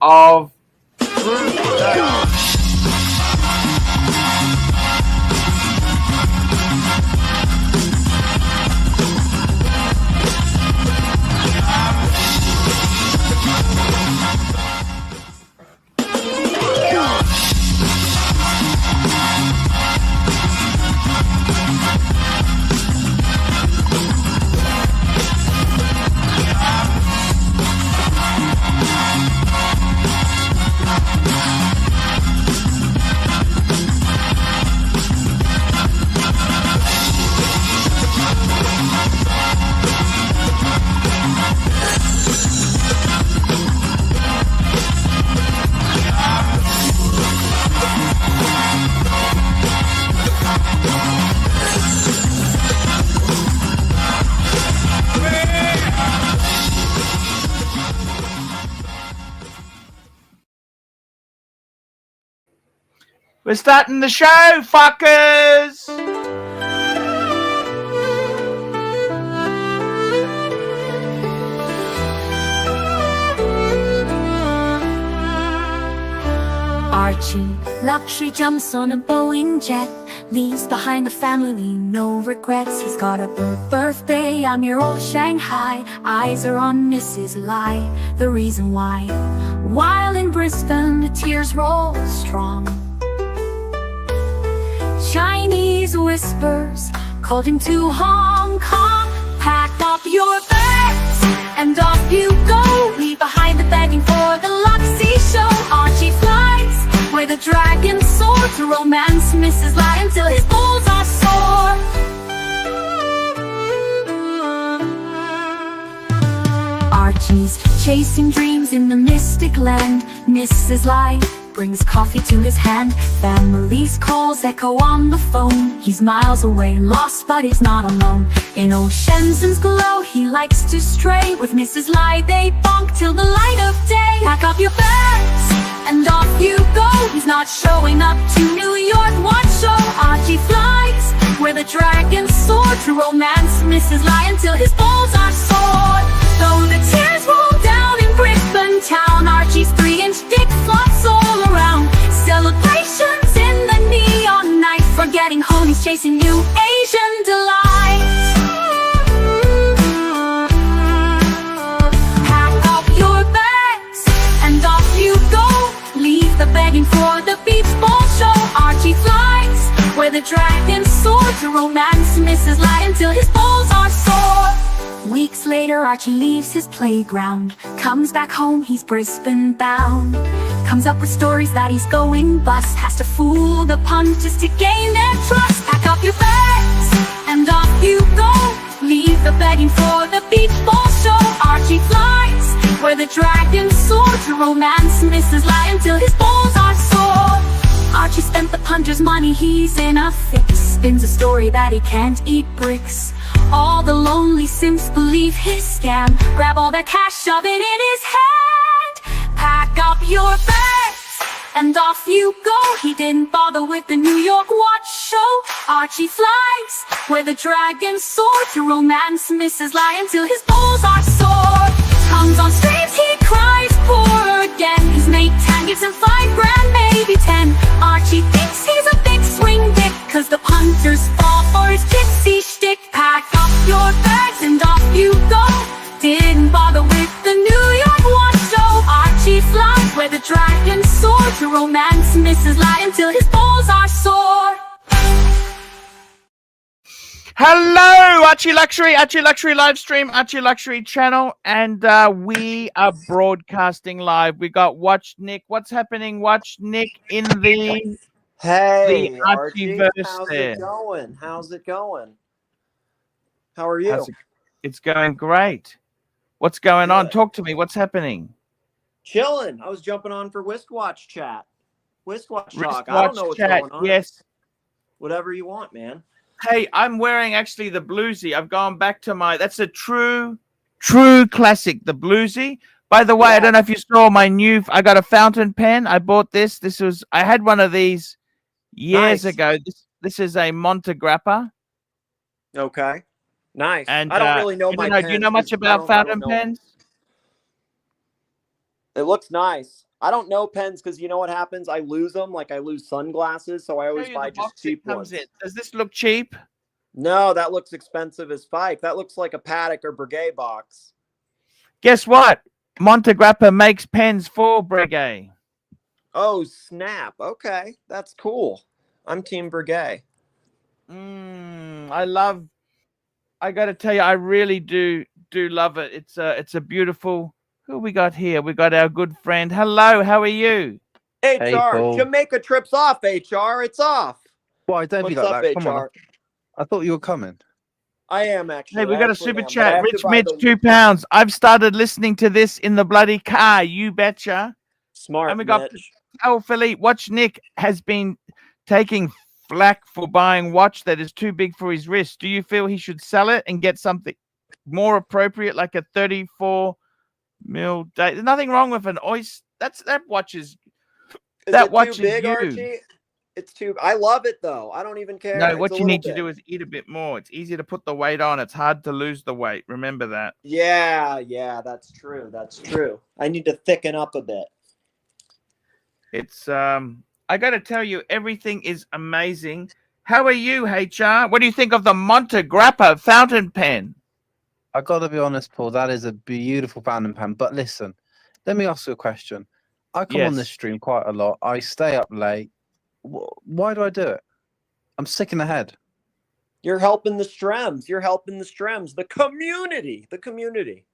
of truth. We're starting the show, fuckers! ArchieLuxury jumps on a Boeing jet, leaves behind the family, no regrets. He's got a birthday on your old Shanghai. Eyes are on Mrs. Lai, the reason why. While in Brisbane, the tears roll strong. Chinese whispers called him to Hong Kong. Pack up your bags and off you go. Leave behind the begging for the Luxy show. Archie flies where the dragons soar to romance Mrs. Lai until his balls are sore. Archie's chasing dreams in the mystic land. Mrs. Lai brings coffee to his hand. Family's calls echo on the phone. He's miles away, lost but he's not alone. In old Shenzhen's glow, he likes to stray. With Mrs. Lai they bonk till the light of day. Pack up your bags and off you go. He's not showing up to New York watch show. Archie flies where the dragons soar to romance Mrs. Lai until his balls are sore. Though the tears roll down in Brisbane town, Archie's 3-inch dick flops all around. Celebrations in the neon night, forgetting home he's chasing new Asian delights. Pack up your bags and off you go. Leave the begging for the beach ball show. Archie flies where the dragons soar to romance Mrs. Lai until his balls are sore. Weeks later, Archie leaves his playground. Comes back home, he's Brisbane bound. Comes up with stories that he's going bust. Has to fool the punters to gain their trust. Pack up your bags and off you go. Leave the begging for the beach ball show. Archie flies where the dragons soar to romance Mrs. Lai until his balls are sore. Archie spent the punter's money, he's in a fix. Spins a story that he can't eat bricks. All the lonely simps believe his scam. Grab all their cash, shove it in his hand. Pack up your bags and off you go. He didn't bother with the New York watch show. Archie flies where the dragons soar to romance Mrs. Lai until his balls are sore. Comes on streams, he cries poor again. His mate 10 gives him $5 grand, maybe 10. Archie thinks he's a big swing dick, cause the punters fall for his gypsy shtick. Pack up your bags and off you go. Didn't bother with the New York watch show. Archie flies where the dragons soar to romance Mrs. Lai until his balls are sore. Hello, ArchieLuxury live stream, ArchieLuxury channel, and we are broadcasting live. We got Watch Nick. What's happening, Watch Nick, in the Hey, Archie, how's it going? How's it going? How are you? It's going great. What's going on? Talk to me. What's happening? Chilling. I was jumping on for Wristwatch chat. Wristwatch talk. I don't know what's chat. going on. Yes. Whatever you want, man. Hey, I'm wearing actually the bluesy. I've gone back to that's a true classic, the bluesy. By the way, I don't know if you saw my I got a fountain pen. I bought this. I had one of these years ago. This is a Montegrappa. Okay. Nice. And I don't really know do you know much about fountain pens? It looks nice. I don't know pens because you know what happens? I lose them. Like I lose sunglasses, so I always Show you buy the just box cheap it comes ones. in. Does this look cheap? No, that looks expensive as fike. That looks like a Paddock or Breguet box. Guess what? Montegrappa makes pens for Breguet. Oh, snap. Okay, that's cool. I'm Team Breguet. I got to tell you, I really do love it. It's a beautiful. Who we got here? We got our good friend. Hello, how are you? Hey, HR, Paul. Jamaica trip's off, HR. It's off. Why, don't be What's like up, that. Come on. HR? I thought you were coming. I am Hey, actually. we I got a actually super am, but I chat. have to Rich buy Mitch, the £2. I've started listening to this in the bloody car. You betcha. smart And we got Mitch. Philippe. Watch Nick has been taking flack for buying watch that is too big for his wrist. Do you feel he should sell it and get something more appropriate, like a 34 mil date? There's nothing wrong with an oyster. That watch is that it watch too big, is you. Archie? It's too. I love it though. I don't even care. No, It's what a you little need bit. to do is eat a bit more. It's easy to put the weight on. It's hard to lose the weight. Remember that. Yeah, that's true. That's true. I need to thicken up a bit. It's I got to tell you, everything is amazing. How are you, HR? What do you think of the Montegrappa fountain pen? I got to be honest, Paul, that is a beautiful fountain pen. But listen, let me ask you a question. I come on this Yes. stream quite a lot. I stay up late. Why do I do it? I'm sick in the head. You're helping the Strems. You're helping the Strems. The community. The community.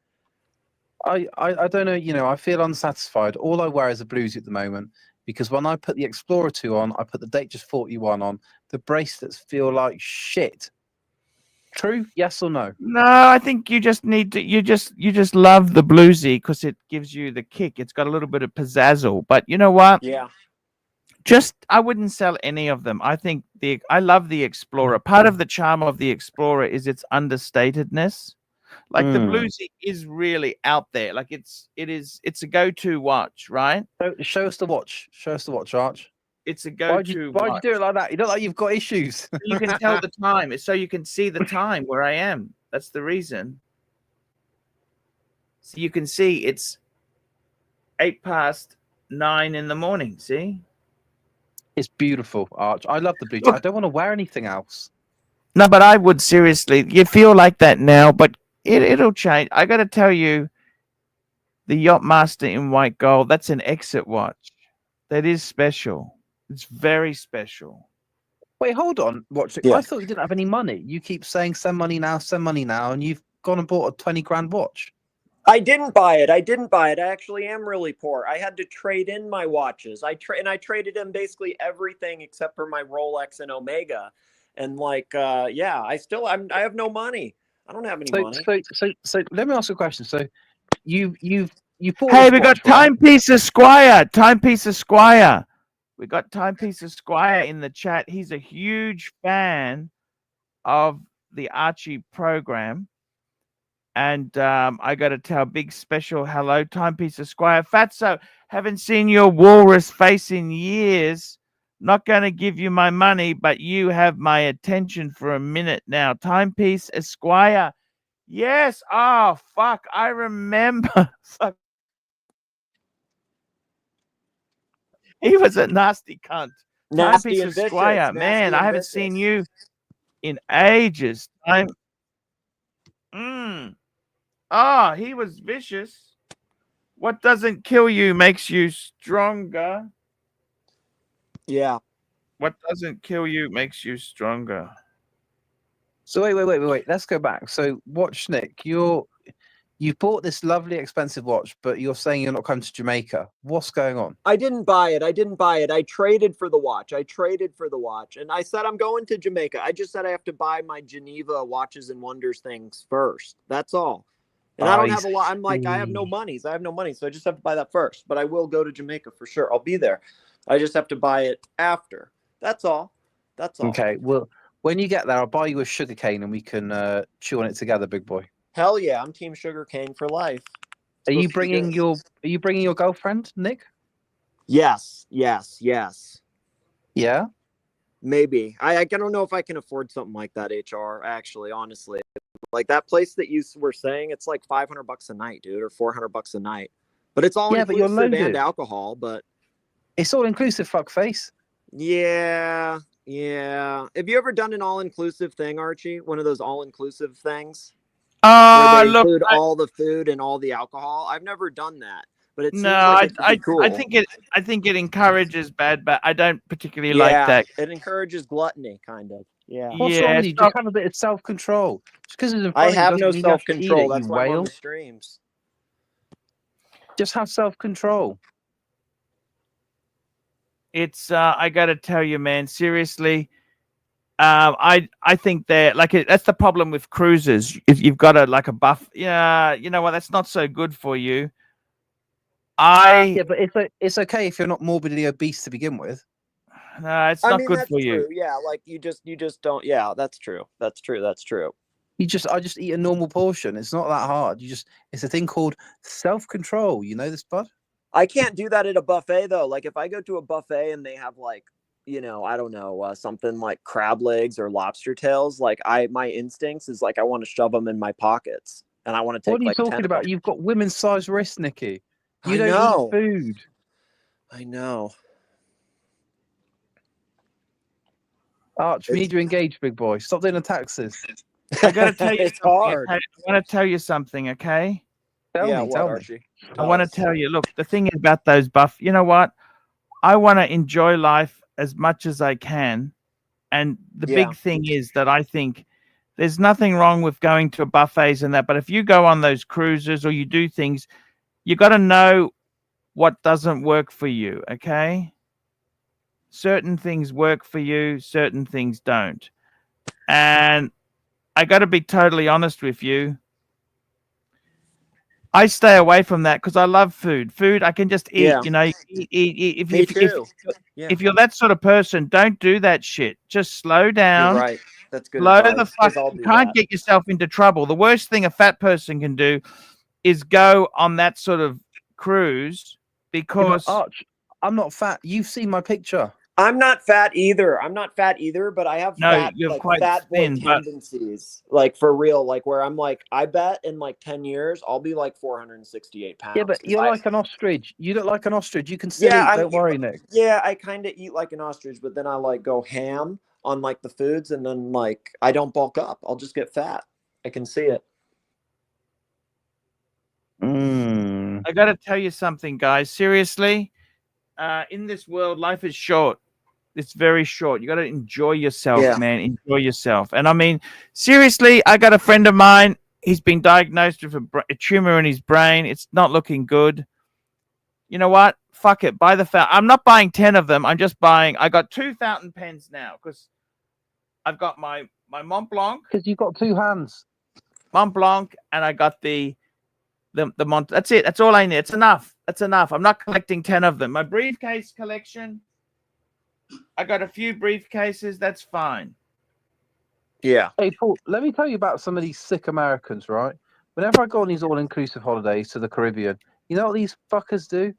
I don't know, you know, I feel unsatisfied. All I wear is a bluesy at the moment because when I put the Explorer 2 on, I put the Datejust 41 on. The bracelets feel like shit. True? Yes or no? No, I think you just need to. You just love the bluesy because it gives you the kick. It's got a little bit of pizzazzle. But you know what? Yeah. I wouldn't sell any of them. I love the Explorer. Part of the charm of the Explorer is its understatedness. Like the bluesy is really out there. Like it's a go-to watch, right? Show us the watch. Show us the watch, Arch. It's a go-to Why'd you watch. do it like that? You look like you've got issues. You can tell the time. It's so you can see the time where I am. That's the reason. So you can see it's 9:08 in the morning. See? It's beautiful, Arch. I love the blue. Look. I don't want to wear anything else. No, but I would seriously. You feel like that now, but it'll change. I got to tell you, the Yachtmaster in white gold. That's an exit watch. That is special. It's very special. Wait, hold on. Watch it. Yeah. I thought you didn't have any money. You keep saying send money now, and you've gone and bought a 20 grand watch. I didn't buy it. I actually am really poor. I had to trade in my watches. I traded in basically everything except for my Rolex and Omega. And like, yeah, I have no money. I don't have any money. So let me ask you a question. So you bought Hey, this we got watch, right? Timepiece Esquire. Timepiece Esquire. We got Timepiece Esquire in the chat. He's a huge fan of the Archie program. And I got to tell big special hello, Timepiece Esquire. Fatso, haven't seen your walrus face in years. Not going to give you my money, but you have my attention for a minute now. Timepiece Esquire. Yes. Oh, fuck. I remember. Fuck. He was a nasty cunt. Nasty Timepiece and vicious. Esquire. Nasty Man, and I haven't vicious. seen you in ages. Oh, he was vicious. What doesn't kill you makes you stronger. Yeah. What doesn't kill you makes you stronger. So wait. Let's go back. So watch, Nick. You bought this lovely expensive watch, but you're saying you're not coming to Jamaica. What's going on? I didn't buy it. I traded for the watch. And I said I'm going to Jamaica. I just said I have to buy my Geneva Watches and Wonders things first. That's all. And I don't have a lot. I'm like, I have no money. So I just have to buy that first. But I will go to Jamaica for sure. I'll be there. I just have to buy it after. That's all. Okay. Well, when you get there, I'll buy you a sugar cane and we can chew on it together, big boy. Hell yeah, I'm Team Sugarcane for life. Are you bringing your girlfriend, Nick? Yes. Yeah. Maybe. I don't know if I can afford something like that, HR, actually, honestly. Like that place that you were saying, it's like $500 a night, dude, or $400 a night. But it's all Yeah, but you're inclusive and loaded. alcohol. But It's all inclusive, fuckface. yeah. Have you ever done an all-inclusive thing, Archie? One of those all-inclusive things where they Look, include all the food and all the alcohol? I've never done that, but it no, seems like it could be cool. I think it encourages bad, but I don't particularly yeah, like that. it encourages gluttony, kind of. Yeah. What's wrong Yeah, with you? Just have a bit of self-control. Just because it's in I front of you have doesn't no mean you have to eat self-control. it, That's you why I'm on whale. the streams. Just have self-control. it's I gotta tell you, man, seriously. I think that's the problem with cruises. If you've got a buff, yeah, you know what? That's not so good for you. Yeah, but it's okay if you're not morbidly obese to begin with. No, it's I not mean, good that's for true. you. Yeah, like you just don't. Yeah, that's true. That's true. I just eat a normal portion. It's not that hard. It's a thing called self-control. You know this, bud? I can't do that at a buffet though. Like if I go to a buffet and they have like, I don't know, something like crab legs or lobster tails, like my instincts is like I want to shove them in my pockets and I want to take. What are you like 10 talking of about? them. You've got women's size wrists, Nikki. You I don't know. eat food. I know. Arch, we need to engage, big boy. Stop doing the taxes. I gotta tell you, It's something, hard. okay? I want to tell you something, okay? Tell Yeah, me, what, tell me. Archie? I want to tell you. Look, the thing about those buff, you know what? I want to enjoy life as much as I can, and the Yeah. big thing is that I think there's nothing wrong with going to buffets and that. But if you go on those cruises or you do things, you got to know what doesn't work for you, okay? Certain things work for you, certain things don't. And I got to be totally honest with you. I stay away from that because I love food. Food, I can just eat, Yeah. you know. If, Me too. Yeah. if you're that sort of person, don't do that shit. Just slow down. You're right. That's good Slow advice. the 'cause fuck. I'll You do can't that. get yourself into trouble. The worst thing a fat person can do is go on that sort of cruise because Arch, I'm not fat. You've seen my picture. I'm not fat either. But I have no, you're quite fat boy thin. But tendencies, like for real, like where I'm like, I bet in like 10 years I'll be like 468 pounds. Yeah, but 'cause you're I- like an ostrich. You look like an ostrich. You can still Yeah, eat. Don't worry, Nick. Yeah, I kind of eat like an ostrich, but then I like go ham on like the foods, and then like I don't bulk up. I'll just get fat. I can see it. I got to tell you something, guys. Seriously, in this world, life is short. It's very short. You got to enjoy yourself, Yeah. man. Enjoy yourself. And I mean, seriously, I got a friend of mine. He's been diagnosed with a tumor in his brain. It's not looking good. You know what? Fuck it. Buy the fountain. I'm not buying 10 of them. I'm just buying. I got 2 fountain pens now because I've got my Mont Blanc. Because you've got 2 hands. Mont Blanc, and I got the Mont. That's it. That's all I need. It's enough. That's enough. I'm not collecting 10 of them. My briefcase collection, I got a few briefcases. That's fine. Yeah. Hey, Paul, let me tell you about some of these sick Americans, right? Whenever I go on these all-inclusive holidays to the Caribbean, you know what these fuckers do?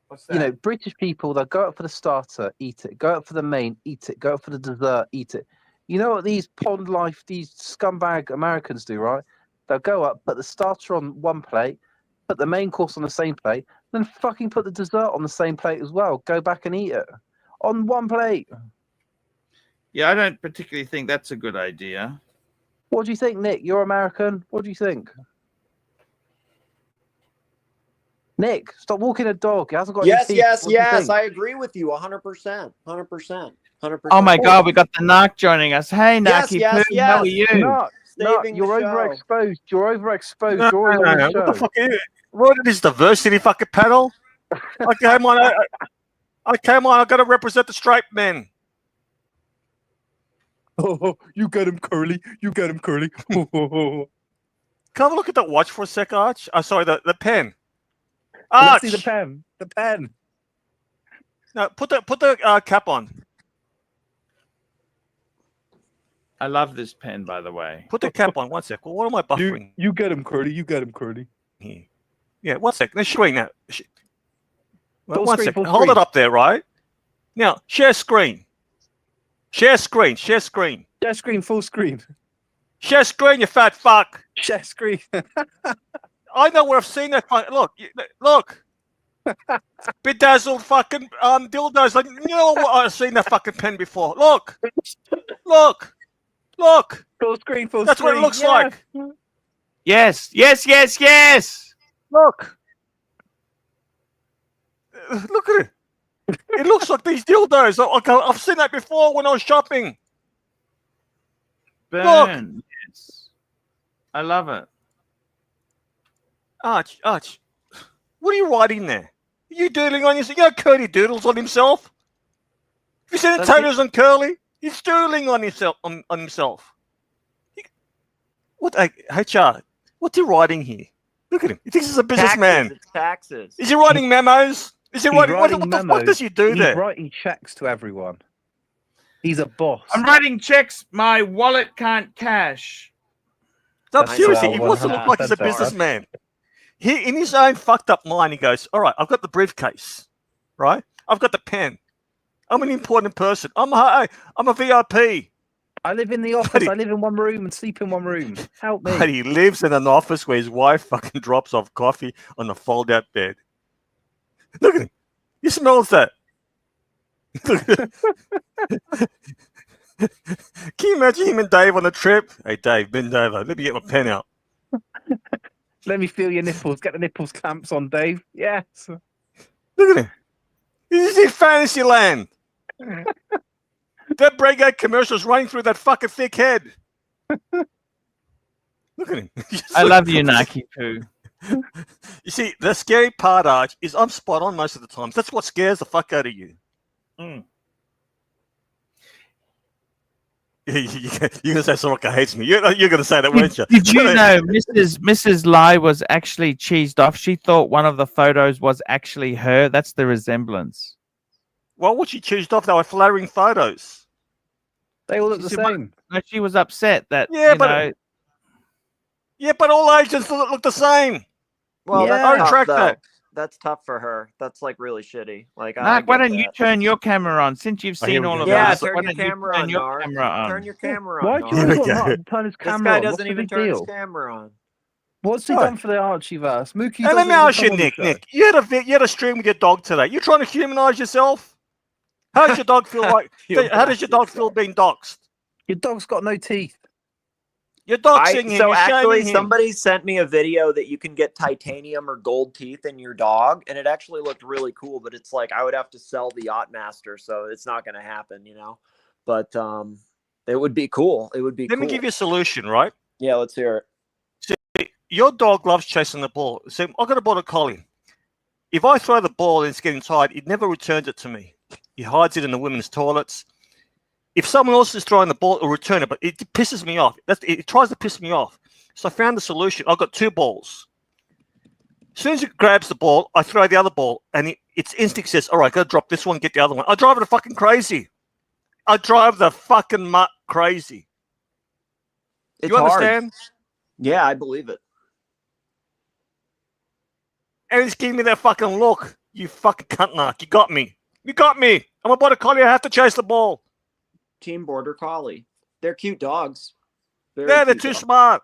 What's that? You know, British people, they'll go out for the starter, eat it. Go out for the main, eat it. Go out for the dessert, eat it. You know what these pond life, these scumbag Americans do, right? They'll go up, put the starter on one plate, put the main course on the same plate, then fucking put the dessert on the same plate as well. Go back and eat it on one plate. Yeah, I don't particularly think that's a good idea. What do you think, Nick? You're American. What do you think? Nick, stop walking a dog. It hasn't got any teeth. What do you think? I agree with you 100%. 100%. Oh my God, we got the Narc joining us. Hey, Narky Poo, how are you? No, Saving you're the show. overexposed. You're overexposed. No, You're always on the what the show. fuck is it? What is this diversity fucking panel? I came on. I came on. I got to represent the striped men. Oh, you got him, Curly. You got him, Curly. Come have a look at that watch for a sec, Arch. Sorry, the pen. Arch. Let's see the pen. The pen. No, put the cap on. I love this pen, by the way. Put the cap on. 1 sec. Well, what am I buffering? You got him, Curly. You got him, Curly. Here? Yeah, 1 sec. Let's screen now. Full 1 screen, sec. full Hold screen. it up there, right? Now, share screen. Share screen. Share screen. Share screen, full screen. Share screen, you fat fuck. Share screen. I know where I've seen that. Look, look. Bedazzled fucking dildos. Like, you know what? I've seen that fucking pen before. Look, look, look. Full screen, full That's screen. what it looks yeah. like. Yes, yes, yes, yes. Look. Look at it. It looks like these dildos. I've seen that before when I was shopping. Burn. Yes. I love it. Arch, what are you writing there? Are you doodling on yourself? You know Curly doodles on himself? Have you seen the tattoos on Curly? He's doodling on himself. On himself. What? HR, what's he writing here? Look at him. He thinks he's a businessman. It's taxes. Is he writing memos? Is he writing? What the fuck does he do He's there? writing checks to everyone. He's a boss. I'm writing checks my wallet can't cash. No, That's seriously, well, he wants to look like he's a 100% businessman. He, in his own fucked up mind, he goes, all right, I've got the briefcase, right? I've got the pen. I'm an important person. I'm a VIP. I live in the office. I live in one room and sleep in one room. Help me. But he lives in an office where his wife fucking drops off coffee on the fold-out bed. Look at him. He smells that. Can you imagine him and Dave on a trip? Hey, Dave, bend over. Let me get my pen out. Let me feel your nipples. Get the nipples clamps on, Dave. Yes. Look at him. He's in fantasy land. That Brigade commercial's running through that fucking thick head. Look at him. I love you, Nike Poo. You see, the scary part, Arch, is I'm spot on most of the times. That's what scares the fuck out of you. Mm. You're going to say Soroka hates me. You're going to say that, weren't you? Did you know Mrs. Lai was actually cheesed off? She thought one of the photos was actually her. That's the resemblance. Why would she choose off? They were flattering photos. They all look the She said, same. She was upset that, Yeah, but all Asians look the same. Well, Yeah. that's I tough, retract though. that. That's tough for her. That's like really shitty. Like, Mark, why get don't you that. turn your camera on? Since you've Oh, here seen we all go. of Yeah, us, turn why your don't you camera turn on, your Nard. camera on? Turn your camera Why on. do Nard. you Here we always go. want to turn his This camera guy on? What's doesn't the even big turn his deal? camera on. What's he Right. done for the Archieverse? Mookie And let doesn't me even ask you, come on the Nick. show. Nick, you had a stream with your dog today. You trying to humanize yourself? How's your dog feel like? How does your dog feel being doxxed? Your dog's got no teeth. You're doxing him. So You're actually, shaming him. somebody sent me a video that you can get titanium or gold teeth in your dog, and it actually looked really cool. But it's like I would have to sell the Yacht Master, so it's not going to happen, you know. But it would be cool. It would be. Let me give you a solution, right? Yeah, let's hear it. Your dog loves chasing the ball. So I've got a border collie. If I throw the ball and it's getting tired, it never returns it to me. He hides it in the women's toilets. If someone else is throwing the ball, it'll return it, but it pisses me off. It tries to piss me off. So I found the solution. I've got two balls. As soon as it grabs the ball, I throw the other ball, and its instinct says, all right, go drop this one, get the other one. I drive it fucking crazy. I drive the fucking mutt crazy. It's You hard. understand? Yeah, I believe it. And he's giving me that fucking look. You fucking cunt narc. You got me. You got me. I'm a border collie. I have to chase the ball. Team Border Collie. They're cute dogs. Very Yeah, they're cute too dogs. smart.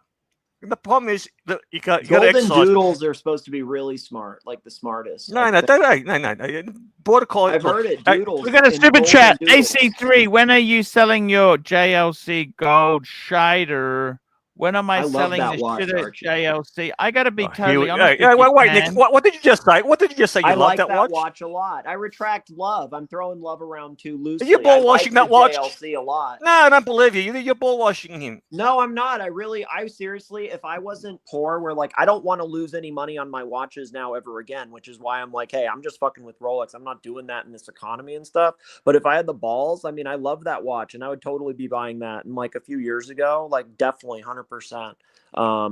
And the problem is that you got to Golden exercise. Doodles are supposed to be really smart, like the smartest. No. I think. No. Border collie. I've heard it. Hey, Doodles. We got a and stupid Golden chat. Doodles. AC3, when are you selling your JLC Gold Shader? When am I I love selling that this watch, shit at Archie. JLC? I got to be Oh, totally hey, honest. hey, with you, wait, Nick. man. What did you just say? What did you just say? You I love like that watch? a lot. I retract love. I'm throwing love around too loosely. you ball I like washing the that watch? JLC a lot. No, I don't believe you. You're ball washing him. No, I'm not. I seriously, if I wasn't poor, where like I don't want to lose any money on my watches now ever again, which is why I'm like, hey, I'm just fucking with Rolex. I'm not doing that in this economy and stuff. But if I had the balls, I mean, I love that watch, and I would totally be buying that. And like a few years ago, like definitely 100%.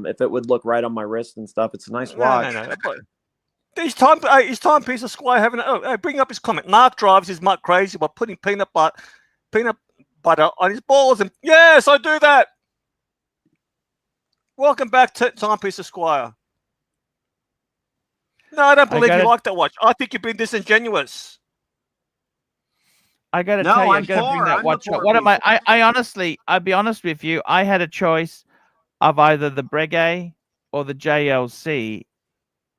If it would look right on my wrist and stuff, it's a nice watch. No. His timepiece of Squire having. Bring up his comment. Mark drives his mutt crazy by putting peanut butter on his balls, and yes, I do that. Welcome back to Timepiece of Squire. No, I don't believe you like that watch. I think you've been disingenuous. I gotta No, tell you, I I'm gotta poor. bring that I'm the watch poor up. What am I? people. I honestly, I'll be honest with you. I had a choice of either the Breguet or the JLC,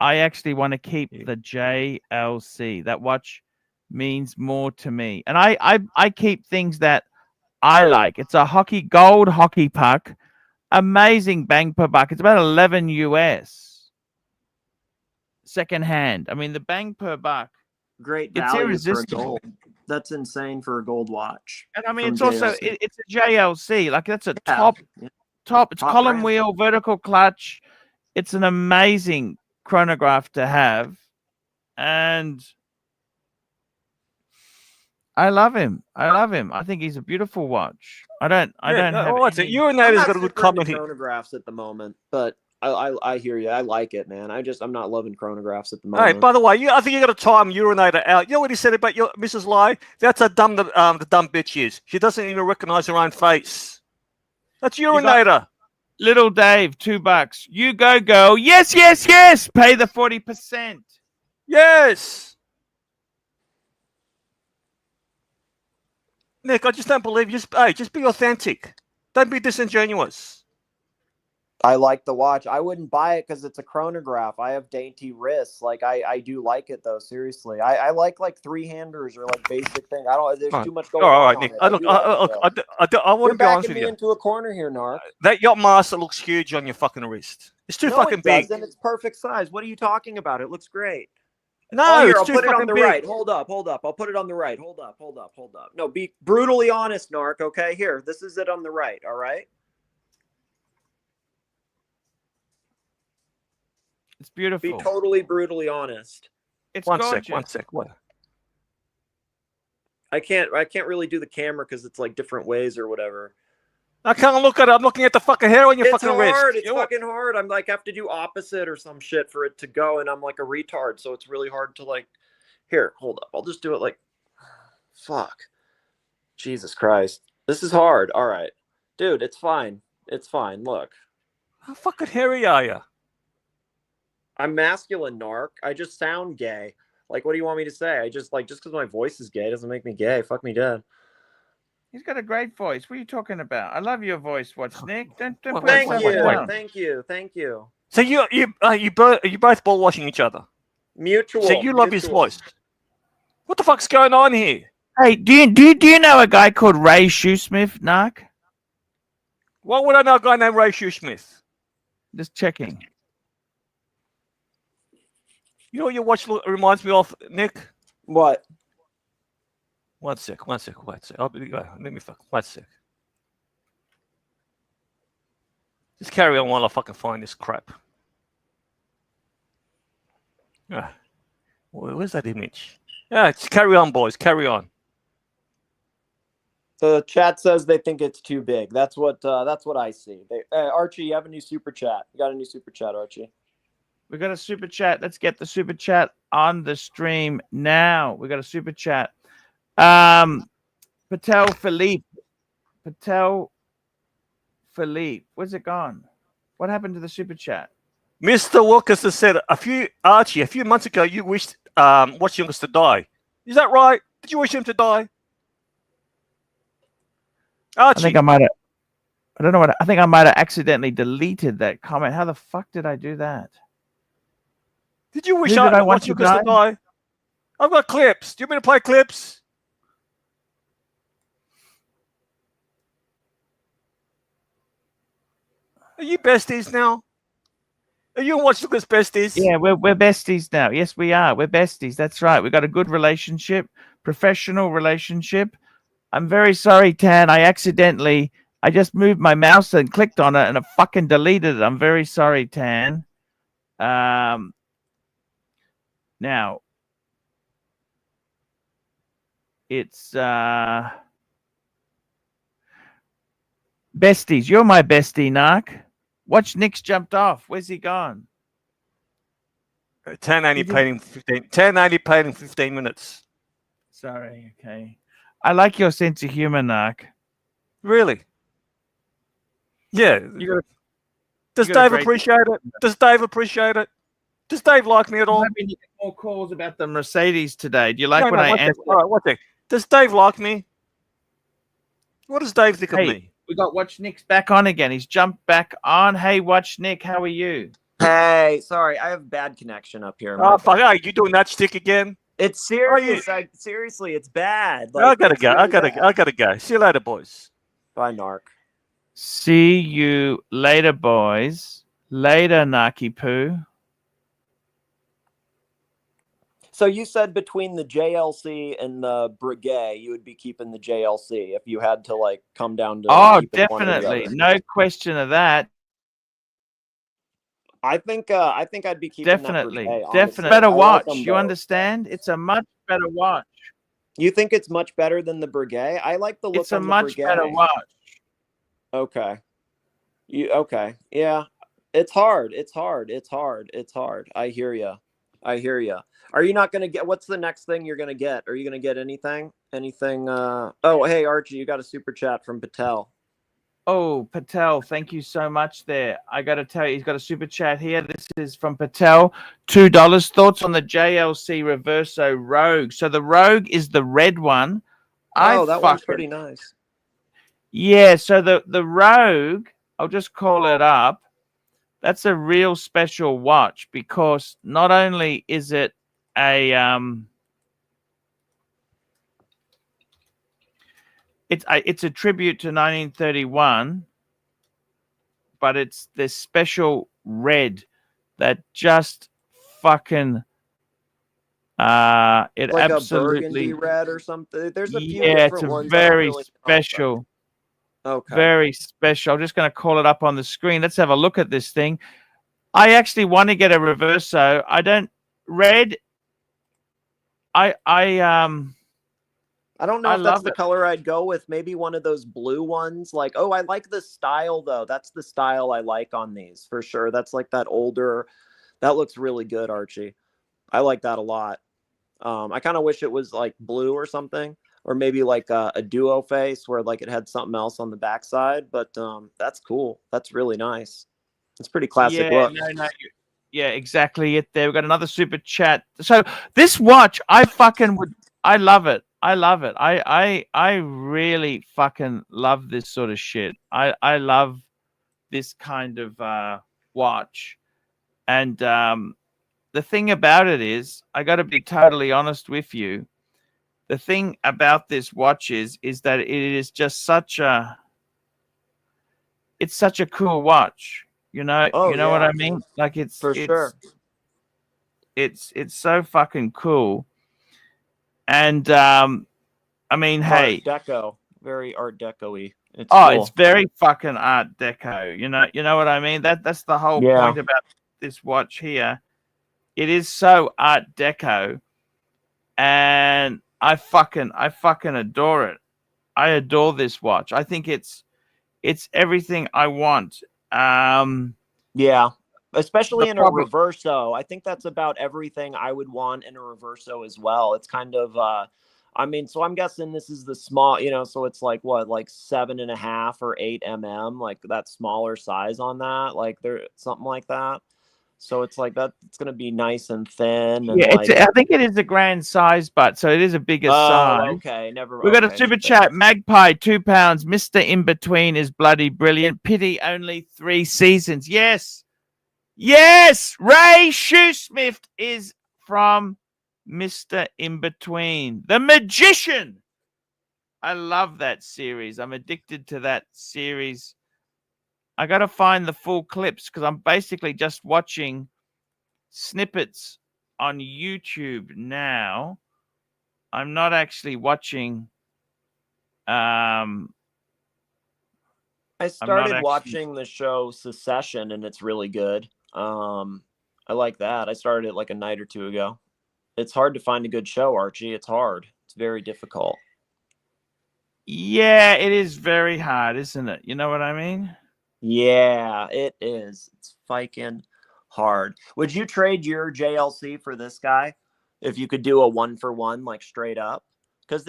I actually want to keep the JLC. That watch means more to me, and I keep things that I like. It's a gold hockey puck, amazing bang per buck. It's about 11 US, second hand. I mean, the bang per buck. Great It's value for a irresistible. gold. That's insane for a gold watch. And I mean, from it's also JLC. it's a JLC. Like that's a Yeah. top. Yeah. It's Top column brand. wheel, vertical clutch. It's an amazing chronograph to have, and I love him. I think he's a beautiful watch. I don't have What's it? any... Urinator's got a good comment here. Chronographs at the moment, but I hear you. I like it, man. I'm not loving chronographs at the Hey, moment. by the way, I think you got to time Urinator out. You know what he said about your Mrs. Lai? That's how dumb the dumb bitch is. She doesn't even recognize her own face. That's Urinator. Little Dave, $2. You go, girl. Yes. Pay the 40%. Yes. Nick, I just don't believe you. Just be authentic. Don't be disingenuous. I like the watch. I wouldn't buy it because it's a chronograph. I have dainty wrists. Like I do like it though. Seriously, I like three-handers or like basic thing. I don't. There's too much going on. All right, Nick. It. I want You're to be honest backing with me you. into a corner here, Narc. That yacht master looks huge on your fucking wrist. It's too fucking big. Doesn't. It's perfect size. What are you talking about? It looks great. No, Here, it's I'll too put it fucking on the big. right. Hold up. I'll put it on the right. Hold up. No, be brutally honest, Narc. Okay, here. This is it on the right. All right. It's beautiful. Be totally brutally honest. It's One gorgeous. sec. What? I can't really do the camera because it's like different ways or whatever. I can't look at it. I'm looking at the fucking hair on your It's fucking wrist. hard. It's You know what? fucking hard. I'm like have to do opposite or some shit for it to go, and I'm like a retard, so it's really hard to like. Here, hold up. I'll just do it like. Fuck. Jesus Christ. This is hard. All right, dude. It's fine. It's fine. Look, How fucking hairy are you? I'm masculine, Narc. I just sound gay. Like, what do you want me to say? I just because my voice is gay doesn't make me gay. Fuck me dead. He's got a great voice. What are you talking about? I love your voice. What's Nick? Don't Well, put Thank yourself you. down. Thank you. So you both ball washing each other. Mutual. So you love his mutual. voice. What the fuck's going on here? Hey, do you know a guy called Ray Shoesmith, Narc? Why would I know a guy named Ray Shoesmith? Just checking. You know what your watch reminds me of, Nick? What? One sec. Let me fuck. One sec. Just carry on while I fucking find this crap. Where's that image? Yeah, just carry on, boys. Carry on. The chat says they think it's too big. That's what I see. Archie, you have a new super chat. You got a new super chat, Archie. We got a super chat. Let's get the super chat on the stream now. We got a super chat. Patel Philippe. Where's it gone? What happened to the super chat? Mr. Wilkinson said a few months ago you wished Watch Youngest to die. Is that right? Did you wish him to die? Archie. I think I might have. I don't know what. I think I might have accidentally deleted that comment. How the fuck did I do that? Did you wish Who did I want Watch to Youngest to die? I've got clips. Do you want me to play clips? Are you besties now? Are you and Watch Youngest besties? Yeah, we're besties now. Yes, we are. We're besties. That's right. We got a good relationship, professional relationship. I'm very sorry, Tan. I just moved my mouse and clicked on it and I fucking deleted it. I'm very sorry, Tan. Now it's besties. You're my bestie, Narc. Watch Nick's jumped off. Where's he gone? 1080 played in 15. 1080 played in 15 minutes. Sorry. Okay. I like your sense of humor, Narc. Really? Yeah. Does you got a Dave great- appreciate it? Does Dave appreciate it? Does Dave like me at all? Maybe get more calls about the Mercedes today. Do you like when I one answer? second. All right, one thing. Does Dave like me? What does Dave think of Hey, me? we got Watch Nick's back on again. He's jumped back on. Hey, Watch Nick, how are you? Hey, sorry, I have bad connection up here. Oh, fuck, are you doing that stick again? It's serious. Seriously, it's bad. I gotta it's go. really I gotta go. See you later, boys. Bye, Narc. See you later, boys. Later, Narky Poo. So you said between the JLC and the Breguet, you would be keeping the JLC if you had to like come down to. Oh, keeping one or the definitely, other. no question of that. I think I'd be keeping Definitely, that Breguet, definitely better I like watch. them You both. understand? It's a much better watch. You think it's much better than the Breguet? I like the look It's a on the much Breguet. better watch. Okay. Okay. Yeah. It's hard. It's hard. I hear you. Are you not going to get, what's the next thing you're going to get? Are you going to get anything? Oh, hey, Archie, you got a super chat from Patel. Oh, Patel, thank you so much there. I got to tell you, he's got a super chat here. This is from Patel, $2. Thoughts on the JLC Reverso Rogue. So the Rogue is the red one. Oh, that one's pretty nice. Yeah, so the Rogue, I'll just call it up. That's a real special watch because not only is it a it's a tribute to 1931, but it's this special red that just fucking it like absolutely a burgundy red or something. There's a few it's different a ones. very really special. Okay. Very special. I'm just going to call it up on the screen. Let's have a look at this thing. I actually want to get a Reverso. I don't red. I don't know if that's the color I'd go with. Maybe one of those blue ones. Like, oh, I like the style though. That's the style I like on these for sure. That's like that older. That looks really good, Archie. I like that a lot. I kind of wish it was like blue or something, or maybe like a duo face where like it had something else on the backside. But that's cool. That's really nice. It's pretty classic look. Yeah, exactly it there. We've got another super chat. So this watch, I love it. I really fucking love this sort of shit. I love this kind of watch. And the thing about it is, I got to be totally honest with you. The thing about this watch is that it is just such a cool watch. You know what I mean? Like it's sure. It's so fucking cool. And I mean, hey, Art Deco, very Art Deco-y. It's very fucking Art Deco. You know what I mean? That's the whole point about this watch here. It is so Art Deco, and I fucking adore it. I adore this watch. I think it's everything I want. Yeah, especially in a Reverso. I think that's about everything I would want in a Reverso as well. It's kind of I mean, so I'm guessing this is the small, so it's like what, like 7.5 or 8 mm, like that smaller size on that, like there something like that. So it's like that. It's gonna be nice and thin. And I think it is a grand size, but so it is a bigger size. Okay, We got a super chat. Magpie, £2. Mr. In Between is bloody brilliant. Pity only 3 seasons. Yes, Ray Shoesmith is from Mr. In Between, the magician. I love that series. I'm addicted to that series. I got to find the full clips because I'm basically just watching snippets on YouTube now. I'm not actually watching. I started watching the show Succession, and it's really good. I like that. I started it like a night or two ago. It's hard to find a good show, Archie. It's hard. It's very difficult. Yeah, it is very hard, isn't it? You know what I mean? Yeah, it is. It's fucking hard. Would you trade your JLC for this guy if you could do a 1-for-1, like straight up? Because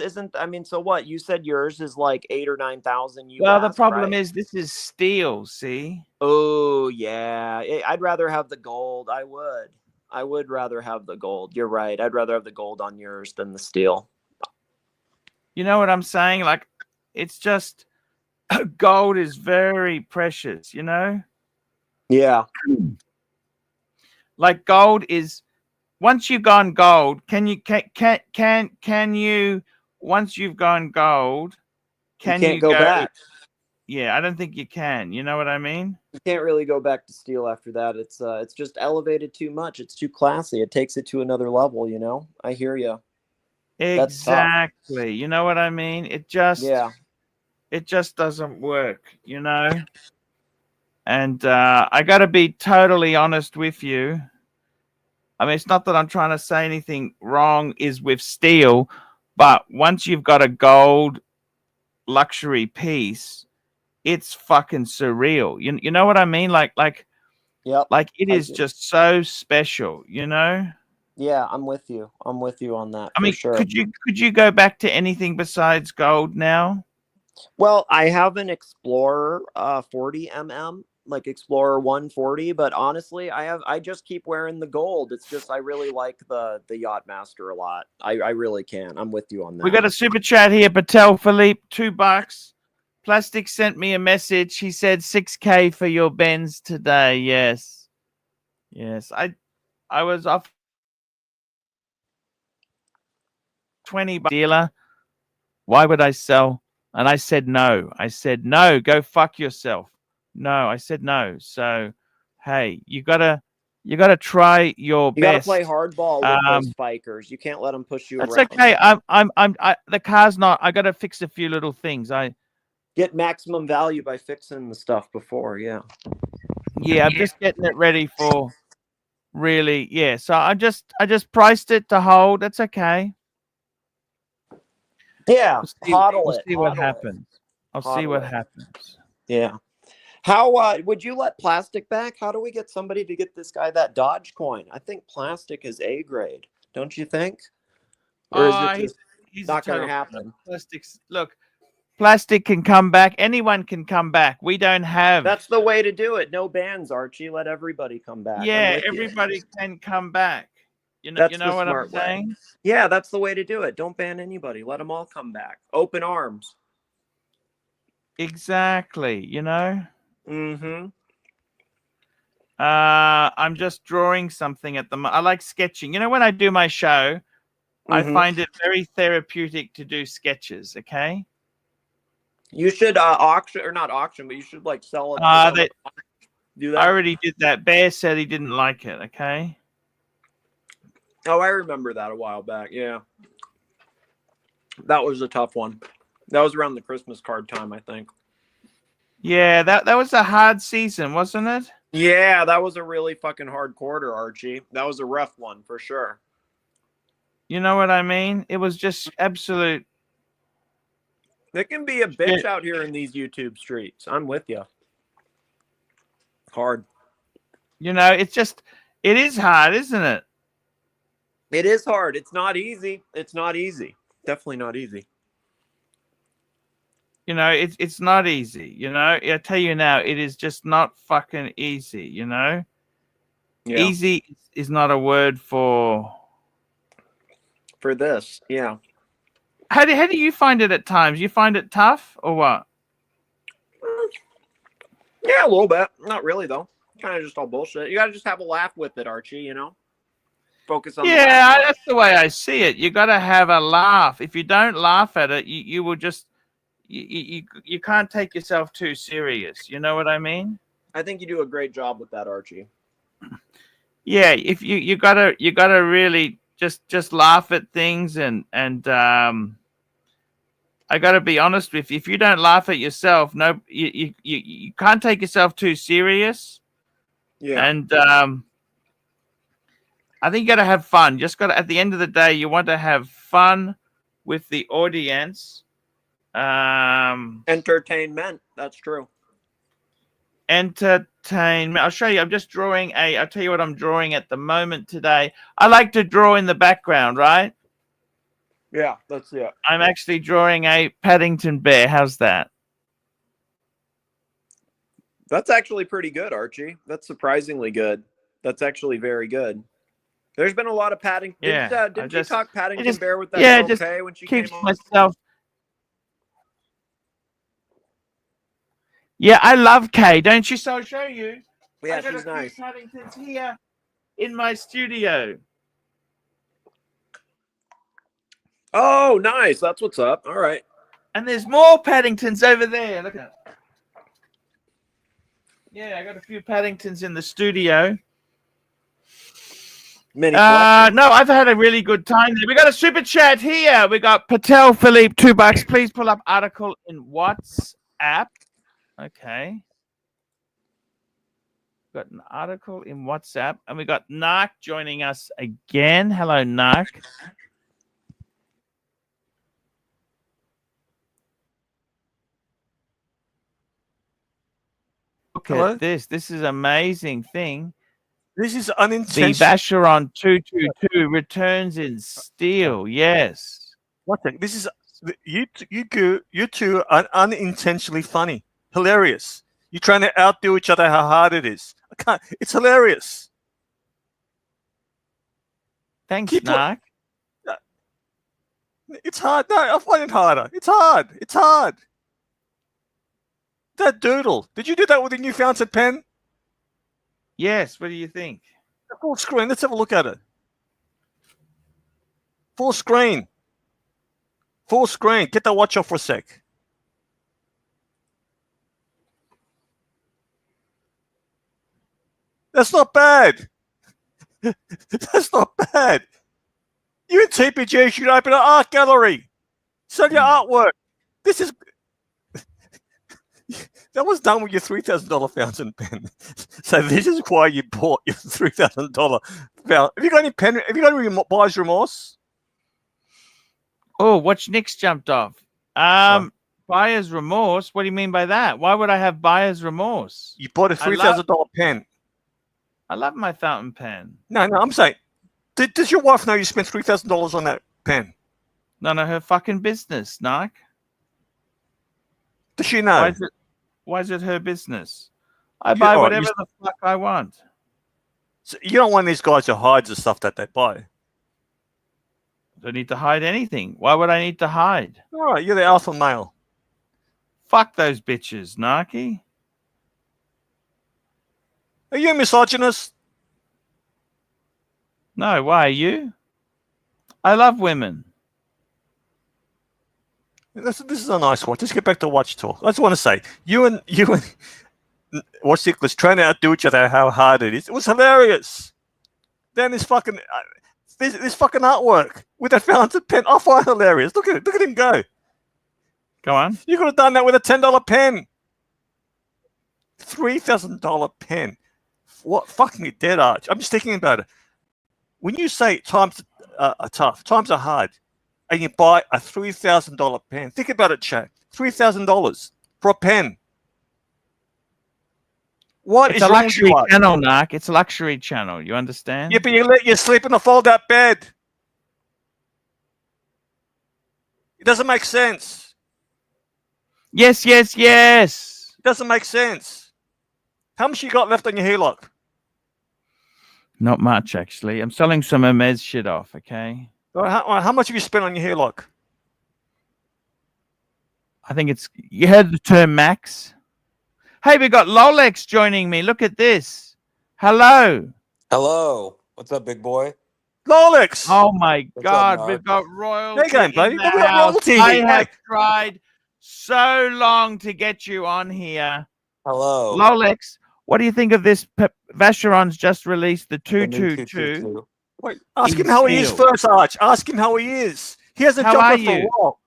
so what? You said yours is like 8,000 or 9,000 US. Well, the problem is this is steel. See? Oh yeah, I'd rather have the gold. I would rather have the gold. You're right. I'd rather have the gold on yours than the steel. You know what I'm saying? Like, it's just gold is very precious, you know? Yeah. Like gold is, once you've gone gold, can you once you've gone gold, can you can't you go go? back. Yeah, I don't think you can. You know what I mean? You can't really go back to steel after that. It's just elevated too much. It's too classy. It takes it to another level. You know. I hear you. That's tough. Exactly. You know what I mean? It just doesn't work, you know? And I got to be totally honest with you. I mean, it's not that I'm trying to say anything wrong is with steel, but once you've got a gold luxury piece, it's fucking surreal. You know what I mean? Like Yep. it I is do. just so special, you know? Yeah, I'm with you. I'm with you on that I for mean, sure. could you go back to anything besides gold now? Well, I have an Explorer 40 like Explorer 140, but honestly, I just keep wearing the gold. It's just I really like the Yachtmaster a lot. I really can. I'm with you on that. We got a super chat here, Patel Philippe, $2. Plastic sent me a message. He said 6K for your Benz today. Yes. Yes. I was off 20 dealer. Why would I sell? And I said no. I said no, go fuck yourself. No, I said no. So hey, you gotta try your You got to best. play hardball with those spikers. You can't let them push you That's around. okay. The car's not. I gotta fix a few little things. Get maximum value by fixing the stuff before. Yeah. Yeah, I'm just getting it ready for really. Yeah, so I just priced it to hold. That's okay. Yeah. We'll Hodl it. see what Hodl it. happens. I'll see Hodl what it. happens. Yeah. How would you let plastic back? How do we get somebody to get this guy that Dodge coin? I think plastic is A grade, don't you think? Or is it just He's not a going to total happen? plastics. Look, plastic can come back. Anyone can come back. We don't have. That's the way to do it. No bans, Archie. Let everybody come back. I'm Yeah, with you. everybody can come back. You That's know the what I'm smart way. saying? Yeah, that's the way to do it. Don't ban anybody. Let them all come back. Open arms. Exactly. You know. Mm-hmm. I'm just drawing something at the moment. I like sketching. You know, when I do my show, I Mm-hmm. find it very therapeutic to do sketches. Okay. You should auction or not auction, but you should like sell it. Do that. I already did that. Bear said he didn't like it. Okay. Oh, I remember that a while back. Yeah. That was a tough one. That was around the Christmas card time, I think. Yeah, that was a hard season, wasn't it? Yeah, that was a really fucking hard quarter, Archie. That was a rough one for sure. You know what I mean? It was just absolute. It can be a bitch out here in these YouTube streets. I'm with you. Hard. You know, it is hard, isn't it? It is hard. It's not easy. It's not easy. Definitely not easy. You know, it's not easy. You know, I tell you now, it is just not fucking easy. You know, easy is not a word for this. Yeah. How do you find it at times? You find it tough or what? Yeah, a little bit. Not really though. Kind of just all bullshit. You gotta just have a laugh with it, Archie. You know, focus on. Yeah, that's the way I see it. You got to have a laugh. If you don't laugh at it, you will just you can't take yourself too serious. You know what I mean? I think you do a great job with that, Archie. Yeah, if you gotta really just laugh at things and I gotta be honest with you. If you don't laugh at yourself, no, you can't take yourself too serious. Yeah, and I think you gotta have fun. Just gotta at the end of the day, you want to have fun with the audience. Entertainment. That's true. Entertainment. I'll show you. I'm just drawing I'll tell you what I'm drawing at the moment today. I like to draw in the background, right? Yeah, that's it. I'm actually drawing a Paddington bear. How's that? That's actually pretty good, Archie. That's surprisingly good. That's actually very good. There's been a lot of Paddington. Yeah, Didn't you talk Paddington Bear with that yeah, girl Kay when she came on? Myself. Yeah, I love Kay, don't you? So I'll show you. Yeah, I got she's a few nice. Paddingtons here. in my studio. Oh, nice. That's what's up. All right. And there's more Paddingtons over there. Look at it. Yeah, I got a few Paddingtons in the studio. Mini No, I've had a really good time there. We got a super chat here. We got Patel Philippe, $2. Please pull up article in WhatsApp. Okay. Got an article in WhatsApp, and we got Narc joining us again. Hello, Narc. Look Hello? at this. This is an amazing thing. This is The unintentional. Vacheron 222 returns in steel. Yes. What the? This is you two are unintentionally funny, hilarious. You're trying to outdo each other. How hard it is. I can't. It's hilarious. Thanks, Keep Narc. It's hard. No, I find it harder. It's hard. It's hard. That doodle. Did you do that with a new fountain pen? Yes. What do you think? Full screen. Let's have a look at it. Full screen. Full screen. Get that watch off for a sec. That's not bad. That's not bad. You in TPG should open an art gallery. Sell your artwork. This is... That was done with your $3,000 fountain pen. So this is why you bought your $3,000 fountain. Have you got any pen? Have you got any buyer's remorse? Oh, watch Nick's jumped off. Buyer's remorse? What do you mean by that? Why would I have buyer's remorse? You bought a $3,000 pen. I love my fountain pen. No, I'm saying, does your wife know you spent $3,000 on that pen? None of her fucking business, Narc. Does she know? Why is it her business? I buy whatever the fuck I want. So you don't want these guys to hide the stuff that they buy. Don't need to hide anything. Why would I need to hide? All right, you're the alpha male. Fuck those bitches, Narky. Are you a misogynist? No, why are you? I love women. This is a nice watch. Let's get back to watch talk. I just want to say, you and Watch Nicholas trying to outdo each other how hard it is. It was hilarious. Then this fucking this fucking artwork with that fountain pen. I find hilarious. Look at it. Look at him go. Go on. You could have done that with a $10 pen. $3,000 pen. What fucking me dead, Arch? I'm just thinking about it. When you say times are tough, times are hard, and you buy a $3,000 pen, think about it, chat. $3,000 for a pen. What It's is a wrong with you? luxury channel, Narc. It's a luxury channel. You understand? Yeah, but you let you sleep in a fold-out bed. It doesn't make sense. Yes, yes, yes. It doesn't make sense. How much you got left on your HELOC? Not much, actually. I'm selling some Hermes shit off, okay? How much have you spent on your HELOC? I think it's... You heard the term max? Hey, we got Lolex joining me. Look at this. Hello. Hello. What's up, big boy? Lolex! Oh, my What's God. up, We've Narc? got royalty. There you go, buddy. in the We've got house. royalty I here, have mate. tried so long to get you on here. Hello. Lolex, what do you think of this? Vacheron's just released the The new 222. 222. Wait, ask in him how he is steel. first, Arch. Ask him how he is. He hasn't How jumped are up for a you? while.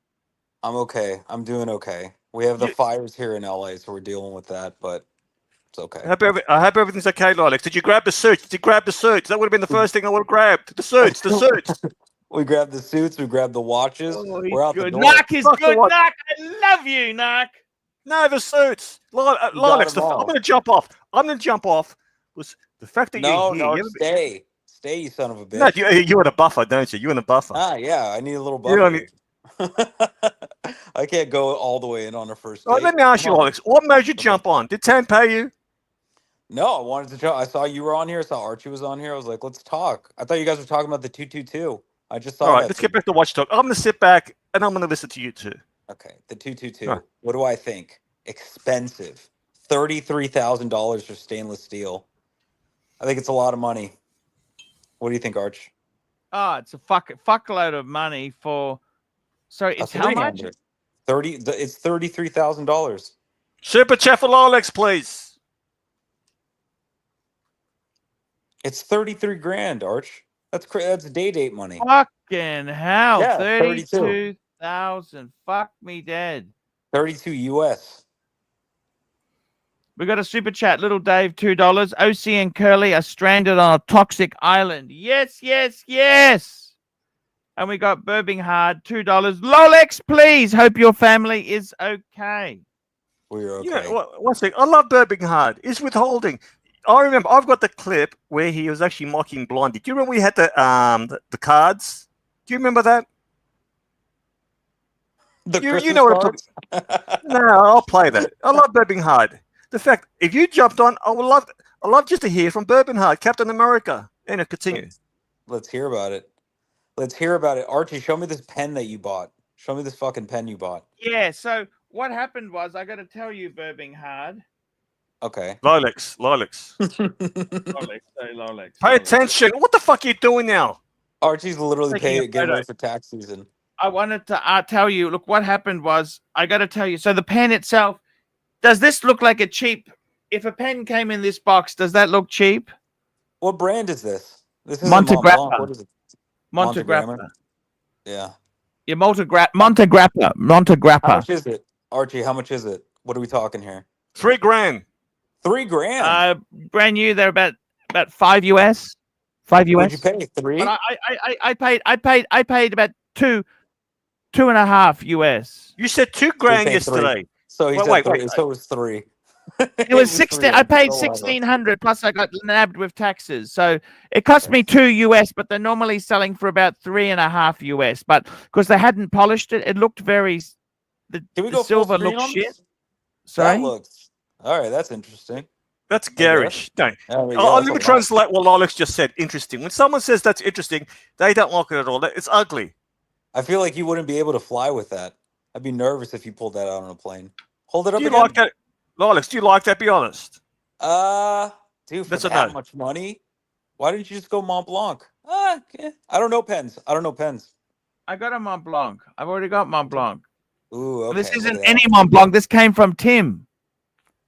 I'm okay. I'm doing okay. We have the You- fires here in LA, so we're dealing with that, but it's okay. I hope everything's okay, Lolex. Did you grab the suits? Did you grab the suits? That would have been the first thing I would have grabbed. The suits, the suits. We grabbed the suits, we grabbed the watches. Oh, he's we're out the good. door. Narc is Fuck the good. what? Narc, I love you, Narc. No, the suits. got Lolex, them all. I'm going to jump off. I'm going to jump off. Was the fact that No, you're here. no, you stay. Stay, you son of a bitch. no, you in a buffer, don't you? You in a buffer. Ah, yeah, I need a little You buffer. only- I can't go all the way in on a first date. Oh, let me ask you, Come on. Alex. What made you jump on? Did Tan pay you? No, I wanted to try. I saw you were on here. I saw Archie was on here. I was like, let's talk. I thought you guys were talking about the 222. I just saw All right, that. let's get back to Watch Talk. I'm going to sit back and I'm going to listen to you two. Okay, the 222. Huh. What do I think? Expensive. $33,000 for stainless steel. I think it's a lot of money. What do you think, Arch? Oh, it's a fuckload of money for. So it's how much? 30. It's $33,000. Super chat for Lolex, please. It's 33 grand, Arch. That's that's day date money. Fucking hell! Yeah, 32,000. Fuck me dead. 32 US. We got a super chat, Little Dave, $2. OC and Curly are stranded on a toxic island. Yes, yes, yes. And we got Burbing Hard, $2. Lolex, please. Hope your family is okay. We're okay. Yeah, one second. I love Burbing Hard. It's withholding. I remember I've got the clip where he was actually mocking Blondie. Do you remember we had the cards? Do you remember that? You know what I'm talking. No, I'll play that. I love Burbing Hard. The fact, if you jumped on, I love just to hear from Burbing Hard, Captain America. And continue. Let's hear about it. Let's hear about it. Archie, show me this pen that you bought. Show me this fucking pen you bought. Yeah, so what happened was, I got to tell you, Burbing Hard. Okay. Lolex. Lolex, say Lolex. Pay attention. What the fuck are you doing now? Archie's literally getting photo. ready for tax season. I wanted to tell you, look, what happened was, I got to tell you, so the pen itself, does this look like a cheap, if a pen came in this box, does that look cheap? What brand is this? This is Montegrappa. What is it? Montegrappa. Yeah. Yeah, Montegrappa. How much is it? Archie, how much is it? What are we talking here? $3 grand. $3 grand? Brand new, they're about $5 US. $5 US. Would you pay 3? But I paid about 2.5 US. You said $2 grand yesterday. So he wait, said 3. So it was 3. It was 16. I paid 1,600 plus I got nabbed with taxes. So it cost me $2 US, but they're normally selling for about 3.5 US. But because they hadn't polished it, it looked very. The silver looked shit. Sorry. That looks. All right, that's interesting. That's garish. No. Let me translate what Lolex just said. Interesting. When someone says that's interesting, they don't like it at all. It's ugly. I feel like you wouldn't be able to fly with that. I'd be nervous if you pulled that out on a plane. Hold it up. Do you like that, Lolex? Do you like that? Be honest. Dude, for that much money, why didn't you just go Mont Blanc? I don't know pens. I got a Mont Blanc. I've already got Mont Blanc. Ooh, okay. This isn't any Mont Blanc. This came from Tim.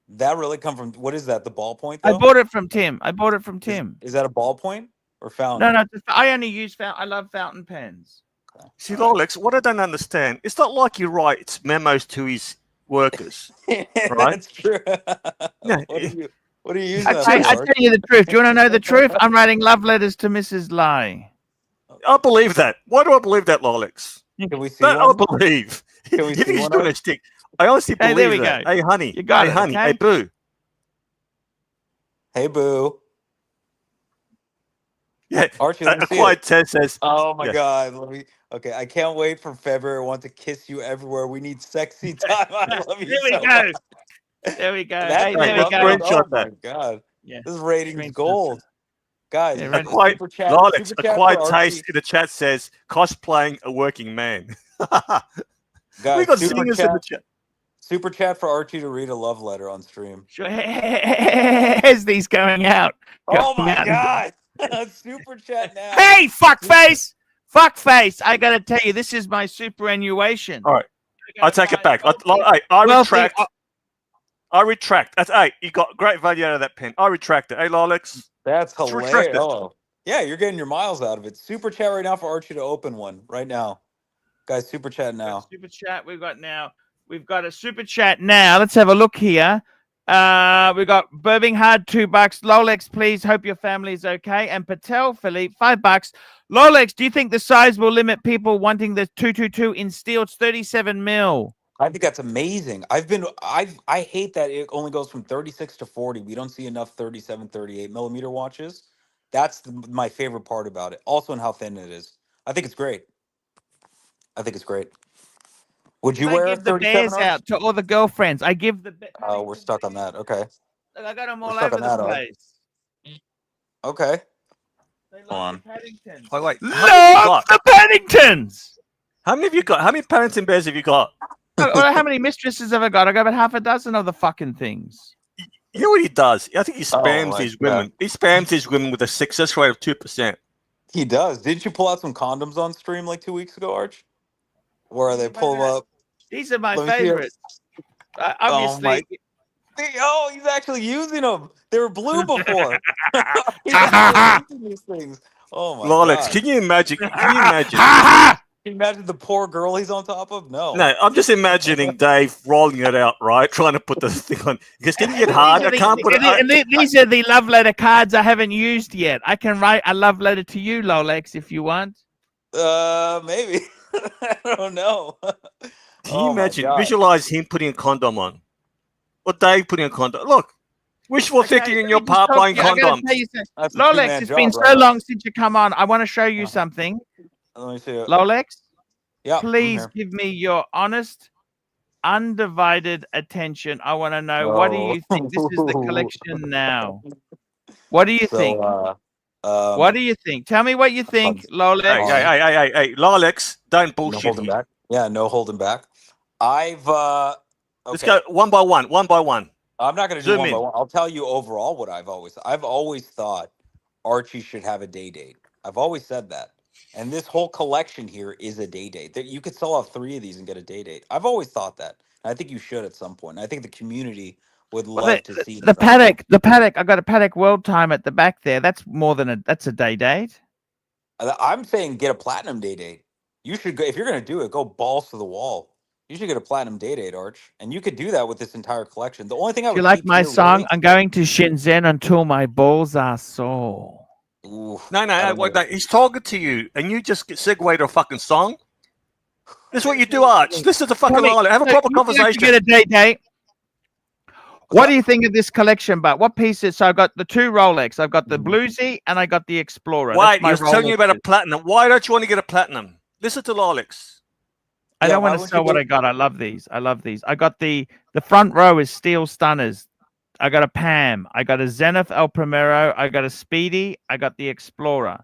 That really come from, what is that? The ballpoint? Though? I bought it from Tim. Is that a ballpoint or fountain? No. I only use fountain. I love fountain pens. Okay. See, Lolex, what I don't understand, it's not like he writes memos to his workers, right? That's true. Yeah. What do you use? I tell you the truth. Do you want to know the truth? I'm writing love letters to Mrs. Lai. I believe that. Why do I believe that, Lolex? Can we see that one? I believe. Can we You think see he's one doing of- a stick? I honestly believe there we that. go. Hey, honey. You got hey, it, honey. okay? Hey, boo. Hey, boo. Yeah. Archie, let me see Quiet it. Ted says. Oh my Yeah. God. Okay, I can't wait for February. I want to kiss you everywhere. We need sexy time. I love you There we so go. much. There we go. That's Hey, there we rough. go. Screenshot Oh my that. God. Yeah. This is ratings Screenshot gold. Guys, Yeah, A right. quiet, super chat, Lolex, super a chat quiet for taste Archie. in the chat says cosplaying a working man. we Guys, got super singers in the chat. Super chat for Archie to read a love letter on stream. Sure. As these going out. Oh Going my out. God. Super chat now. Hey, fuckface! Fuckface! I gotta tell you, this is my superannuation. All right. I take it back. I retract. I retract. Hey, you got great value out of that pen. I retract it. Hey, Lolex. That's Just hilarious. retract it. Oh, yeah, you're getting your miles out of it. Super chat right now for Archie to open one right now. Guys, super chat now. Super chat we've got a super chat now. Let's have a look here. We got Burbing Hard, $2. Lolex, please. Hope your family is okay. And Patel Philippe, $5. Lolex, do you think the size will limit people wanting the 222 in steel? It's 37 mil. I think that's amazing. I hate that it only goes from 36 to 40. We don't see enough 37, 38 millimeter watches. That's my favorite part about it. Also in how thin it is. I think it's great. Would you wear I a give the 37 bears Arch? out to all the girlfriends. I give the. Oh, we're stuck on that. Okay. I got them We're all stuck over on that, the Arch. place. Okay. They like Hold on. the Paddingtons. Wait. Love the Paddingtons. How many have you got? How many Paddington bears have you got? Well, how many mistresses have I got? I got about half a dozen of the fucking things. You know what he does? I think he spams my his women. God. He spams his women with a success rate of 2%. He does. Didn't you pull out some condoms on stream like 2 weeks ago, Arch? Where they pull them up? These are my Let me see it. favorites. Oh my! Obviously, Oh, he's actually using them. They were blue before. He's actually using these things. Oh my Lolex, god! can you imagine? Can you imagine? Can you imagine the poor girl he's on top of? No. No, I'm just imagining Dave rolling it out, right? Trying to put the thing on. Because didn't get hard. I can't put it. These are the love letter cards I haven't used yet. I can write a love letter to you, Lolex, if you want. Maybe. I don't know. Can you imagine? Visualize him putting a condom on. Or Dave putting a condom. Look, wishful thinking in your part buying condoms. Lolex, it's been so long since you come on. I want to show you something. Let me see it. Lolex, Yeah, please give me your honest, undivided attention. I want to know, what do you think? This is the collection now. What do you think? What do you think? Tell me what you think, Lolex. Hey, Lolex, don't bullshit. No holding back. Yeah, no holding back. Okay. Let's go one by one. One by one. I'm not going to do one by one. I'll tell you overall what I've always thought Archie should have a day date. I've always said that. And this whole collection here is a day date. That you could sell off 3 of these and get a day date. I've always thought that. And I think you should at some point. And I think the community would love to see the paddock. The paddock. I got a paddock world time at the back there. That's more than that's a day date. I'm saying get a platinum day date. You should go if you're going to do it. Go balls to the wall. You should get a platinum day date, Arch, and you could do that with this entire collection. The only thing I would. You like my song? Really... I'm going to Shenzhen until my balls are sore. Oof, no. He's talking to you, and you just segue to a fucking song. This is what you do, Arch. This is a fucking line. Have a proper conversation. Get a day date. What do you think of this collection? But what pieces? So I've got the 2 Rolex. I've got the Bluesy, and I got the Explorer. Wait, I was telling you about a platinum. Why don't you want to get a platinum? Listen to Rolex. I don't want to sell what I got. I love these. I got the front row is steel stunners. I got a Pam. I got a Zenith El Primero. I got a Speedy. I got the Explorer.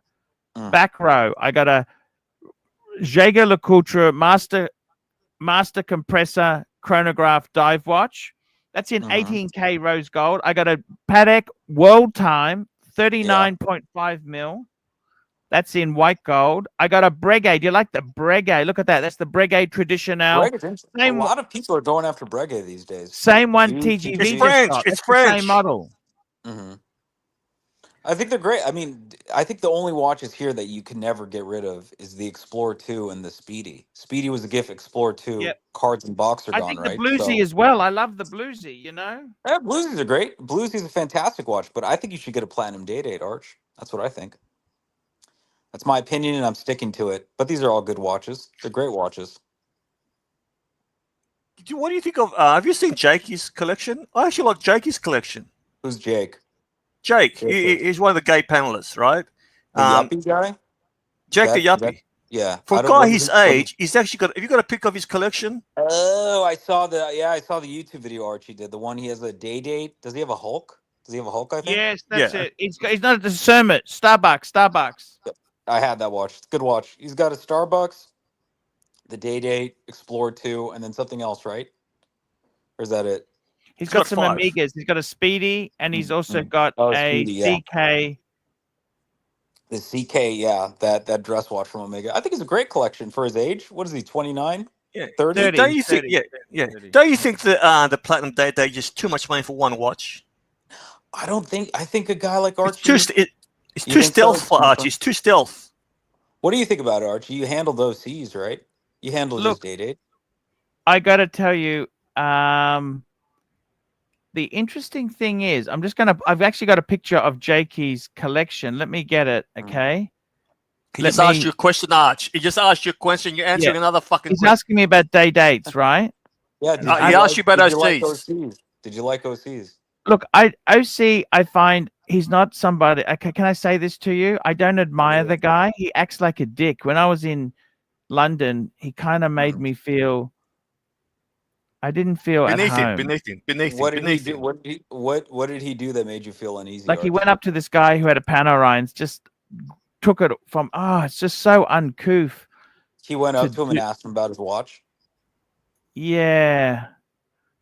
Back row, I got a Jaeger LeCoultre Master Compressor Chronograph Dive Watch. That's in 18K rose gold. I got a Patek World Time 39.5 mil. That's in white gold. I got a Breguet. Do you like the Breguet? Look at that. That's the Breguet Traditional. A lot of people are going after Breguet these days. Same one TGV. It's French. It's French. Same model. I think they're great. I mean, I think the only watches here that you can never get rid of is the Explorer 2 and the Speedy. Speedy was a gift. Explorer 2 cards and box are gone, right? I think the Bluesy as well. I love the Bluesy, you know? Yeah, Bluesies are great. Bluesy's a fantastic watch, but I think you should get a platinum day date, Arch. That's what I think. That's my opinion, and I'm sticking to it. But these are all good watches. They're great watches. What do you think of? Have you seen Jakey's collection? I actually like Jakey's collection. Who's Jake? Jake. He's one of the gay panelists, right? The yuppie guy? Jake the yuppie. Yeah. For a guy his age, he's actually got. Have you got a pic of his collection? Oh, I saw the. Yeah, I saw the YouTube video Archie did. The one he has a day date. Does he have a Hulk? Does he have a Hulk? I think. Yes, that's it. He's not at the Summit. Starbucks. I had that watch. It's a good watch. He's got a Starbucks, the day date, Explorer 2, and then something else, right? Or is that it? He's got some Amigas. He's got a Speedy, and he's also got a CK. The CK, yeah, that dress watch from Omega. I think it's a great collection for his age. What is he, 29? Yeah, 30? Don't you think? Yeah. Don't you think the platinum day date is too much money for one watch? I don't think. I think a guy like Archie. It's too stealth for Archie. It's too stealth. What do you think about it, Archie? You handled those C's, right? You handled his day date. I got to tell you, the interesting thing is, I've actually got a picture of Jakey's collection. Let me get it, okay? He just asked you a question, Arch. He just asked you a question. You're answering another fucking question. He's asking me about day dates, right? Yeah. He asked you about OCs. Did you like OCs? Look, OC, I find he's not somebody. Okay, can I say this to you? I don't admire the guy. He acts like a dick. When I was in London, he kind of made me feel. I didn't feel beneath at home. Beneath what him. Did he do? What did he do that made you feel uneasy? Like he went up to this guy who had a Panorines, just took it from. Oh, it's just so uncouth. He went up to him and asked him about his watch. Yeah.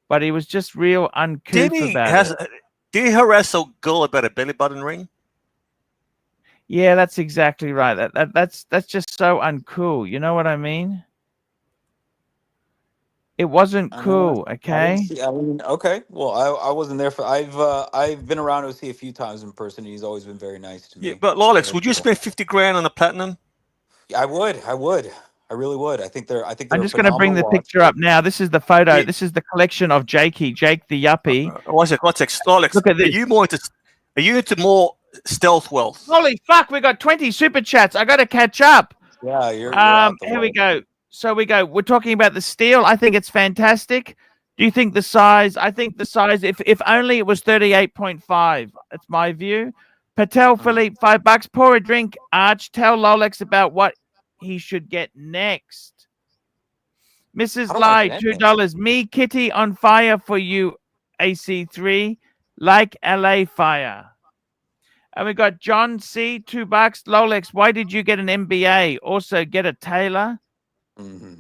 But he was just real uncouth about it. Did he harass a girl about a belly button ring? Yeah, that's exactly right. That's just so uncool. You know what I mean? It wasn't cool, I didn't okay? see. I mean, okay. Well, I wasn't there for. I've been around OC a few times in person. And he's always been very nice to Yeah, me. but Lolex, Very would you cool. spend 50 grand on a platinum? I would. I would. I really would. I think they're. I think I'm they're a just gonna bring phenomenal the watch. picture up now. This is the photo. Yeah. This is the collection of Jakey, Jake the Yuppie. What's it? Lolex, Look at are this. you more into? Are you into more stealth wealth? Holy fuck, we got 20 super chats. I gotta catch up. Yeah, you're out the Here we way. go. So we're talking about the steel. I think it's fantastic. Do you think the size? I think the size, if only it was 38.5. That's my view. Patel Philippe, $5. Pour a drink. Arch, tell Lolex about what he should get next. Mrs. How do I Lai, get anything? $2. Me, Kitty, on fire for you, AC3. Like LA fire. And we got John C, $2. Lolex, why did you get an MBA? Also get a tailor. Mm-hmm.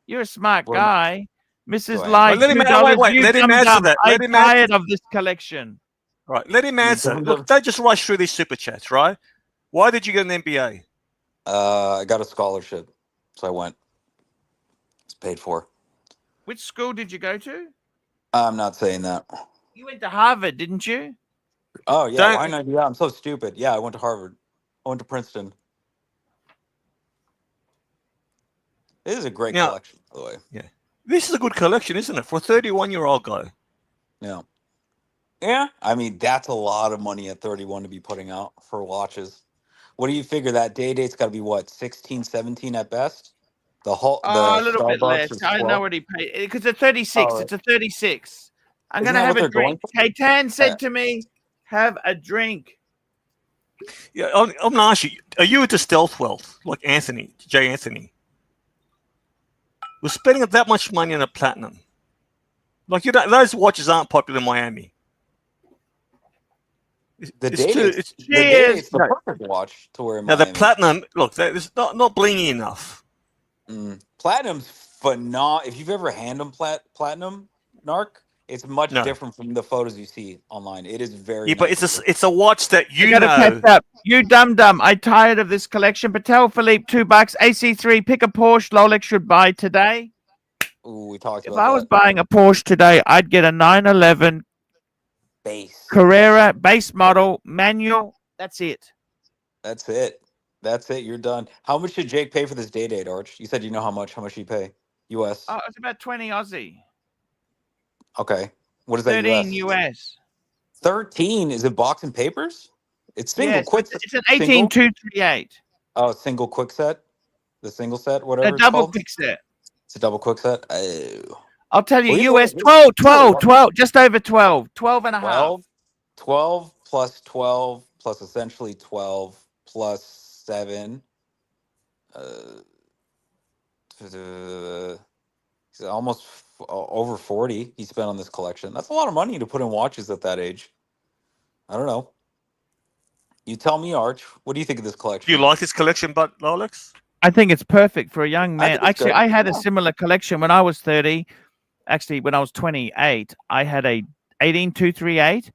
You're a smart Well, guy. Mrs. go ahead. Lai, Right, let him. $2. Wait. You Let him dumb answer dumb. that. I'm Let him answer. tired of this collection. Right, let him You answer. dumb Look, dumb. don't just rush through these super chats. Right? Why did you get an MBA? I got a scholarship, so I went. It's paid for. Which school did you go to? I'm not saying that. You went to Harvard, didn't you? Oh yeah, Don't. why not? Yeah, I'm so stupid. Yeah, I went to Harvard. I went to Princeton. It is a great Now, collection, by the way. yeah, this is a good collection, isn't it, for a 31-year-old guy? Yeah. Yeah. I mean, that's a lot of money at 31 to be putting out for watches. What do you figure that day date's got to be what, 16, 17 at best? The whole Oh, the a little bit Starbucks less. is I don't know 12. what he paid. Because it's a 36. Oh, It's a 36. I'm isn't going to that have what a they're going drink. for? Katan said to me, have a drink. Yeah, I'm gonna ask you: are you into stealth wealth, like Anthony, Jay Anthony? We're spending that much money on a platinum. Like those watches aren't popular in Miami. The It's day too. date's It's the day Cheers. date's the no. perfect watch to wear in Now the Miami. platinum. Look, it's not blingy enough. Platinum's phenomenal. If you've ever handled platinum, Narc, it's much No. different from the photos you see online. It is very Yeah, but nice. it's a watch that You you got to catch know. up. You dumb dumb. I'm tired of this collection. Patel Philippe, $2. AC3, pick a Porsche Lolex should buy today. Ooh, we talked If about I was that. buying a Porsche today, I'd get a 911 Base. Carrera base model manual. That's it. That's it. That's it. You're done. How much did Jake pay for this day date, Arch? You said you know how much. How much did you pay? US. Oh, it's about 20 Aussie. Okay. What is that 13 US? US. 13. Is it box and papers? It's single Yes, quick. it's an Single. 18238. Oh, single quick set. The single set, A whatever it's double called. quick set. It's a double quick set. Oh. I'll tell you, Well, US 12, 12, 12, just over 12, 12 and a half. 12, 12 plus 12 plus essentially 12 plus 7. He's almost over 40 he spent on this collection. That's a lot of money to put in watches at that age. I don't know. You tell me, Arch. What do you think of this collection? Do you like this collection, but Lolex? I think it's perfect for a young I man. think it's Actually, good. I had a Yeah. similar collection when I was 30. Actually, when I was 28, I had a 18238.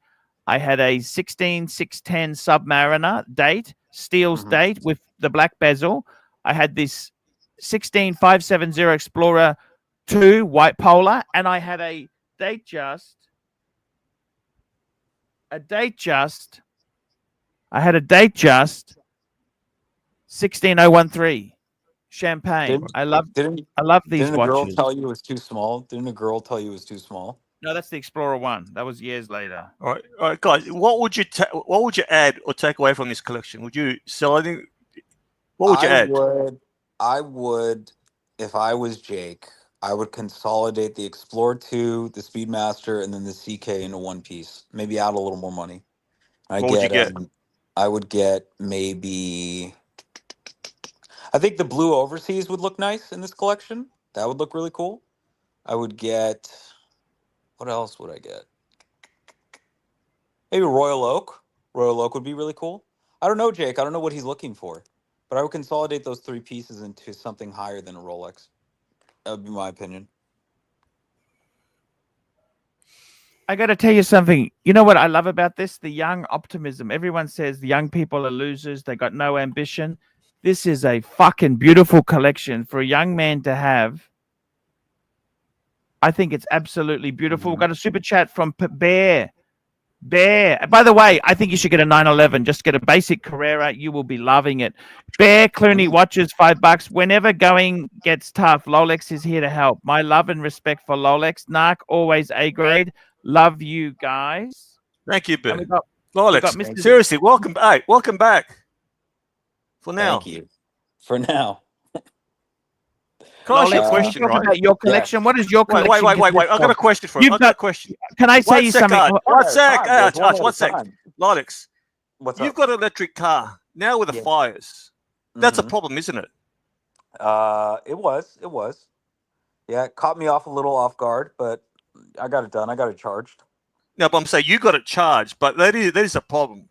I had a 16610 Submariner date, Steel's Mhm. date with the black bezel. I had this 16570 Explorer 2 white polar, and I had a date just. I had a date just 16013 champagne. I love Didn't these a girl watches. tell you it was too small? Didn't a girl tell you it was too small? No, that's the Explorer 1. That was years later. All right, guys. What would you add or take away from this collection? Would you sell anything? What would you add? I would, if I was Jake, I would consolidate the Explorer 2, the Speedmaster, and then the CK into one piece. Maybe add a little more money. What would you get? I would get maybe. I think the blue overseas would look nice in this collection. That would look really cool. I would get. What else would I get? Maybe Royal Oak. Royal Oak would be really cool. I don't know, Jake. I don't know what he's looking for, but I would consolidate those three pieces into something higher than a Rolex. That would be my opinion. I got to tell you something. You know what I love about this? The young optimism. Everyone says the young people are losers. They got no ambition. This is a fucking beautiful collection for a young man to have. I think it's absolutely beautiful. We've got a super chat from Bear. Bear. By the way, I think you should get a 911. Just get a basic Carrera. You will be loving it. Bear Clooney watches $5. Whenever going gets tough, Lolex is here to help. My love and respect for Lolex. Narc, always A grade. Love you guys. Thank you, And we Ben. got Lolex, seriously, welcome back. Welcome back. For now. Thank you. For now. Can I ask you a Lolex, question, talk right? about your collection. Yes. What is your Wait, collection? wait. I got a question for you. You've I got a got- question. Can I say One you sec, something? Arch. One sec, Time, Arch, one at a sec. time. Lolex, What's you've up? got an electric car. Now with the Yeah. fires. That's a Mhm. problem, isn't it? It was. Yeah, it caught me off a little off guard, but I got it done. I got it charged. No, but I'm saying you got it charged, but that is a problem.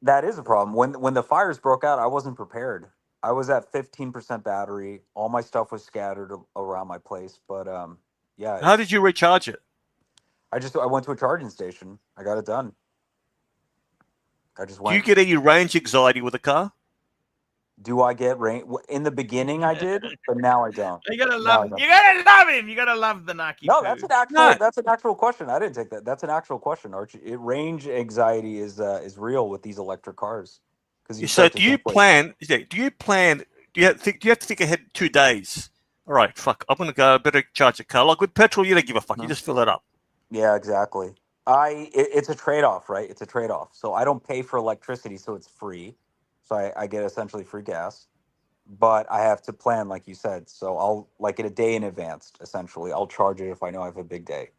That is a problem. When the fires broke out, I wasn't prepared. I was at 15% battery. All my stuff was scattered around my place, but yeah. How did you recharge it? I went to a charging station. I got it done. I just Do went. you get any range anxiety with a car? Do I get rain? In the beginning, I did, but now I don't. You gotta No, I love him. don't. You gotta love him. You gotta love the Naki. No, poo. that's an actual. No. That's an actual question. I didn't take that. That's an actual question, Archie. Range anxiety is real with these electric cars. Because So do you plan? Do you plan? Do you have to think ahead 2 days? All right, fuck. I'm gonna go. I better charge a car. Like with petrol, you don't give a fuck. You just fill it up. Yeah, exactly. It's a trade-off, right? It's a trade-off. So I don't pay for electricity, so it's free. So I get essentially free gas. But I have to plan, like you said. So I'll like it a day in advance, essentially. I'll charge it if I know I have a big day.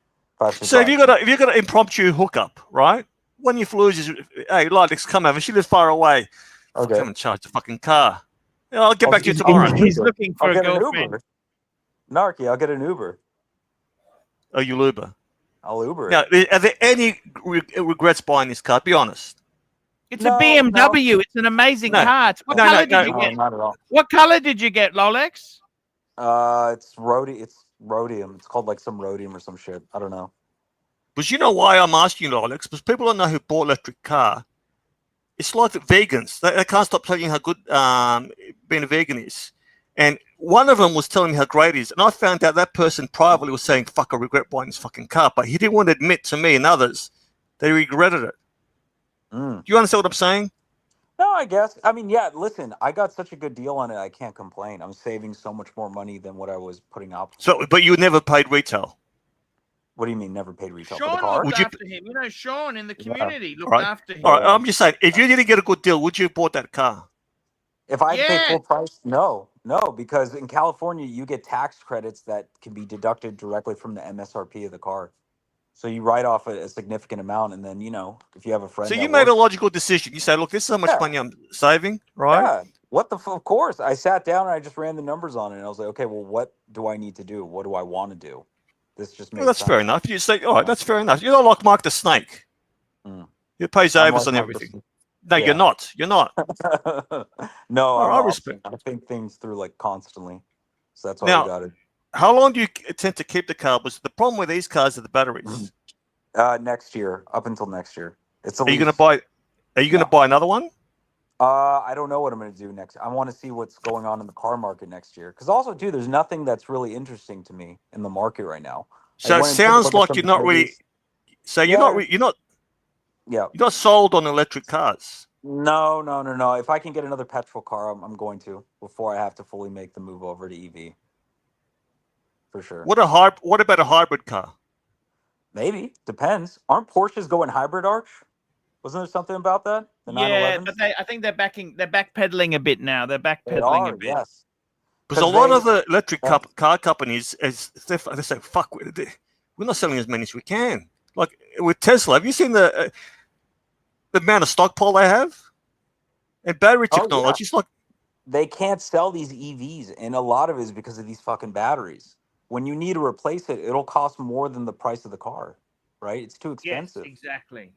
So if you got an impromptu hookup, right? One of your flues is, hey, Lolex, come over. She lives far away. Okay. Come and charge the fucking car. Yeah, I'll get I'll back to you just- tomorrow. He's looking for I'll a get an girlfriend. Uber. Narky, I'll get an Uber. Oh, you Uber. I'll Uber. Now, are there any regrets buying this car? Be honest. It's No, a BMW. It's an amazing No. car. What No, color no, did you No, get? not at all. What color did you get, Lolex? It's rhodium. It's called like some rhodium or some shit. I don't know. But you know why I'm asking you, Lolex? Because people don't know who bought electric car. It's like the vegans. They can't stop telling you how good being a vegan is. And one of them was telling me how great it is. And I found out that person privately was saying, fuck, I regret buying this fucking car. But he didn't want to admit to me and others they regretted it. Mm. Do you understand what I'm saying? No, I guess. I mean, yeah, listen, I got such a good deal on it. I can't complain. I'm saving so much more money than what I was putting out. So, but you never paid retail. What do you mean never paid retail for the Sean car? looked Would you- after him. You know, Sean in the Yeah. community looked Right. after him. All right, I'm just saying, if you didn't get a good deal, would you have bought that car? If I had to pay Yeah. full price, no, because in California you get tax credits that can be deducted directly from the MSRP of the car. So you write off a significant amount, and then if you have a friend. So that you made a works- logical decision. You say, look, this is how much Yeah. money I'm saving, right? Yeah. Of course. I sat down and I just ran the numbers on it, and I was like, okay, well, what do I need to do? What do I want to do? This just makes Well, that's sense. fair enough. You say, all right, that's fair enough. You're not like Mark the Snake. Mm. You pays I'm overs like on Mark the everything. No, Yeah. you're not. You're not. No, Oh, I'm I not. respect- I think things through like constantly. So that's why Now- we got it. How long do you tend to keep the car? Was the problem with these cars are the batteries? Next year, up until next year. It's a Are you going to lease. buy? Are you going to No. buy another one? I don't know what I'm going to do next. I want to see what's going on in the car market next year. Because also, too, there's nothing that's really interesting to me in the market right now. So it went and took a sounds look at like some you're not really. movies. So you're Yeah. not. You're not sold on electric cars. No. If I can get another petrol car, I'm going to before I have to fully make the move over to EV. For sure. What about a hybrid car? Maybe. Depends. Aren't Porsches going hybrid, Arch? Wasn't there something about that? The Yeah, 911s? but I think they're backpedaling a bit now. They're They backpedaling are, a bit. yes. Because a 'Cause lot they- of the electric Yeah. car companies, they say, "Fuck, we're not selling as many as we can." Like with Tesla, have you seen the amount of stockpile they have? And battery Oh, yeah. technology is like, They can't sell these EVs, and a lot of it is because of these fucking batteries. When you need to replace it, it'll cost more than the price of the car, right? It's too Yes, expensive. exactly.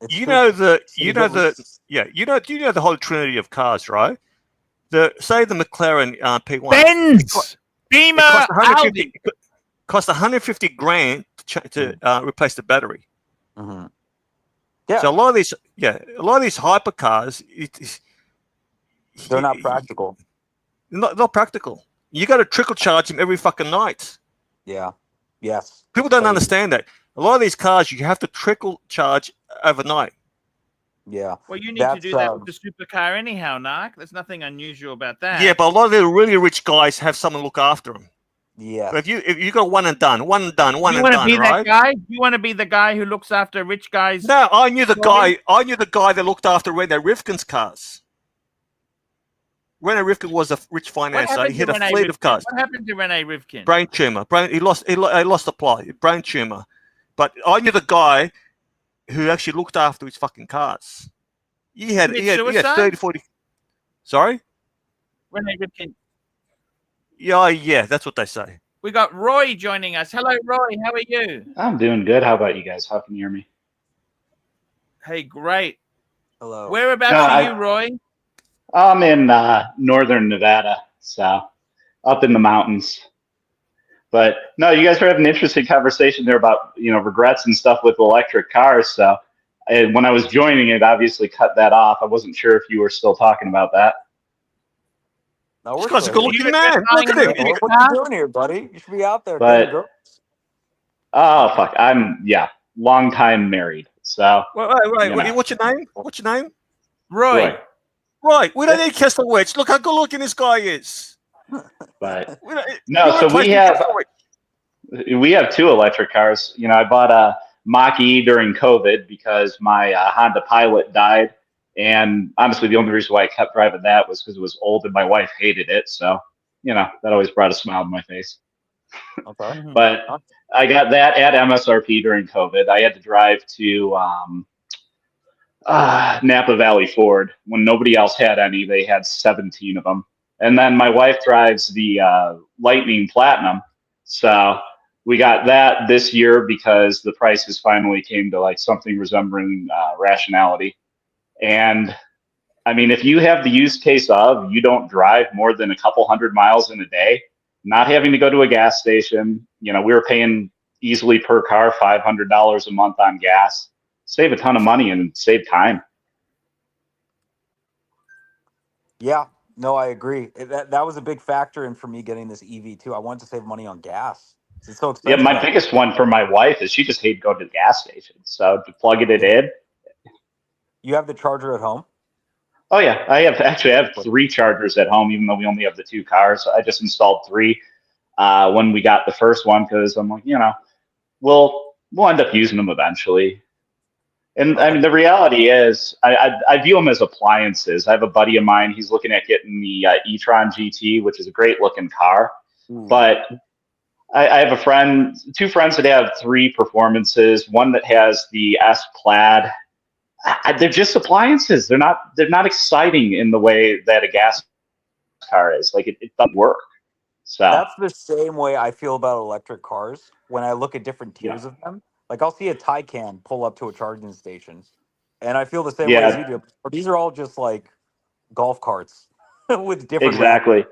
It's you too know expensive. the, you know the, yeah, you know the whole trinity of cars, right? Say the McLaren P1. Benz, Beamer, It cost 150, Audi. cost 150 grand to replace the battery. Mm-hmm. Yeah, So a lot of these hypercars, they're not practical. Not practical. You got to trickle charge them every fucking night. Yeah. Yes. People don't Crazy. understand that. A lot of these cars, you have to trickle charge overnight. Yeah. Well, you need to do that with the supercar anyhow, Narc. There's nothing unusual about that. Yeah, but a lot of the really rich guys have someone look after them. Yeah. But if you got one and done, you want to be right? that guy? You want to be the guy who looks after rich guys? No, I knew the guy that looked after Rene Rivkin's cars. Rene Rivkin was a rich financier. He had a fleet of cars. What happened to Rene Rivkin? Brain tumor. He lost the plot. Brain tumor. But I knew the guy who actually looked after his fucking cars. He had 30, 40. Sorry? Rene Rivkin. Yeah, that's what they say. We got Roy joining us. Hello, Roy. How are you? I'm doing good. How about you guys? How can you hear me? Hey, great. Hello. Whereabouts are you, Roy? I'm in northern Nevada, so up in the mountains. But no, you guys were having an interesting conversation there about regrets and stuff with electric cars. So when I was joining it, obviously cut that off. I wasn't sure if you were still talking about that. No, we're a good-looking man. Look at him. What are you doing here, buddy? You should be out there. But oh fuck, I'm long time married. So wait. What's your name? What's your name? Roy. Right. We don't need Kessler Wedge. Look how good-looking this guy is. But no, so we have two electric cars. I bought a Mach-E during COVID because my Honda Pilot died. And honestly, the only reason why I kept driving that was because it was old and my wife hated it. So, that always brought a smile to my face. Okay. But I got that at MSRP during COVID. I had to drive to Napa Valley Ford when nobody else had any. They had 17 of them. And then my wife drives the Lightning Platinum. So we got that this year because the prices finally came to like something resembling rationality. And I mean, if you have the use case of you don't drive more than a couple 100 miles in a day, not having to go to a gas station, we were paying easily per car $500 a month on gas, save a ton of money and save time. Yeah, no, I agree. That was a big factor in for me getting this EV too. I wanted to save money on gas. It's so expensive. Yeah, my biggest one for my wife is she just hated going to the gas station. So to plug it in. You have the charger at home? Oh yeah, I have 3 chargers at home, even though we only have the 2 cars. I just installed 3 when we got the first one because I'm like, we'll end up using them eventually. And I mean, the reality is, I view them as appliances. I have a buddy of mine. He's looking at getting the e-tron GT, which is a great looking car. But I have 2 friends that have 3 performances. One that has the S Plaid. They're just appliances. They're not exciting in the way that a gas car is. Like it doesn't work. So that's the same way I feel about electric cars. When I look at different tiers of them, like I'll see a Taycan pull up to a charging station, and I feel the same way as you do. These are all just like golf carts with different. Exactly.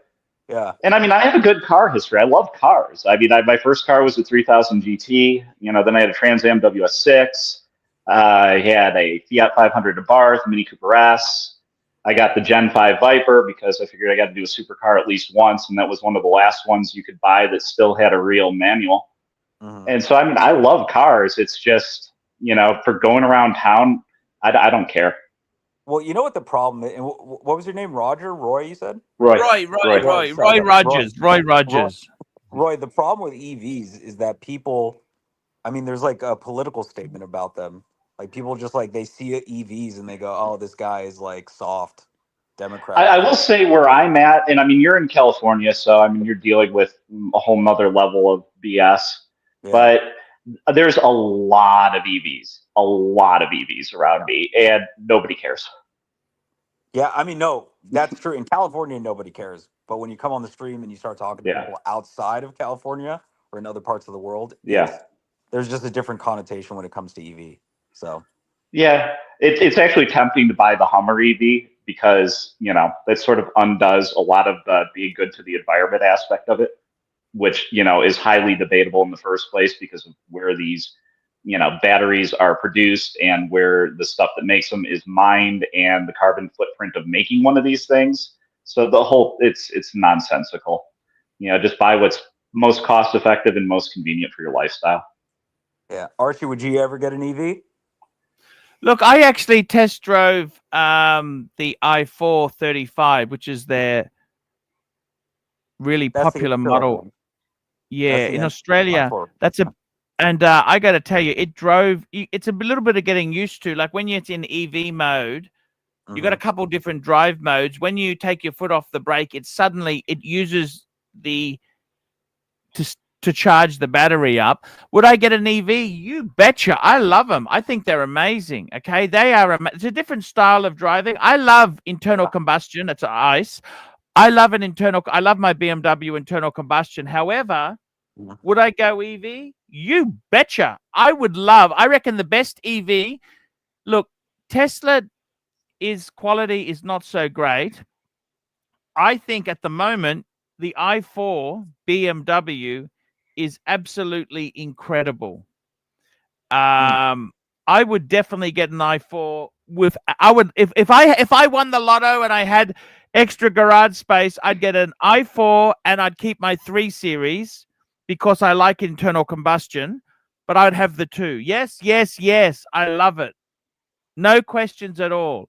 Yeah. And I mean, I have a good car history. I love cars. I mean, my first car was a 3000 GT. Then I had a Trans Am WS6. I had a Fiat 500 Abarth, Mini Cooper S. I got the Gen 5 Viper because I figured I got to do a supercar at least once, and that was one of the last ones you could buy that still had a real manual. And so, I mean, I love cars. It's just, for going around town, I don't care. Well, you know what the problem is? And what was your name? Roy, you said? Roy Rogers. Roy Rogers. Roy, the problem with EVs is that people, I mean, there's like a political statement about them. Like people just like they see EVs and they go, "Oh, this guy is like soft Democrat." I will say where I'm at, and I mean, you're in California, so I mean, you're dealing with a whole nother level of BS. Yeah. But there's a lot of EVs around me, and nobody cares. Yeah, I mean, no, that's true. In California, nobody cares. But when you come on the stream and you start talking to people outside of California or in other parts of the world, there's just a different connotation when it comes to EV. So yeah, it's actually tempting to buy the Hummer EV because that sort of undoes a lot of the being good to the environment aspect of it, which is highly debatable in the first place because of where these batteries are produced and where the stuff that makes them is mined and the carbon footprint of making one of these things. So the whole, it's nonsensical. Just buy what's most cost effective and most convenient for your lifestyle. Yeah. Archie, would you ever get an EV? Look, I actually test drove the i4 35, which is their really That's the popular entry model. level. Yeah, the in entry Australia, i4. that's a, and I got to tell you, it's a little bit of getting used to. Like when it's in EV mode, you got a couple different drive modes. When you take your foot off the brake, it uses to charge the battery up. Would I get an EV? You betcha. I love them. I think they're amazing. Okay, they are. It's a different style of driving. I love internal combustion. It's ICE. I love my BMW internal combustion. However, would I go EV? You betcha. I reckon the best EV. Look, Tesla quality is not so great. I think at the moment the i4 BMW is absolutely incredible. I would definitely get an i4 if I won the lotto and I had extra garage space, I'd get an i4 and I'd keep my 3 Series because I like internal combustion, but I'd have the 2. Yes, I love it. No questions at all.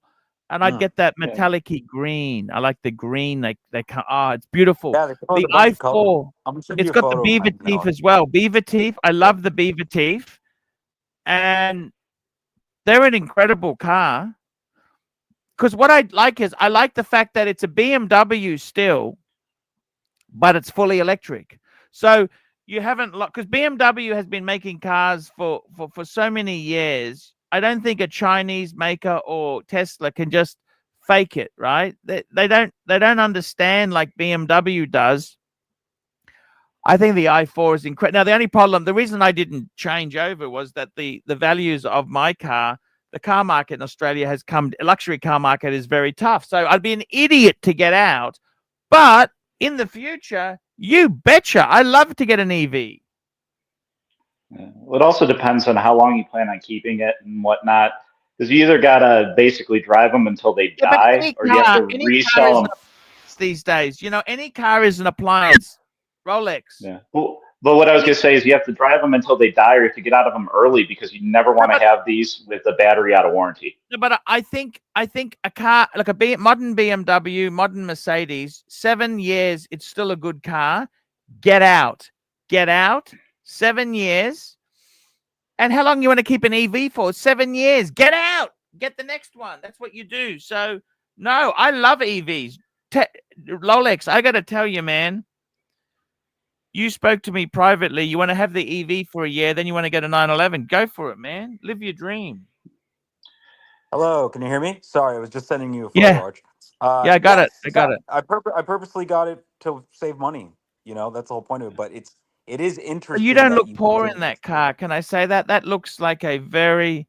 And I'd get that metallic-y green. I like the green. It's beautiful. Yeah, The i4, it's got the beaver teeth as well. Beaver teeth. I love the beaver teeth. And they're an incredible car. Because what I like is I like the fact that it's a BMW still, but it's fully electric. So you haven't, because BMW has been making cars for so many years. I don't think a Chinese maker or Tesla can just fake it, right? They don't understand like BMW does. I think the i4 is incredible. Now, the reason I didn't change over was that the values of my car, the car market in Australia luxury car market is very tough. So I'd be an idiot to get out. But in the future, you betcha, I love to get an EV. Well, it also depends on how long you plan on keeping it and whatnot. Because you either gotta basically drive them until they die, or you have to resell them. These days, any car is an appliance. Rolex. Yeah. Well, but what I was gonna say is you have to drive them until they die, or you have to get out of them early because you never want to have these with the battery out of warranty. But I think a car like modern BMW, modern Mercedes, 7 years, it's still a good car. Get out. 7 years. And how long you want to keep an EV for? 7 years. Get out. Get the next one. That's what you do. So, no, I love EVs. Rolex, I got to tell you, man, you spoke to me privately. You want to have the EV for a year, then you want to get a 911. Go for it, man. Live your dream. Hello, can you hear me? Sorry, I was just sending you a photo, Arch. I got it. I purposely got it to save money. That's the whole point of it. But it is interesting. You don't look poor in that car. Can I say that? That looks like a very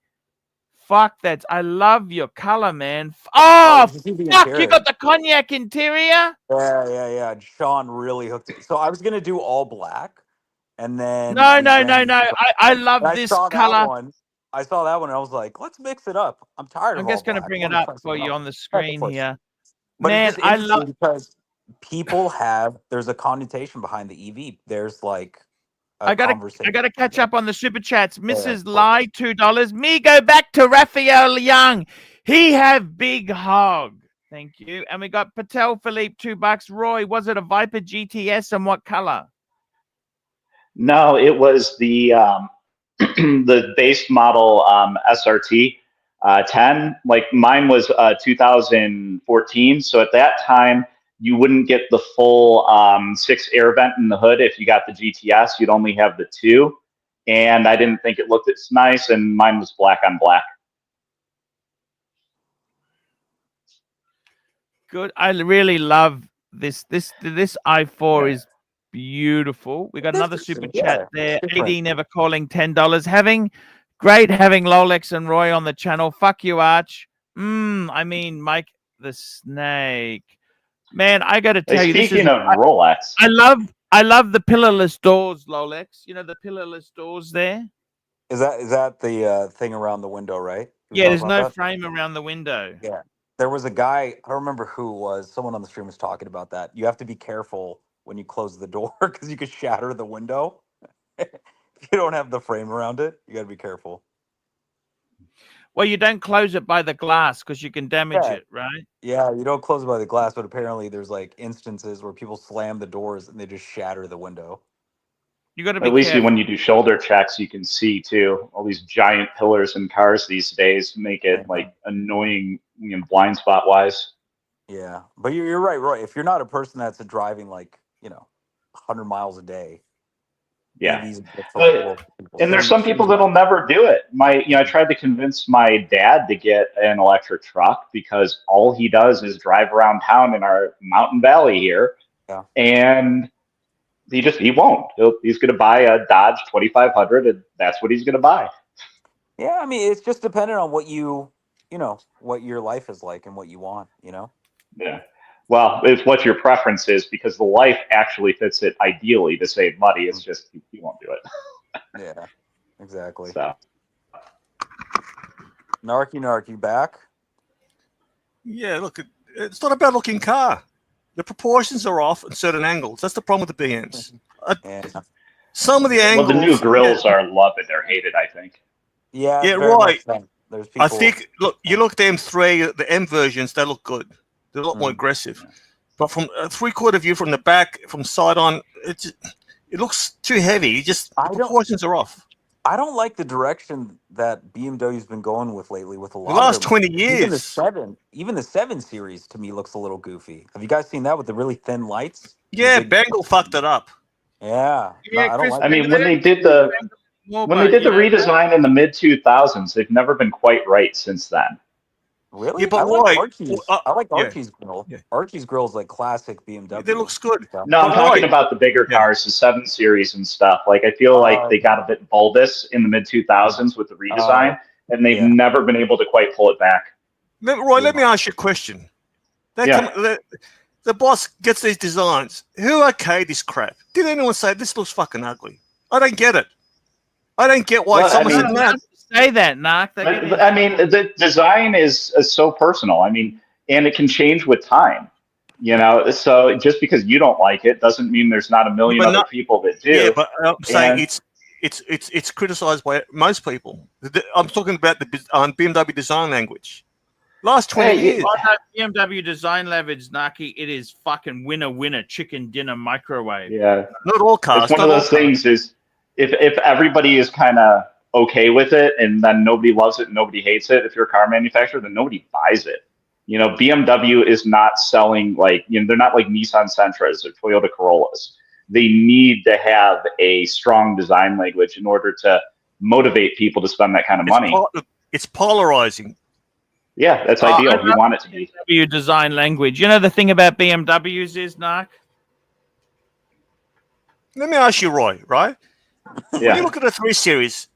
I love your color, man. Oh, fuck, you got the cognac interior? Yeah. Sean really hooked it. So I was gonna do all black, and then no. I love this color. I saw that one, and I was like, let's mix it up. I'm tired of. I'm just gonna bring it up for you on the screen here. But man, I love because there's a connotation behind the EV. There's like. I gotta catch up on the super chats. Mrs. Lai, $2. Me go back to Raphael Young. He have big hog. Thank you. And we got Patel Philippe, $2. Roy, was it a Viper GTS and what color? No, it was the the base model SRT 10. Like mine was 2014. So at that time, you wouldn't get the full 6 air vent in the hood if you got the GTS. You'd only have the 2. And I didn't think it looked as nice, and mine was black on black. Good. I really love this. This i4 is beautiful. We got another super chat there. AD never calling $10. Having Lolex and Roy on the channel. Fuck you, Arch. I mean, Mike the Snake. Man, I got to tell you, speaking of Rolex, I love the pillarless doors, Lolex. You know the pillarless doors there. Is that the thing around the window, right? We Yeah, talked there's about no that? frame around the window. Yeah. There was a guy, I don't remember who it was, someone on the stream was talking about that. You have to be careful when you close the door because you could shatter the window. If you don't have the frame around it, you got to be careful. Well, you don't close it by the glass because you can damage Yeah. it, right? Yeah, you don't close it by the glass, but apparently there's like instances where people slam the doors and they just shatter the window. You got to be At least careful. when you do shoulder checks, you can see too. All these giant pillars in cars these days make it like annoying, blind spot wise. Yeah, but you're right, Roy. If you're not a person that's driving like 100 miles a day, Yeah. EVs are good for like local people. And there's Same, some people that'll never do it. I tried to convince my dad to get an electric truck because all he does is drive around town in our mountain valley here. Yeah. And he won't. He's going to buy a Dodge 2500 and that's what he's going to buy. Yeah, I mean, it's just dependent on what what your life is like and what you want, Yeah. Well, it's what your preference is because the life actually fits it ideally to save money. It's just he won't do it. Yeah, exactly. So. Narky back. Yeah, look, it's not a bad looking car. The proportions are off at certain angles. That's the problem with the BMs. Yeah. Some of the angles. Well, the new grills are loved or hated, I think. Yeah, Yeah, very right. much so. There's people. I think, look, you look at the M3, the M versions, they look good. They're a lot more aggressive. But from a three-quarter view from the back, from side on, it looks too heavy. The proportions are off. I don't like the direction that BMW's been going with lately with a lot The last of them. 20 years. Even the 7 Series to me looks a little goofy. Have you guys seen that with the really thin lights? Yeah, Bengal fucked it up. Yeah. No, I don't like I mean, when they did the redesign in the mid 2000s, they've never been quite right since then. Really? Yeah, but I like why? Archie's. I like Archie's grill. Yeah. Archie's grill is like classic BMW. It looks good. No, I'm talking about the bigger cars, the 7 Series and stuff. Like, I feel like they got a bit bulbous in the mid 2000s with the redesign, and they've never been able to quite pull it back. Roy, let me ask you a question. The boss gets these designs. Who okayed this crap? Did anyone say this looks fucking ugly? I don't get it. I don't get why someone said that. Say that, Narc. I mean, the design is so personal. I mean, and it can change with time. So just because you don't like it doesn't mean there's not a million other people that do. Yeah, but I'm saying it's criticized by most people. I'm talking about the BMW design language. Last 20 years. BMW design language, Narky, it is fucking winner, chicken dinner, microwave. Yeah. Not all cars. It's one of those things is if everybody is kind of okay with it and then nobody loves it and nobody hates it, if you're a car manufacturer, then nobody buys it. BMW is not selling they're not like Nissan Sentras or Toyota Corollas. They need to have a strong design language in order to motivate people to spend that kind of money. It's polarizing. Yeah, that's ideal. You want it to be. BMW design language. The thing about BMWs is, Narc? Let me ask you, Roy, right? Yeah. When you look at a 3 Series,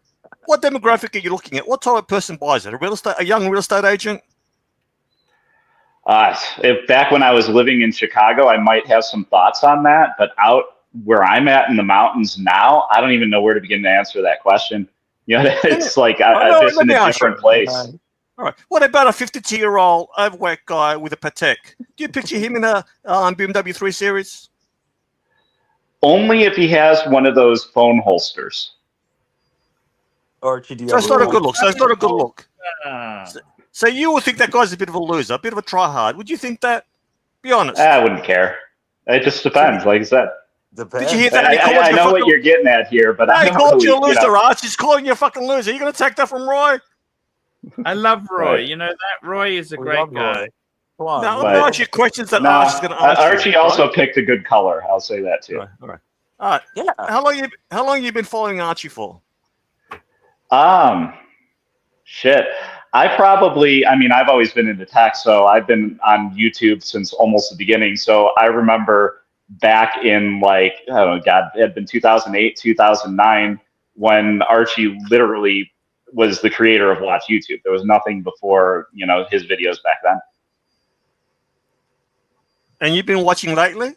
what demographic are you looking at? What type of person buys it? A young real estate agent? If back when I was living in Chicago, I might have some thoughts on that. But out where I'm at in the mountains now, I don't even know where to begin to answer that question. It's like I'm just in a different place. All right. What about a 52-year-old overweight guy with a Patek? Do you picture him in a BMW 3 Series? Only if he has one of those phone holsters. Archie, so it's not a good look. So you would think that guy's a bit of a loser, a bit of a tryhard. Would you think that? Be honest. I wouldn't care. It just depends, like I said. Did you hear that? I know what you're getting at here, but he called you a loser, Arch. He's calling you a fucking loser. You going to take that from Roy? I love Roy. Right. That Roy is a great guy. Come on. Now, I'm going to ask you questions that Archie's going to ask you. Archie also picked a good color. I'll say that too. All right. Yeah. How long you been following Archie for? Shit. I've always been into tech, so I've been on YouTube since almost the beginning. So I remember back in it had been 2008, 2009 when Archie literally was the creator of Watch YouTube. There was nothing before, his videos back then. And you've been watching lately?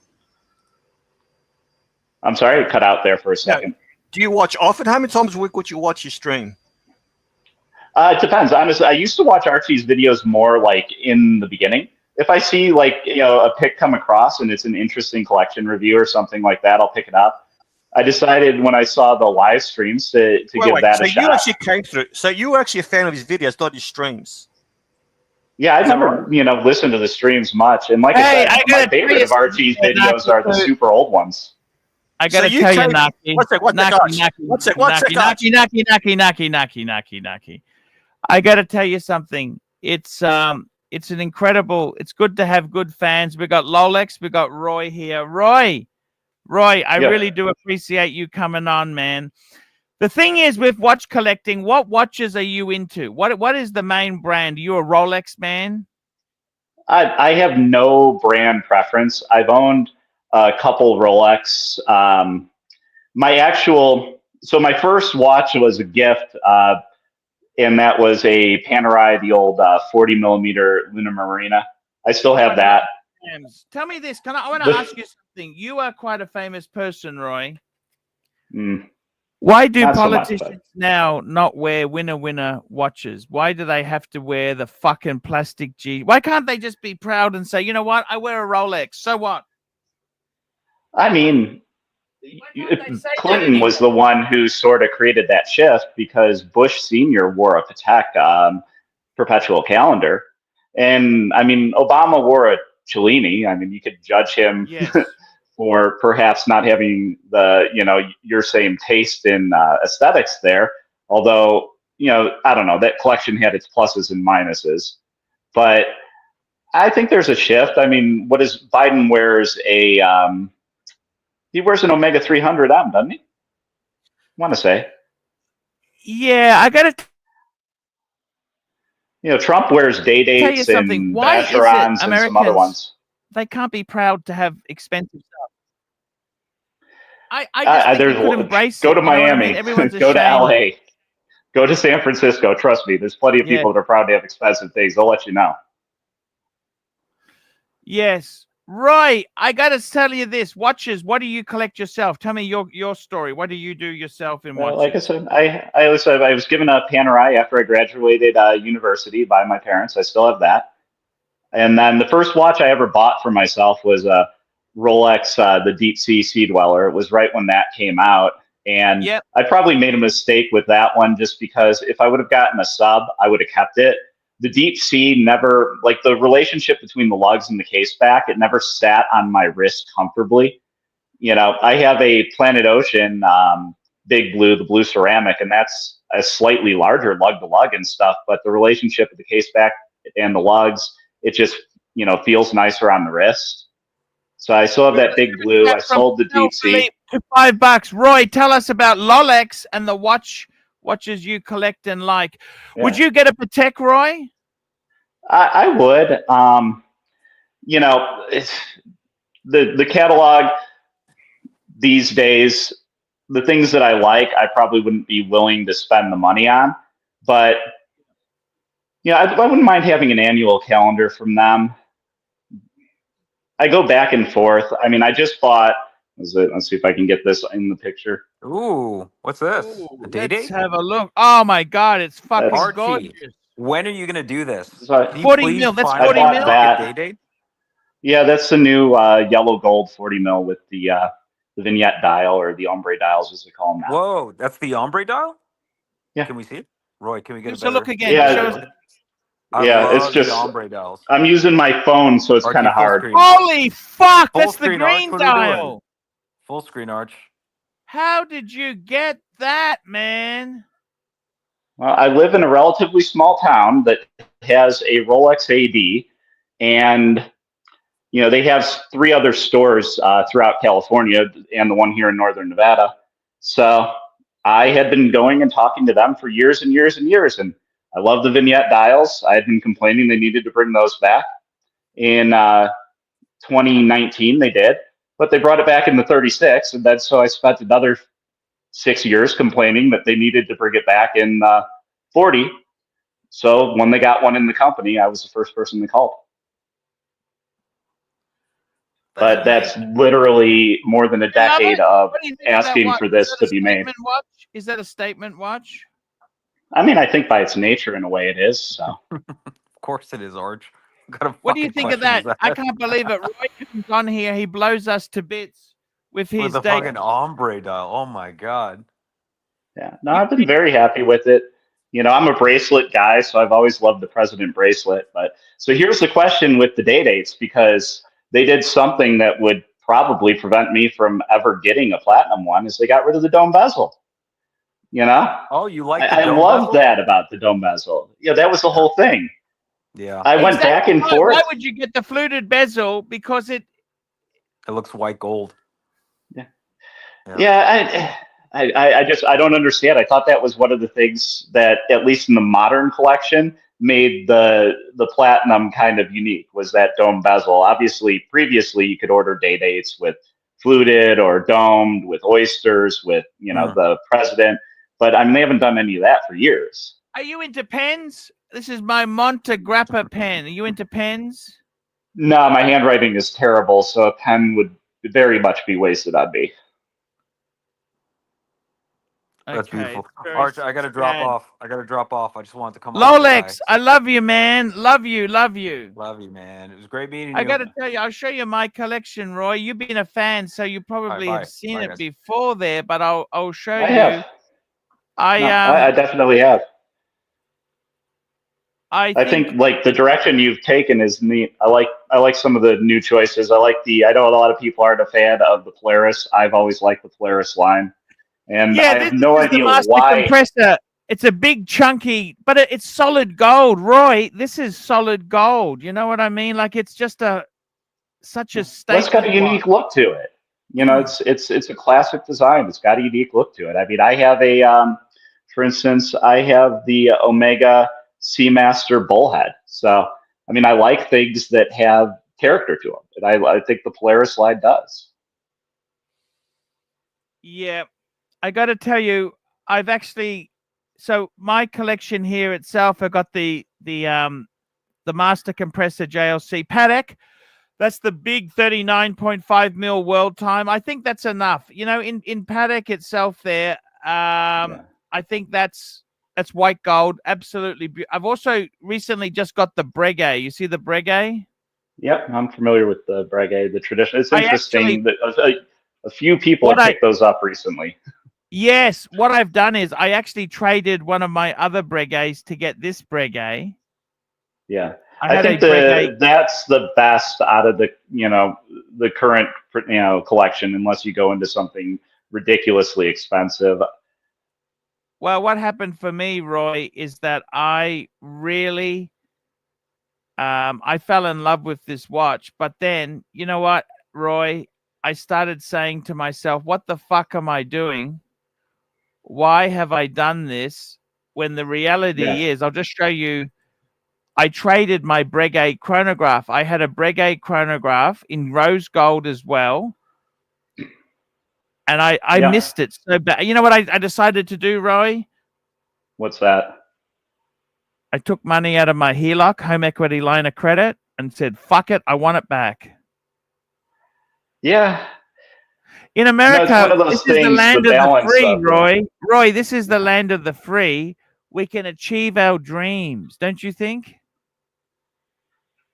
I'm sorry, it cut out there for a second. Do you watch often? How many times a week would you watch your stream? It depends. Honestly, I used to watch Archie's videos more like in the beginning. If I see like a pick come across and it's an interesting collection review or something like that, I'll pick it up. I decided when I saw the live streams to give that so a you shot. actually came through. So you were actually a fan of his videos, not his streams. Yeah, I never listened to the streams much, and like I Hey, said, I my gotta favorite tell of Archie's you, videos are the super old ones. I gotta you tell you, came- Naki. One sec, Naki. I gotta tell you something. It's an incredible. It's good to have good fans. We got Lolex, we got Roy here. Roy, I Yeah. really do appreciate you coming on, man. The thing is, with watch collecting, what watches are you into? What is the main brand? Are you a Rolex man? I have no brand preference. I've owned a couple Rolex. My first watch was a gift, and that was a Panerai, the old 40 millimeter Luna Marina. I still have that. Tell me this. I want to ask you something. You are quite a famous person, Roy. Why do politicians now not wear winner watches? Why do they have to wear the fucking plastic G? Why can't they just be proud and say, you know what? I wear a Rolex. So what? I mean, Clinton was the one who sort of created that shift because Bush Sr. wore a Patek perpetual calendar. And I mean, Obama wore a Cellini. I mean, you could judge him for perhaps not having your same taste in aesthetics there. Although, I don't know, that collection had its pluses and minuses. But I think there's a shift. I mean, what is Biden wears he wears an Omega 300M, doesn't he? I want to say. Yeah, I got to. Trump wears day dates and Vacherons and some other ones. They can't be proud to have expensive stuff. I just think you could embrace go to it, Miami, go to LA, go to San Francisco. Trust me, there's plenty of people that are proud to have expensive things. They'll let you know. Yes. Roy, I got to tell you this. Watches, what do you collect yourself? Tell me your story. What do you do yourself in watches? Like I said, I was given a Panerai after I graduated university by my parents. I still have that. And then the first watch I ever bought for myself was a Rolex, the Deep Sea Dweller. It was right when that came out. And I probably made a mistake with that one just because if I would have gotten a sub, I would have kept it. The Deep Sea never, like the relationship between the lugs and the case back, it never sat on my wrist comfortably. I have a Planet Ocean Big Blue, the blue ceramic, and that's a slightly larger lug to lug and stuff. But the relationship with the case back and the lugs, it just, feels nicer on the wrist. So I still have that Big Blue. I sold the Deep Sea. To $5. Roy, tell us about Lolex and the watches you collect and like. Yeah. Would you get a Patek, Roy? I would. The catalog these days, the things that I like, I probably wouldn't be willing to spend the money on. But I wouldn't mind having an annual calendar from them. I go back and forth. I mean, I just bought. Let's see if I can get this in the picture. Ooh, what's this? A day date? Let's have a look. Oh my God, it's fucking gorgeous. When are you gonna do this? 40 mil. That's 40 mil. Day date? Yeah, that's the new yellow gold 40 mil with the vignette dial or the ombre dials, as they call them now. Whoa, that's the ombre dial? Yeah. Can we see it? Roy, can we get a better look again? Yeah, it's just ombre dials. I'm using my phone, so it's kind of hard. Screen. Holy fuck! That's the green dial. Full screen, Arch. How did you get that, man? Well, I live in a relatively small town that has a Rolex AD, and they have 3 other stores throughout California and the one here in Northern Nevada. So I had been going and talking to them for years and years and years, and I love the vignette dials. I had been complaining they needed to bring those back. In 2019, they did, but they brought it back in the 36, and then so I spent another 6 years complaining that they needed to bring it back in 40. So when they got one in the company, I was the first person they called. But that's literally more than a I love decade it. of What do you think of that asking watch? for Is this that to a be made. statement watch? Is that a statement watch? I mean, I think by its nature, in a way, it is. So Of course it is, Arch. What kind of What do you fucking think of question that? is I can't believe it. Roy comes on here. He blows us to bits with his With the date. fucking ombre dial. Oh my god. yeah, no, I've been very happy with it. You know, I'm a bracelet guy, so I've always loved the President bracelet. But so here's the question with the day dates, because they did something that would probably prevent me from ever getting a platinum one, is they got rid of the dome bezel. You know, Oh, you like the I dome love bezel? that about the dome bezel. Yeah, that was the whole thing. Yeah. I went back and Why forth. would you get the fluted bezel? Because it. It looks white gold. Yeah. Yeah. Yeah, I just I don't understand. I thought that was one of the things that, at least in the modern collection, made the platinum kind of unique, was that dome bezel. Obviously, previously you could order day dates with fluted or domed, with oysters, with the President, but I mean they haven't done any of that for years. Are you into pens? This is my Monte Grappa pen. Are you into pens? No, my handwriting is terrible, so a pen would very much be wasted on me. That's Okay, beautiful. very Arch, I gotta drop sad. off. I just wanted to come on. Lolex, I love you, man. Love you, love you. Love you, man. It was great meeting I you. got to tell you, I'll show you my collection, Roy. You've been a fan, so you probably bye. have seen Bye, it guys. before there, but I'll show I you. have. I I definitely have. I I think like the direction you've taken is neat. I like some of the new choices. I know a lot of people aren't a fan of the Polaris. I've always liked the Polaris line, and yeah, I this have no is the idea master why. compressor. It's a big chunky, but it's solid gold, Roy. This is solid gold. You know what I mean? Like it's just such a statement. It's got a unique look to it. You know, it's a classic design. It's got a unique look to it. I mean, I have for instance, I have the Omega Seamaster Bullhead. So, I mean, I like things that have character to them, and I think the Polaris line does. Yeah, I got to tell you, I've actually. So my collection here itself, I got the master compressor JLC paddock. That's the big 39.5 mil world time. I think that's enough. You know, in paddock itself there, I think that's white gold. Absolutely. I've also recently just got the Breguet. You see the Breguet? Yep, I'm familiar with the Breguet, the tradition. It's interesting that a few people have picked those up recently. Yes, what I've done is I actually traded one of my other Breguets to get this Breguet. Yeah. I think that's the best out of the current collection, unless you go into something ridiculously expensive. Well, what happened for me, Roy, is that I really I fell in love with this watch, but then you know what, Roy, I started saying to myself, what the fuck am I doing? Why have I done this? When the reality is, I'll just show you. I traded my Breguet chronograph. I had a Breguet chronograph in rose gold as well. And I missed it so bad. You know what I decided to do, Roy? What's that? I took money out of my HELOC, home equity line of credit, and said, fuck it, I want it back. Yeah. In America, this is the land of the free, Roy. Roy, this is the land of the free. We can achieve our dreams, don't you think?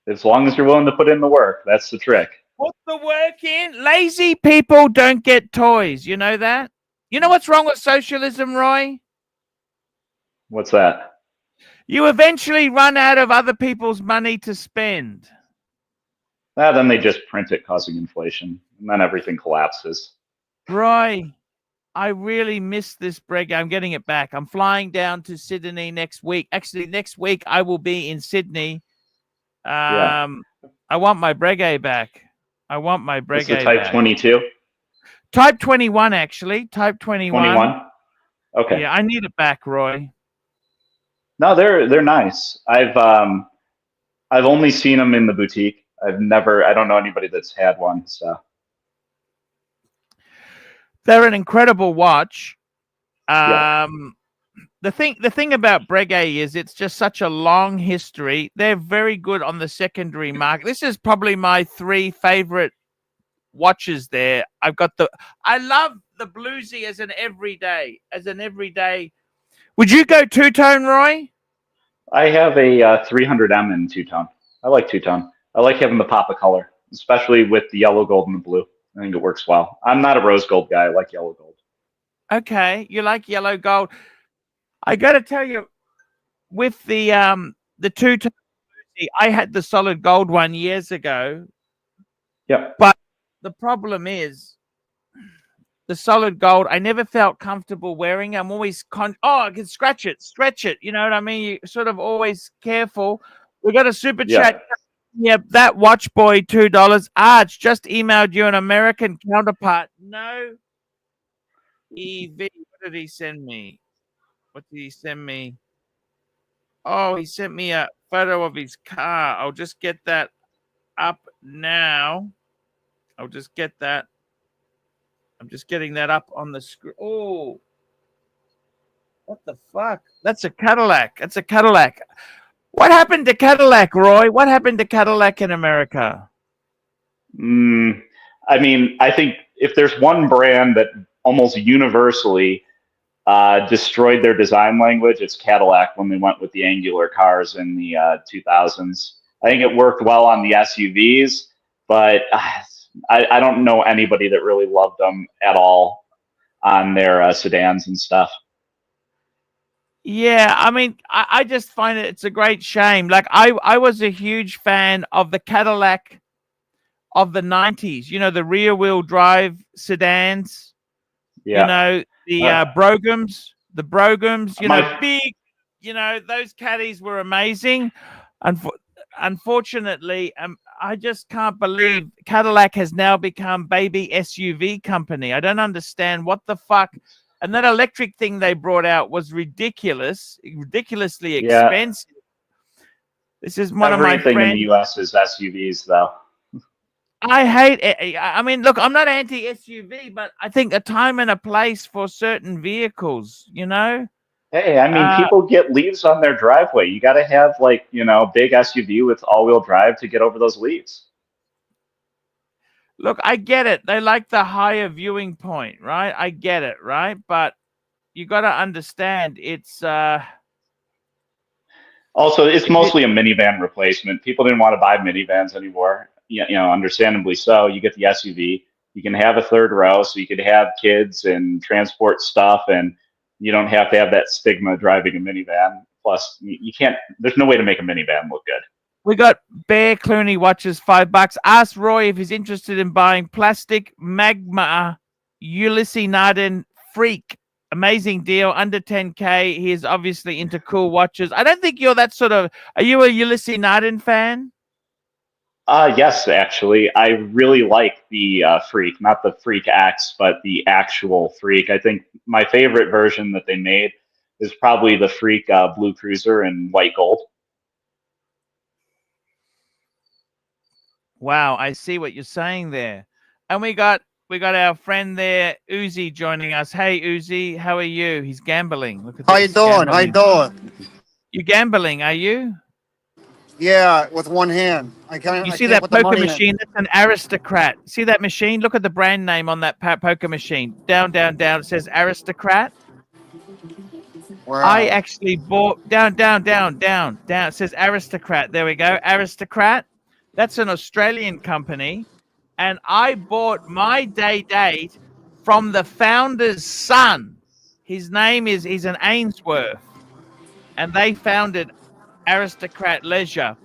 As long as you're willing to put in the work, that's the trick. Put the work in. Lazy people don't get toys. You know that? You know what's wrong with socialism, Roy? What's that? You eventually run out of other people's money to spend. Then they just print it, causing inflation, and then everything collapses. Roy, I really miss this Breguet. I'm getting it back. I'm flying down to Sydney next week. Actually, next week I will be in Sydney. I want my Breguet back. I want my Breguet It's the Type 22? Type 21, actually. Type 21. 21? Okay. Yeah, I need it back, Roy. No, they're nice. I've only seen them in the boutique. I don't know anybody that's had one, so. They're an incredible watch. The thing about Breguet is it's just such a long history. They're very good on the secondary market. This is probably my 3 favorite watches there. I love the bluesy as an everyday. Would you go two-tone, Roy? I have a 300M in two-tone. I like two-tone. I like having the pop of color, especially with the yellow, gold, and the blue. I think it works well. I'm not a rose gold guy. I like yellow gold. Okay, you like yellow gold. I got to tell you, with the two-tone, I had the solid gold one years ago. Yeah. But the problem is, the solid gold, I never felt comfortable wearing. I'm always I can scratch it, stretch it. You know what I mean? You're sort of always careful. We got a super chat. Yep, that watch boy, $2. Arch just emailed you an American counterpart. No. EV. What did he send me? What did he send me? Oh, he sent me a photo of his car. I'll just get that up now. I'll just get that. I'm just getting that up on the screen. Oh, what the fuck? That's a Cadillac. That's a Cadillac. What happened to Cadillac, Roy? What happened to Cadillac in America? I mean, I think if there's one brand that almost universally destroyed their design language, it's Cadillac when they went with the angular cars in the 2000s. I think it worked well on the SUVs, but I don't know anybody that really loved them at all on their sedans and stuff. Yeah, I mean, I just find it's a great shame. Like, I was a huge fan of the Cadillac of the 90s, you know, the rear wheel drive sedans, Yeah. you know, the Brogums, you know, big, you know, those caddies were amazing. Unfortunately, I just can't believe Cadillac has now become baby SUV company. I don't understand what the fuck. And that electric thing they brought out was ridiculously expensive. This is one of my friends. Everything in the U.S. is SUVs, though. I hate it. I mean, look, I'm not anti-SUV, but I think a time and a place for certain vehicles, you know? Hey, I mean, people get leaves on their driveway. You got to have, like, you know, big SUV with all-wheel drive to get over those leaves. Look, I get it. They like the higher viewing point, right? I get it, right? But you got to understand, it's also, it's mostly a minivan replacement. People didn't want to buy minivans anymore. You know, understandably so. You get the SUV. You can have a third row, so you could have kids and transport stuff, and you don't have to have that stigma driving a minivan. Plus, you can't. There's no way to make a minivan look good. We got Bear Clooney watches $5. Ask Roy if he's interested in buying plastic Magma Ulysses Narden Freak. Amazing deal, under 10K. He is obviously into cool watches. I don't think you're that sort of. Are you a Ulysses Narden fan? Yes, actually, I really like the Freak, not the Freak X, but the actual Freak. I think my favorite version that they made is probably the Freak Blue Cruiser in white gold. Wow, I see what you're saying there. And we got our friend there, Uzi, joining us. Hey, Uzi, how are you? He's gambling. Look at How you doing? How you doing? You gambling, are you? Yeah, with one hand. I can't. You see that poker machine? That's an Aristocrat. See that machine? Look at the brand name on that poker machine. Down, down, down. It says Aristocrat. Wow. I actually bought down. It says Aristocrat. There we go. Aristocrat. That's an Australian company. And I bought my date from the founder's son. He's an Ainsworth. And they founded Aristocrat Leisure.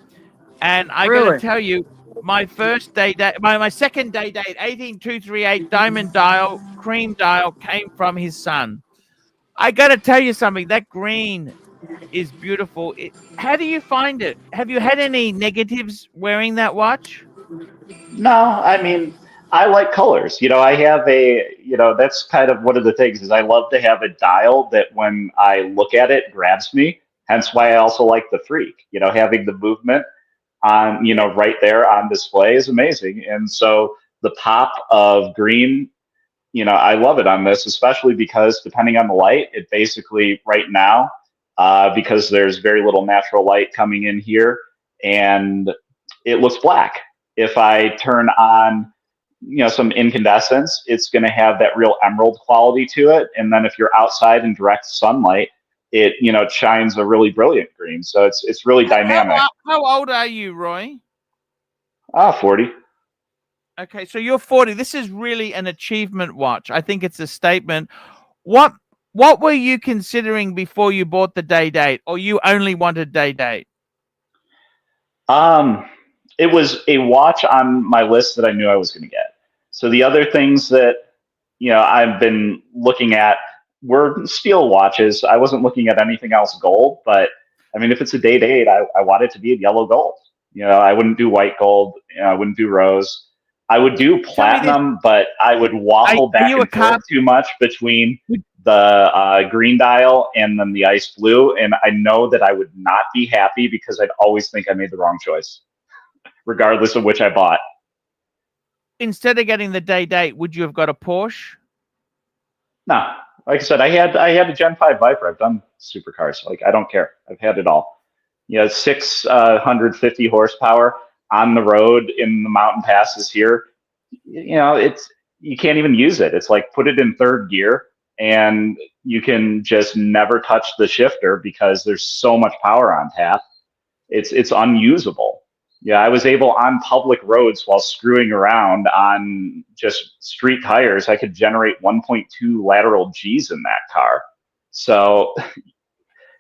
And I got to tell you, my first my second date, 18238 diamond dial, cream dial, came from his son. I got to tell you something. That green is beautiful. How do you find it? Have you had any negatives wearing that watch? No, I mean, I like colors. You know, I have that's kind of one of the things is I love to have a dial that when I look at it grabs me. Hence why I also like the Freak. You know, having the movement on, you know, right there on display is amazing. And so the pop of green, you know, I love it on this, especially because depending on the light, it basically right now, because there's very little natural light coming in here, and it looks black. If I turn on, some incandescence, it's going to have that real emerald quality to it. And then if you're outside in direct sunlight, it shines a really brilliant green. So it's really dynamic. How old are you, Roy? 40. Okay, so you're 40. This is really an achievement watch. I think it's a statement. What were you considering before you bought the day date, or you only wanted day date? It was a watch on my list that I knew I was going to get. So the other things that I've been looking at were steel watches. I wasn't looking at anything else gold, but I mean, if it's a day date, I want it to be a yellow gold. I wouldn't do white gold. I wouldn't do rose. I would do platinum, but I would waffle back and forth too much between the green dial and then the ice blue. And I know that I would not be happy because I'd always think I made the wrong choice, regardless of which I bought. Instead of getting the day date, would you have got a Porsche? No, like I said, I had a Gen 5 Viper. I've done supercars. Like, I don't care. I've had it all. 650 horsepower on the road in the mountain passes here. You can't even use it. It's like put it in third gear and you can just never touch the shifter because there's so much power on tap. It's unusable. Yeah, I was able on public roads while screwing around on just street tires. I could generate 1.2 lateral G's in that car. So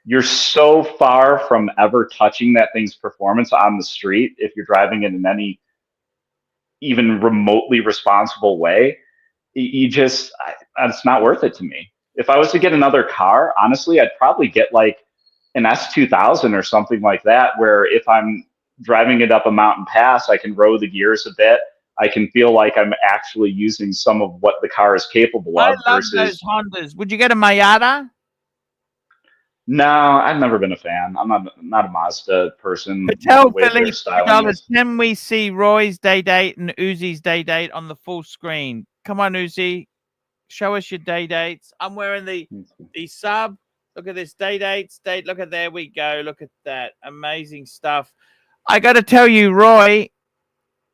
you're so far from ever touching that thing's performance on the street if you're driving it in any even remotely responsible way. It's not worth it to me. If I was to get another car, honestly, I'd probably get like an S2000 or something like that, where if I'm driving it up a mountain pass, I can row the gears a bit. I can feel like I'm actually using some of what the car is capable of. I love those Hondas. Would you get a Miata? No, I've never been a fan. I'm not a Mazda person. Tell Philippe, can we see Roy's day date and Uzi's day date on the full screen? Come on, Uzi, show us your day dates. I'm wearing the sub. Look at this day dates. Look at, there we go. Look at that, amazing stuff. I got to tell you, Roy,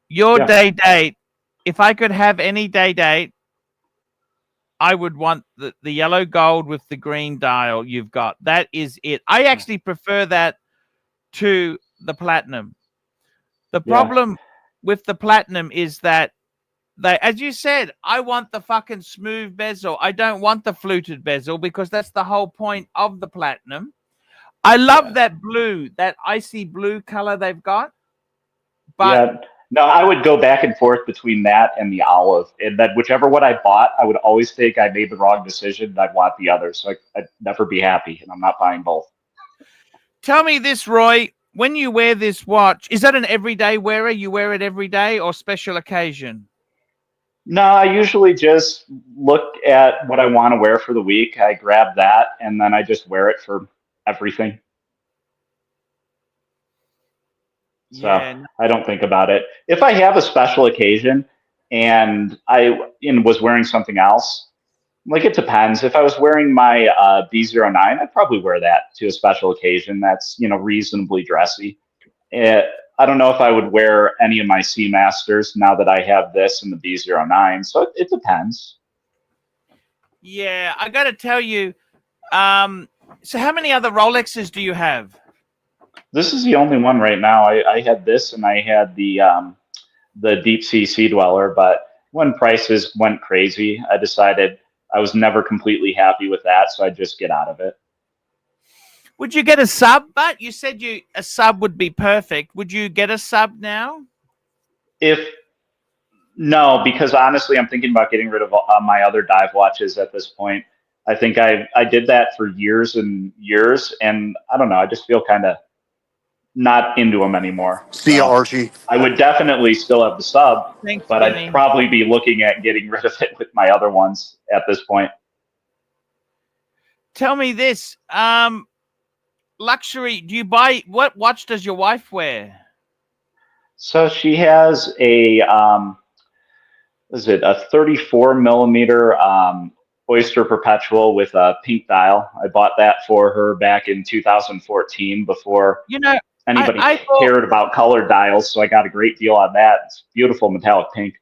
your day date. If I could have any day date, I would want the yellow gold with the green dial you've got. That is it. I actually prefer that to the platinum. The problem with the platinum is that as you said, I want the fucking smooth bezel. I don't want the fluted bezel because that's the whole point of the platinum. I love that blue, that icy blue color they've got. But no, I would go back and forth between that and the olive, and that whichever one I bought, I would always think I made the wrong decision and I'd want the other. So I'd never be happy, and I'm not buying both. Tell me this, Roy, when you wear this watch, is that an everyday wearer? You wear it every day or special occasion? No, I usually just look at what I want to wear for the week. I grab that, and then I just wear it for everything. So I don't think about it. If I have a special occasion and I was wearing something else, like, it depends. If I was wearing my B09, I'd probably wear that to a special occasion that's, reasonably dressy. I don't know if I would wear any of my Seamasters now that I have this and the B09. So it depends. Yeah, I got to tell you. So how many other Rolexes do you have? This is the only one right now. I had this and I had the Deep Sea Dweller, but when prices went crazy, I decided I was never completely happy with that, so I'd just get out of it. Would you get a sub? But you said a sub would be perfect. Would you get a sub now? No, because honestly, I'm thinking about getting rid of my other dive watches at this point. I think I did that for years and years, and I don't know. I just feel kind of not into them anymore. See you, Archie. I would definitely still have the sub, Thanks, but Benny. I'd probably be looking at getting rid of it with my other ones at this point. Tell me this, luxury, do you buy, what watch does your wife wear? So she has a, a 34 millimeter Oyster Perpetual with a pink dial. I bought that for her back in 2014 before anybody cared about colored dials, so I got a great deal on that. It's beautiful metallic pink.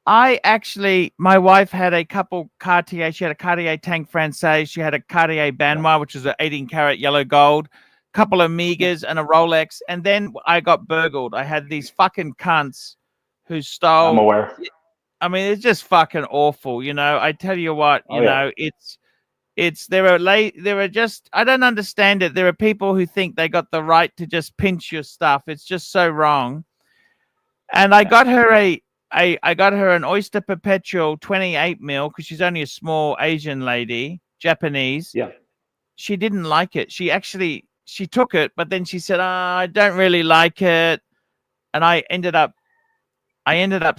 My wife had a couple Cartier. She had a Cartier Tank Francais. She had a Cartier Banois, which is an 18-karat yellow gold, couple of Migas and a Rolex. And then I got burgled. I had these fucking cunts who stole. I'm aware. I mean, it's just fucking awful. You know, I tell you what, Oh, yeah. there are just, I don't understand it. There are people who think they got the right to just pinch your stuff. It's just so wrong. And I got her I got her an Oyster Perpetual 28 mil because she's only a small Asian lady, Japanese. Yeah. She didn't like it. She took it, but then she said, I don't really like it. And I ended up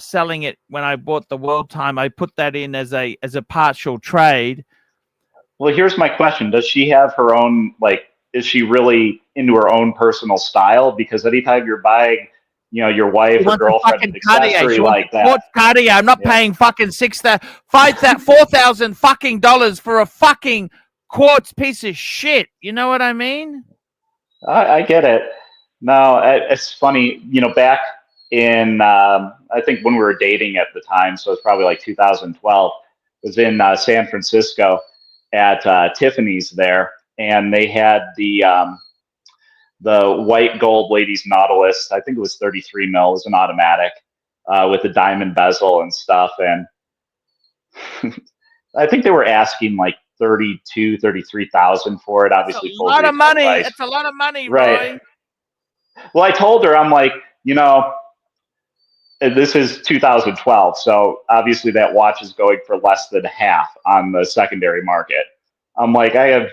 selling it when I bought the World Time. I put that in as a partial trade. Well, here's my question. Does she have her own, like, is she really into her own personal style? Because anytime you're buying, you know, your wife or girlfriend an accessory like that. Cartier. I'm not paying fucking $4,000 fucking dollars for a fucking quartz piece of shit. You know what I mean? I get it. No, it's funny. You know, back in, I think when we were dating at the time, so it's probably like 2012, was in San Francisco at Tiffany's there, and they had the white gold ladies Nautilus. I think it was 33 mil. It was an automatic with a diamond bezel and stuff. And I think they were asking like 33,000 for it. Obviously, a lot of money. That's a lot of money, right? Roy. Well, I told her, I'm like, you know, this is 2012, so obviously that watch is going for less than half on the secondary market. I'm like, I have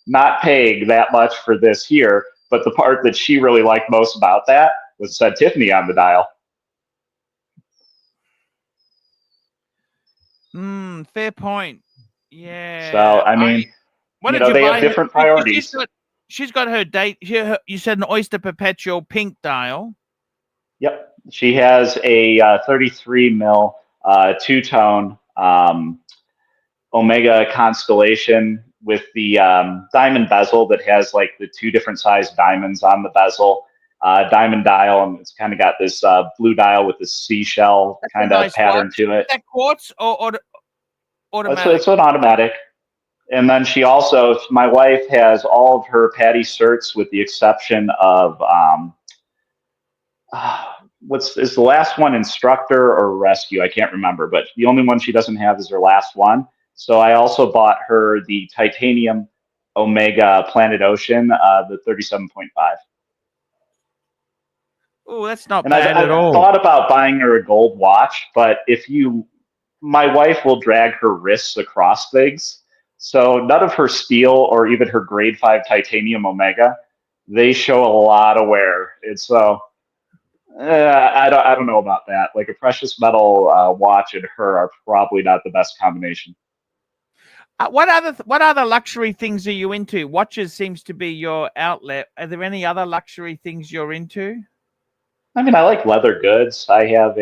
not paying that much for this here. But the part that she really liked most about that was said Tiffany on the dial. Fair point. Yeah. So, I mean, what you did know, you they buy? have different priorities. She's got her date. You said an Oyster Perpetual pink dial. Yep. She has a 33 mil two-tone Omega Constellation with the diamond bezel that has like the two different sized diamonds on the bezel, diamond dial, and it's kind of got this blue dial with this seashell kind of pattern to it. Is that quartz or automatic? It's an automatic. And then she also, my wife has all of her Patty certs with the exception of is the last one instructor or rescue? I can't remember, but the only one she doesn't have is her last one. So I also bought her the titanium Omega Planet Ocean, the 37.5. Oh, that's not and bad at all. I thought about buying her a gold watch, but my wife will drag her wrists across things. So none of her steel or even her grade 5 titanium Omega, they show a lot of wear. And so I don't know about that. Like a precious metal watch and her are probably not the best combination. What other luxury things are you into? Watches seems to be your outlet. Are there any other luxury things you're into? I mean, I like leather goods. I have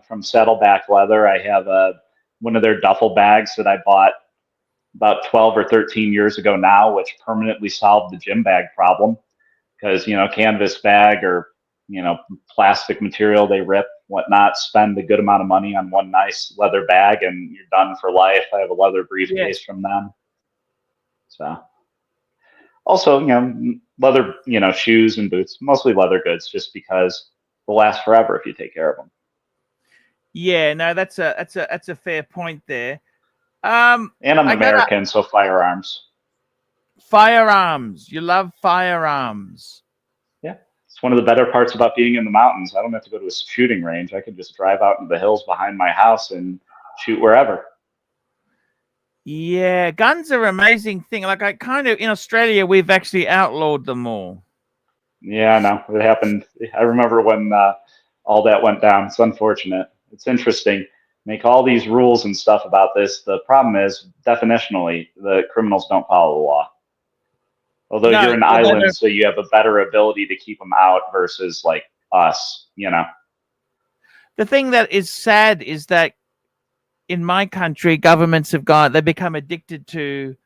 from Saddleback Leather, I have one of their duffel bags that I bought about 12 or 13 years ago now, which permanently solved the gym bag problem. Because, you know, canvas bag or, you know, plastic material, they rip, whatnot, spend a good amount of money on one nice leather bag and you're done for life. I have a leather briefcase from them. So also, you know, leather, you know, shoes and boots, mostly leather goods, just because they'll last forever if you take care of them. Yeah, no, that's a fair point there. And I'm American, so firearms. Firearms. You love firearms. Yeah. It's one of the better parts about being in the mountains. I don't have to go to a shooting range. I can just drive out into the hills behind my house and shoot wherever. Yeah, guns are an amazing thing. Like in Australia, we've actually outlawed them all. Yeah, no, it happened. I remember when all that went down. It's unfortunate. It's interesting. Make all these rules and stuff about this. The problem is, definitionally, the criminals don't follow the law. Although you're an island, so you have a better ability to keep them out versus like us, you know. The thing that is sad is that in my country, governments they become addicted to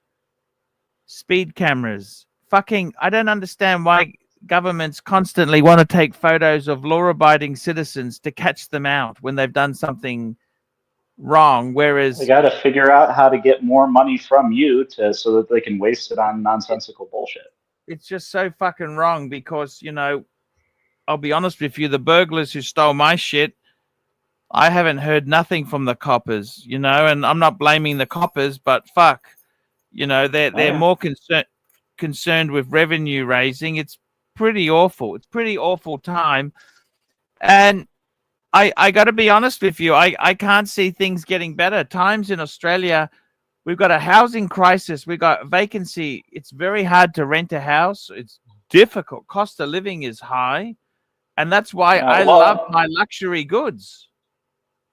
speed cameras. I don't understand why governments constantly want to take photos of law-abiding citizens to catch them out when they've done something wrong. They Whereas got to figure out how to get more money from you so that they can waste it on nonsensical bullshit. it's just so fucking wrong because, I'll be honest with you, the burglars who stole my shit, I haven't heard nothing from the coppers, and I'm not blaming the coppers, but fuck, they're more concerned with revenue raising. It's pretty awful. It's pretty awful time. And I got to be honest with you, I can't see things getting better. Times in Australia, we've got a housing crisis. We've got vacancy. It's very hard to rent a house. It's difficult. Cost of living is high. And that's why I love my luxury goods.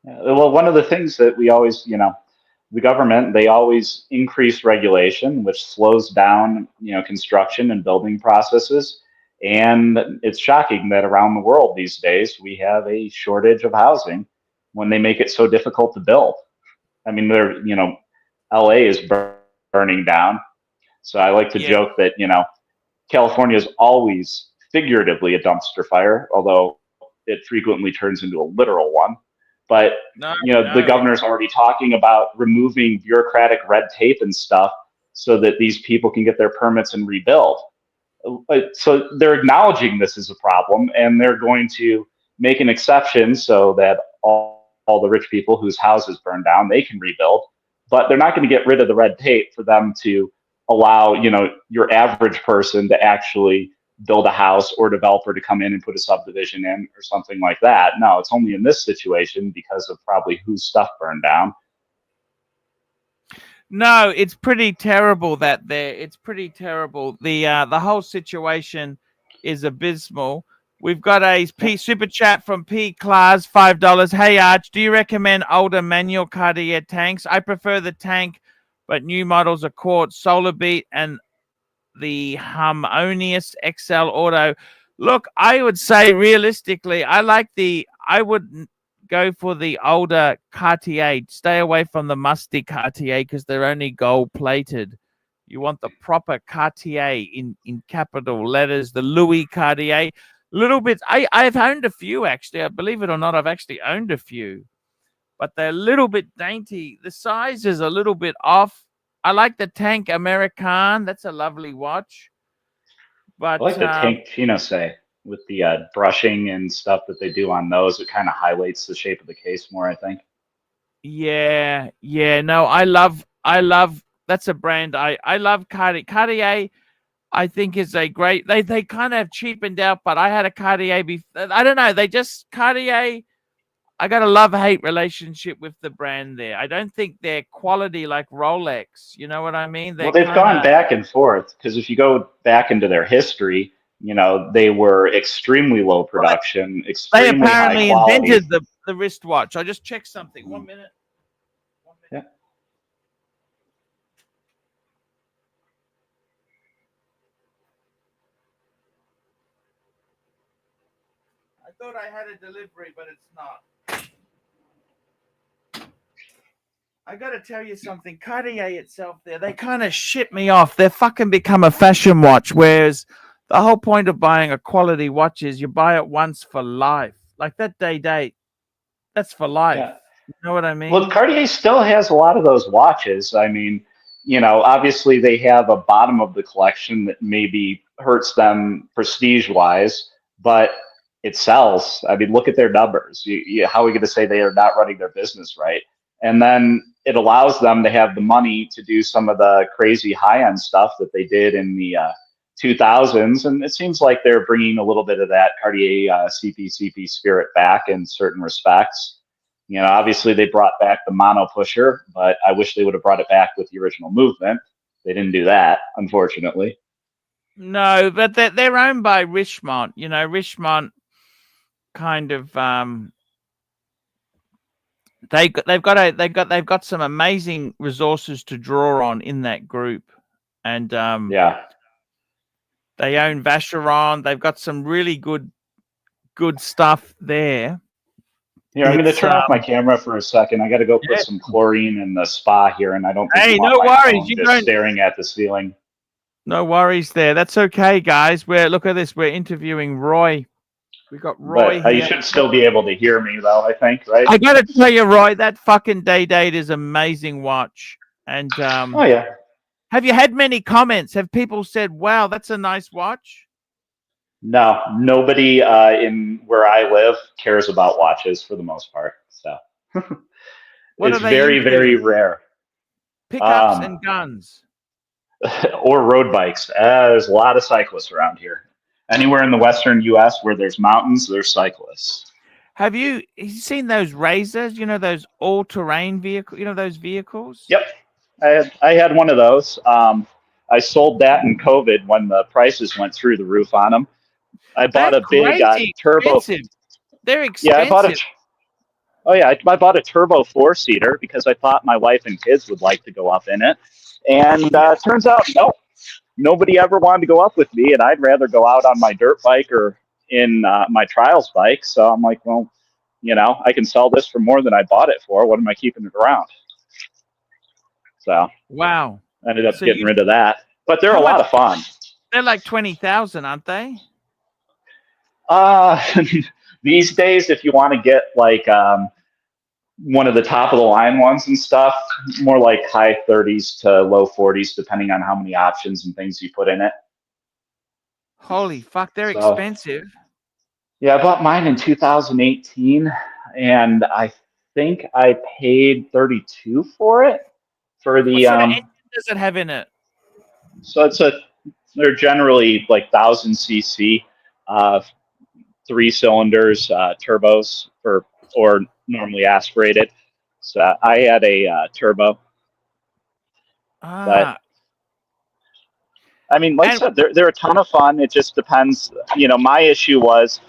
Well, one of the things that we always, the government, they always increase regulation, which slows down, construction and building processes. And it's shocking that around the world these days, we have a shortage of housing when they make it so difficult to build. I mean, LA is burning down. So I like to joke that, California is always figuratively a dumpster fire, although it frequently turns into a literal one. But the governor's already talking about removing bureaucratic red tape and stuff so that these people can get their permits and rebuild. So they're acknowledging this is a problem, and they're going to make an exception so that all the rich people whose houses burn down, they can rebuild. But they're not going to get rid of the red tape for them to allow, your average person to actually build a house or developer to come in and put a subdivision in or something like that. No, it's only in this situation because of probably whose stuff burned down. No, it's pretty terrible it's pretty terrible. The whole situation is abysmal. We've got a super chat from P. Claus, $5. Hey, Arch, do you recommend older manual Cartier tanks? I prefer the tank, but new models are caught Solar Beat and the Harmonious XL Auto. Look, I would say realistically, I would go for the older Cartier. Stay away from the musty Cartier because they're only gold plated. You want the proper Cartier in capital letters, the Louis Cartier. Little bit. I've owned a few actually. Believe it or not, I've actually owned a few, but they're a little bit dainty. The size is a little bit off. I like the Tank American. That's a lovely watch. But I like the Tank Pinochet with the brushing and stuff that they do on those. It kind of highlights the shape of the case more, I think. Yeah. No, I love. That's a brand I love. Cartier. Cartier, I think is a great. They kind of cheapened out, but I had a Cartier. I don't know. They just Cartier. I got a love-hate relationship with the brand there. I don't think they're quality like Rolex. You know what I mean? Well, they've gone back and forth because if you go back into their history, they were extremely low production, extremely high quality. They apparently invented the wristwatch. I just checked something. 1 minute. Yeah. I thought I had a delivery, but it's not. I got to tell you something. Cartier itself they kind of shit me off. They're fucking become a fashion watch, whereas the whole point of buying a quality watch is you buy it once for life. Like that date, that's for life. Yeah. You know what I mean? Well, Cartier still has a lot of those watches. I mean, obviously they have a bottom of the collection that maybe hurts them prestige-wise, but it sells. I mean, look at their numbers. How are we going to say they are not running their business right? And then it allows them to have the money to do some of the crazy high-end stuff that they did in the 2000s. And it seems like they're bringing a little bit of that Cartier CP spirit back in certain respects. Obviously they brought back the mono pusher, but I wish they would have brought it back with the original movement. They didn't do that, unfortunately. No, but they're owned by Richemont. Richemont kind of they've got some amazing resources to draw on in that group, and they own Vacheron. They've got some really good stuff there. Here, I'm going to turn off my camera for a second. I got to go put some chlorine in the spa here, and I don't think no worries. You're just staring at the ceiling. No worries there. That's okay, guys. Look at this. We're interviewing Roy. We got Roy But you here. should still be able to hear me, though, I think, right? I got to tell you, Roy, that fucking day date is amazing watch. And Oh, yeah. have you had many comments? Have people said, wow, that's a nice watch? No, nobody in where I live cares about watches for the most part. So What it's are they very, into? very rare. Pickups and guns. Or road bikes. There's a lot of cyclists around here. Anywhere in the Western U.S. where there's mountains, there's cyclists. Have you seen those Razors? You know, those all-terrain vehicles? You know, those vehicles? Yep. I had one of those. I sold that in COVID when the prices went through the roof on them. I bought They're a big crazy turbo. expensive. They're Yeah, expensive. I bought a turbo 4-seater because I thought my wife and kids would like to go up in it. And turns out, no, nobody ever wanted to go up with me. And I'd rather go out on my dirt bike or in my trials bike. So I'm like, well, you know, I can sell this for more than I bought it for. What am I keeping it around? So Wow. I ended up So getting rid of that. But they're How a lot much- of fun. They're like 20,000, aren't they? These days, if you want to get like one of the top of the line ones and stuff, more like high 30s to low 40s, depending on how many options and things you put in it. Holy fuck, they're So- expensive. Yeah, I bought mine in 2018, and I think I paid 32 for it. For the What sort of engine does it have in it? so they're generally like 1000 cc, 3 cylinders, turbos or normally aspirated. So I had a turbo. But I mean, like I said, they're a ton of fun. It just depends. You know, my issue was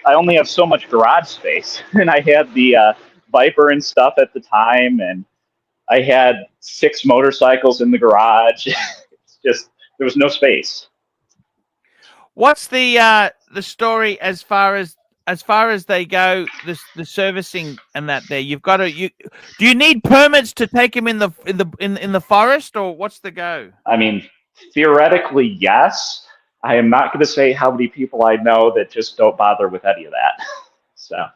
I only have so much garage space, and I had the Viper and stuff at the time, and I had 6 motorcycles in the garage. It's just there was no space. What's the story as far as they go? The servicing and that there you've got to do you need permits to take them in the forest, or what's the go? I mean, theoretically, yes. I am not going to say how many people I know that just don't bother with any of that. So,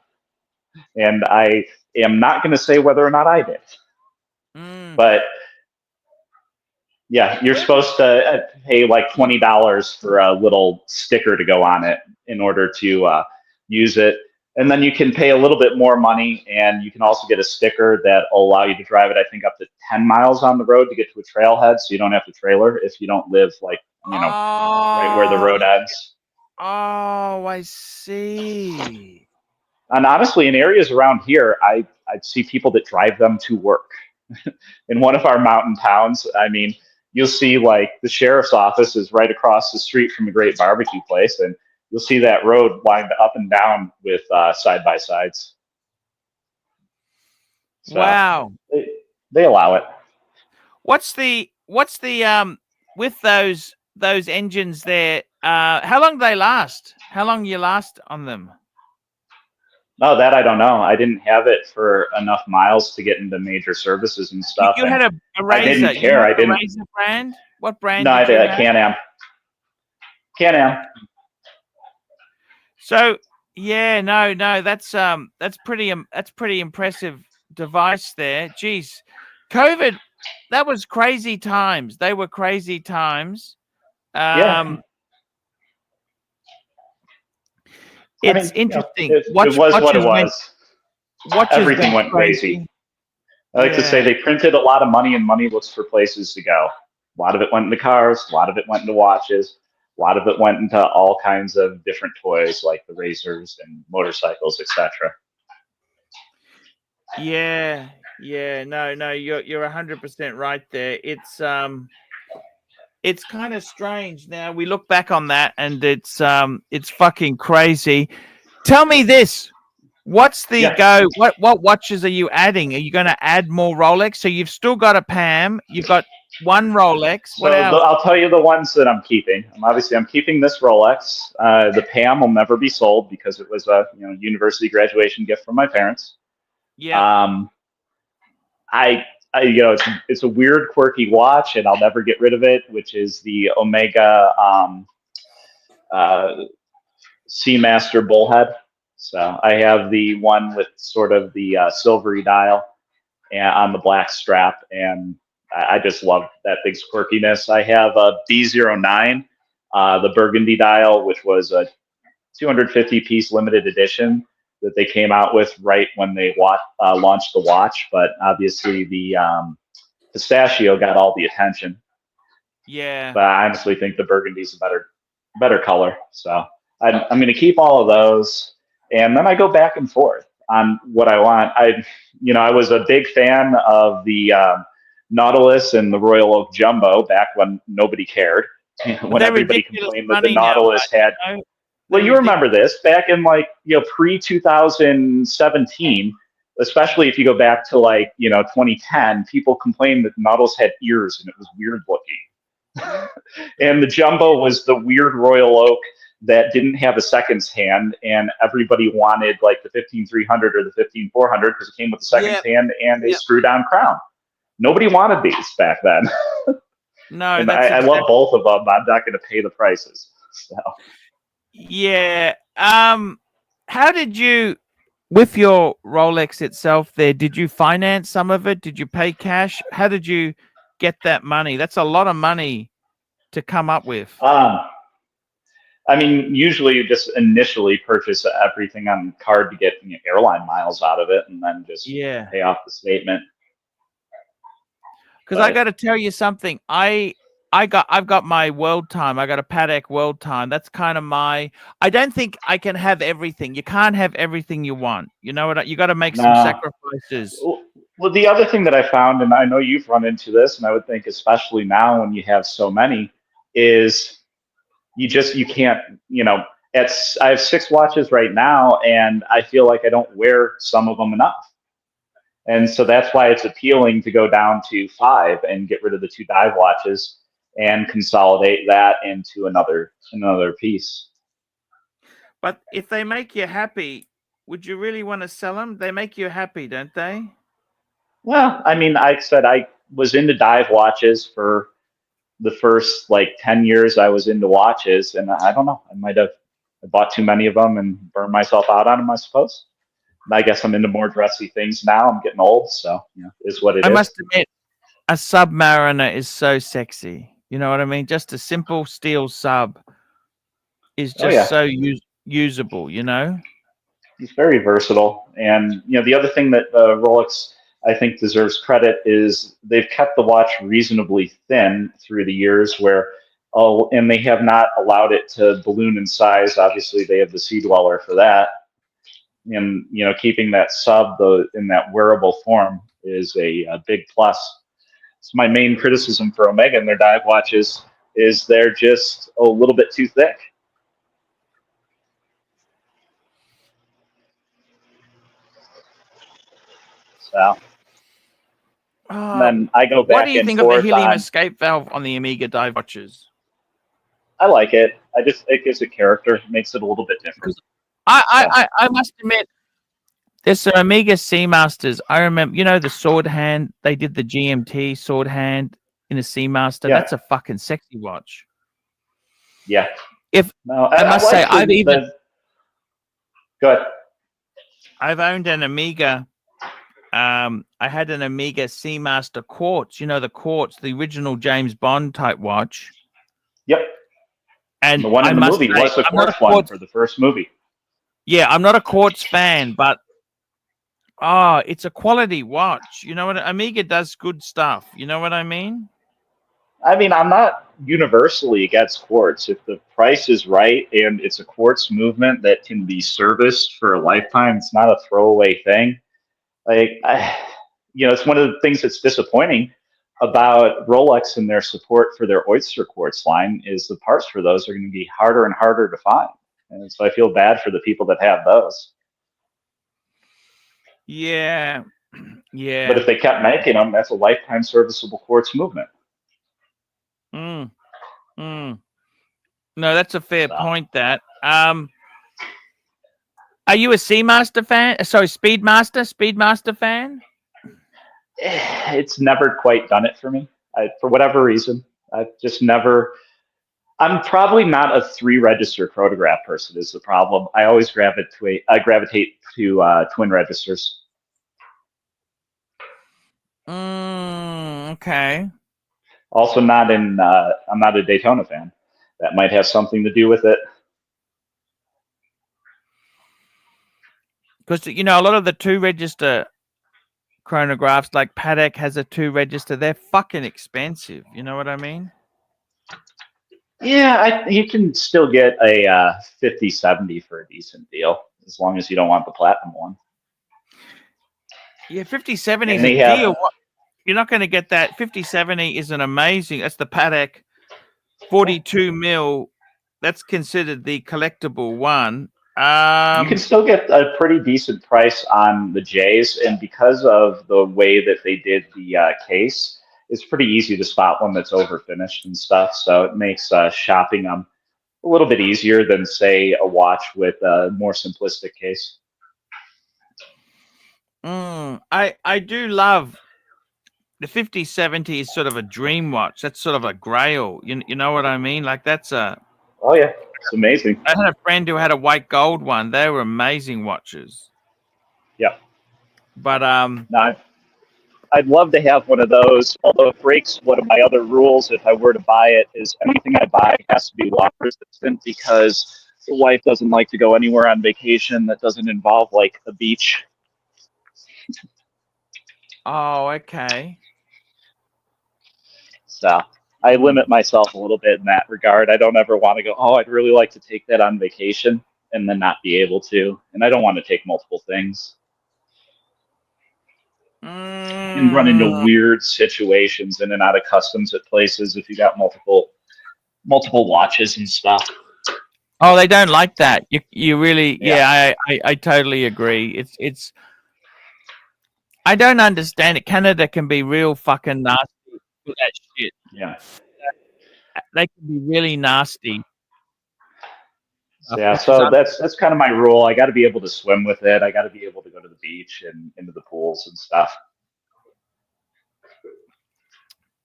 and I am not going to say whether or not I did. But yeah, you're supposed to pay like $20 for a little sticker to go on it in order to use it. And then you can pay a little bit more money, and you can also get a sticker that will allow you to drive it, I think, up to 10 miles on the road to get to a trailhead, so you don't have to trailer if you don't live, like, you know, right where the road ends. Oh, I see. And honestly, in areas around here, I see people that drive them to work. In one of our mountain towns, I mean, you'll see like the sheriff's office is right across the street from a great barbecue place, and you'll see that road lined up and down with side-by-sides. So Wow. They allow it. What's the with those engines there? How long do they last? How long you last on them? No, that I don't know. I didn't have it for enough miles to get into major services and stuff. You had a Razor. I didn't care. I didn't. Razor brand? What brand? No, I did you did. have? Can-Am. Can-Am. So yeah, no, that's pretty impressive device there. Jeez, COVID, that was crazy times. They were crazy times. Yeah. It's interesting. It was what it was. Everything went crazy. I like to say they printed a lot of money, and money looks for places to go. A lot of it went into cars. A lot of it went into watches. A lot of it went into all kinds of different toys like the Razors and motorcycles, etc. Yeah. No, you're 100% right there. It's kind of strange now. We look back on that, and it's fucking crazy. Tell me this: what's the go? What watches are you adding? Are you going to add more Rolex? So you've still got a PAM. You've got one Rolex. What else? I'll tell you the ones that I'm keeping. I'm keeping this Rolex. The PAM will never be sold because it was a university graduation gift from my parents. Yeah. It's a weird, quirky watch, and I'll never get rid of it, which is the Omega Seamaster bullhead. So I have the one with sort of the silvery dial and on the black strap, and I just love that big quirkiness. I have a B09, the burgundy dial, which was a 250-piece limited edition that they came out with right when they launched the watch. But obviously the pistachio got all the attention. Yeah. But I honestly think the burgundy's a better color. So I'm going to keep all of those, and then I go back and forth on what I want. I was a big fan of the Nautilus and the Royal Oak Jumbo back when nobody cared, when They're everybody ridiculous complained that the money now, Nautilus but, had. you know, Well, they're you remember this back in pre 2017, especially if you go back to 2010. People complained that Nautilus had ears and it was weird looking. And the Jumbo was the weird Royal Oak that didn't have a seconds hand, and everybody wanted the 15300 or the 15400 because it came with a seconds hand and a screw-down crown. Nobody wanted these back then. No, and that's I love both of them. I'm not going to pay the prices. So. Yeah. How did you, with your Rolex itself there, did you finance some of it? Did you pay cash? How did you get that money? That's a lot of money to come up with. Usually you just initially purchase everything on card to get airline miles out of it, and then just pay off the statement. Because I got to tell you something. I've got my world time. I got a Patek world time. That's kind of I don't think I can have everything. You can't have everything you want. You know what? You got to make some sacrifices. Well, the other thing that I found, and I know you've run into this, and I would think especially now when you have so many, is you can't, I have 6 watches right now, and I feel like I don't wear some of them enough. And so that's why it's appealing to go down to 5 and get rid of the 2 dive watches and consolidate that into another piece. But if they make you happy, would you really want to sell them? They make you happy, don't they? Well, I said I was into dive watches for the first 10 years I was into watches, and I don't know, I bought too many of them and burned myself out on them, I suppose. I guess I'm into more dressy things now. I'm getting old, so is what it is. I must admit, a Submariner is so sexy. You know what I mean? Just a simple steel sub is just so usable, It's very versatile. And, the other thing that Rolex, I think, deserves credit is they've kept the watch reasonably thin through the years and they have not allowed it to balloon in size. Obviously, they have the Sea Dweller for that. And, keeping that sub in that wearable form is a big plus. So my main criticism for Omega and their dive watches is they're just a little bit too thick. So then I go back. What do you think of the helium escape valve on the Omega dive watches? I like it. It gives it character. It makes it a little bit different. I must admit, there's some Omega Seamasters. I remember, the sword hand. They did the GMT sword hand in a Seamaster. Yeah. That's a fucking sexy watch. Yeah. I must say, Go ahead. I've owned an Omega. I had an Omega Seamaster Quartz. The Quartz, the original James Bond type watch. Yep. And the one in the movie was the Quartz one for the first movie. Yeah, I'm not a Quartz fan, but it's a quality watch. You know what? Omega does good stuff. You know what I mean? I'm not universally against Quartz. If the price is right and it's a Quartz movement that can be serviced for a lifetime, it's not a throwaway thing. It's one of the things that's disappointing about Rolex and their support for their Oyster Quartz line is the parts for those are going to be harder and harder to find. And so I feel bad for the people that have those. Yeah. Yeah. But if they kept making them, that's a lifetime serviceable Quartz movement. No, that's a fair point. That. Are you a Seamaster fan? Sorry, Speedmaster fan? It's never quite done it for me. For whatever reason, I've just never. I'm probably not a 3-register chronograph person. Is the problem? I always gravitate to twin registers. Okay. Also, not in. I'm not a Daytona fan. That might have something to do with it. Because you know a lot of the 2-register chronographs, like Patek has a 2-register. They're fucking expensive. You know what I mean? Yeah, you can still get a 5070 for a decent deal as long as you don't want the platinum one. Yeah, 5070 is And a they have. deal. You're not going to get that. 5070 is an amazing. That's the Patek 42 mil. That's considered the collectible one. You can still get a pretty decent price on the J's, and because of the way that they did the case, it's pretty easy to spot one that's over finished and stuff. So it makes shopping them a little bit easier than, say, a watch with a more simplistic case. I do love the 5070 is sort of a dream watch. That's sort of a grail. You know what I mean? Like that's a. Oh yeah, it's amazing. I had a friend who had a white gold one. They were amazing watches. Yeah. But No, I'd love to have one of those, although it breaks one of my other rules if I were to buy it, is anything I buy has to be water resistant because the wife doesn't like to go anywhere on vacation that doesn't involve like a beach. oh, okay. So I limit myself a little bit in that regard. I don't ever want to go, oh, I'd really like to take that on vacation and then not be able to. And I don't want to take multiple things. And run into weird situations in and out of customs at places if you got multiple watches and stuff. Oh, they don't like that. You really, yeah. I totally agree. It's. I don't understand it. Canada can be real fucking nasty with that shit. Yeah. They can be really nasty. Yeah, so that's kind of my rule. I got to be able to swim with it. I got to be able to go to the beach and into the pools and stuff.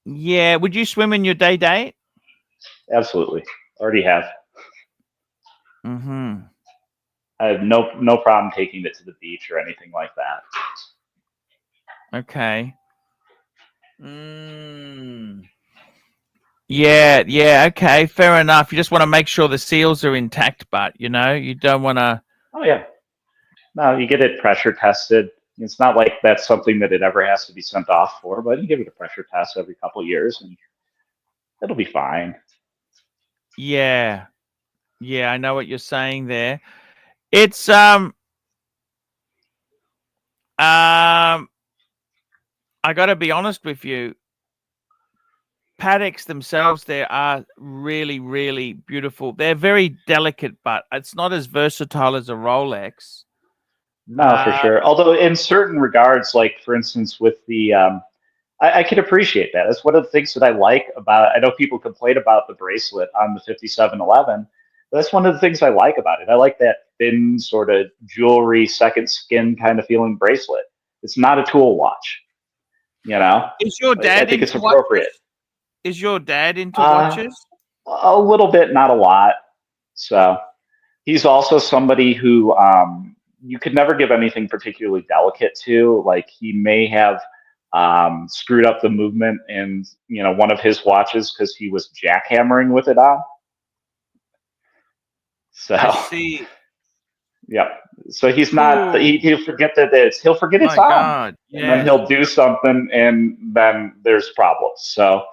Yeah, would you swim in your day date? Absolutely, already have. Mm-hmm. I have no problem taking it to the beach or anything like that. Okay. Yeah, okay, fair enough. You just want to make sure the seals are intact, but you don't want to. Oh yeah. No, you get it pressure tested. It's not like that's something that it ever has to be sent off for, but you give it a pressure test every couple of years and it'll be fine. Yeah, I know what you're saying there. It's I got to be honest with you. Pateks themselves, they are really, really beautiful. They're very delicate, but it's not as versatile as a Rolex. No, for sure. Although in certain regards, like for instance, with the, I can appreciate that. That's one of the things that I like about. I know people complain about the bracelet on the 5711, but that's one of the things I like about it. I like that thin sort of jewelry, second skin kind of feeling bracelet. It's not a tool watch, Is your dad? I think it's appropriate. Watches? Is your dad into watches? A little bit, not a lot. So he's also somebody who you could never give anything particularly delicate to. Like he may have screwed up the movement in one of his watches because he was jackhammering with it on. So I see. Yeah. So he's not. He'll forget that he'll forget it's on, God. Yeah. and then he'll do something, and then there's problems. So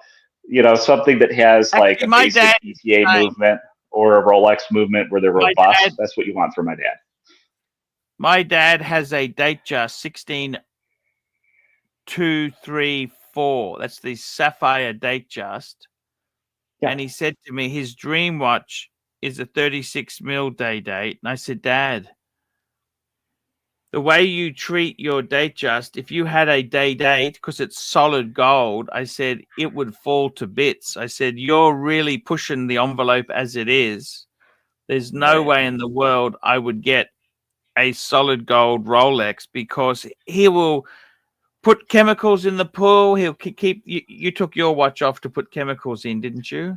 something that has like a basic ETA movement or a Rolex movement where they're robust. That's what you want for my dad. My dad has a Datejust 16234. That's the Sapphire Datejust. Yeah. And he said to me his dream watch is a 36 mil day date. And I said, Dad, the way you treat your Datejust, if you had a day date, because it's solid gold, I said, it would fall to bits. I said, you're really pushing the envelope as it is. There's no way in the world I would get a solid gold Rolex because he will put chemicals in the pool. He'll keep you took your watch off to put chemicals in, didn't you?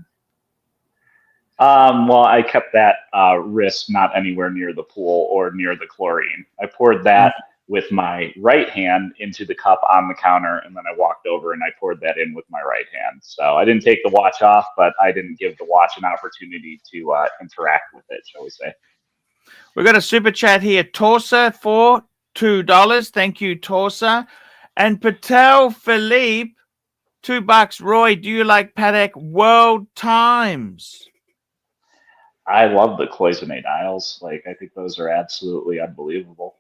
Well, I kept that wrist not anywhere near the pool or near the chlorine. I poured that with my right hand into the cup on the counter, and then I walked over and I poured that in with my right hand. So I didn't take the watch off, but I didn't give the watch an opportunity to interact with it, shall we say. We've got a super chat here. Torsa for $2. Thank you, Torsa. And Patel Philippe, $2. Roy, do you like Patek World Times? I love the cloisonne dials. Like, I think those are absolutely unbelievable.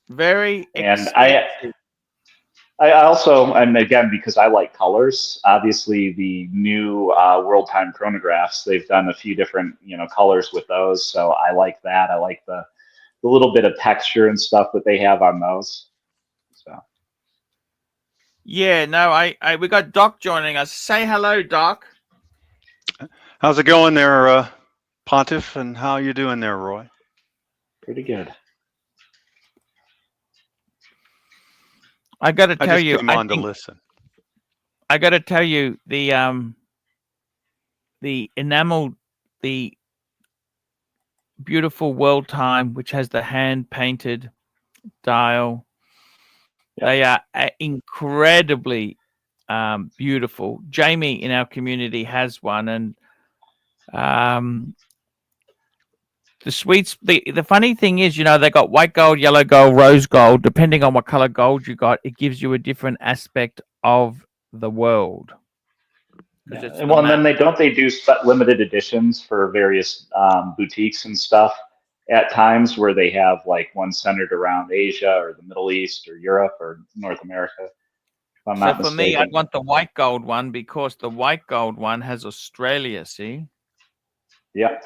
Very And expensive. I also, and again, because I like colors, obviously the new World Time chronographs, they've done a few different, colors with those. So I like that. I like the little bit of texture and stuff that they have on those. So. Yeah, no, we got Doc joining us. Say hello, Doc. How's it going there, Pontiff? And how you doing there, Roy? Pretty good. I got to tell you, came on to listen. I got to tell you, the enamel, the beautiful World Time, which has the hand painted dial. Yep. They are incredibly beautiful. Jamie in our community has one, and the funny thing is, they got white gold, yellow gold, rose gold. Depending on what color gold you got, it gives you a different aspect of the world. Yeah. And then they do limited editions for various boutiques and stuff at times where they have like one centered around Asia or the Middle East or Europe or North America. If I'm not mistaken. Me, I want the white gold one because the white gold one has Australia. See? Yep.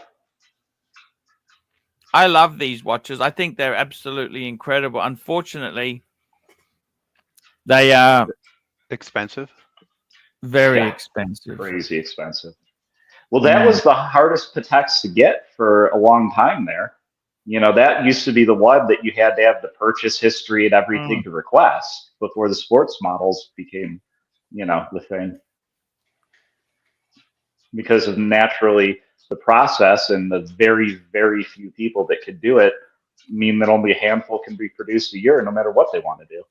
I love these watches. I think they're absolutely incredible. Unfortunately, they are expensive. Very expensive. Crazy expensive. Well, that was the hardest Pateks to get for a long time there. That used to be the one that you had to have the purchase history and everything to request before the sports models became, the thing. Because of naturally the process and the very, very few people that could do it mean that only a handful can be produced a year, no matter what they want to do.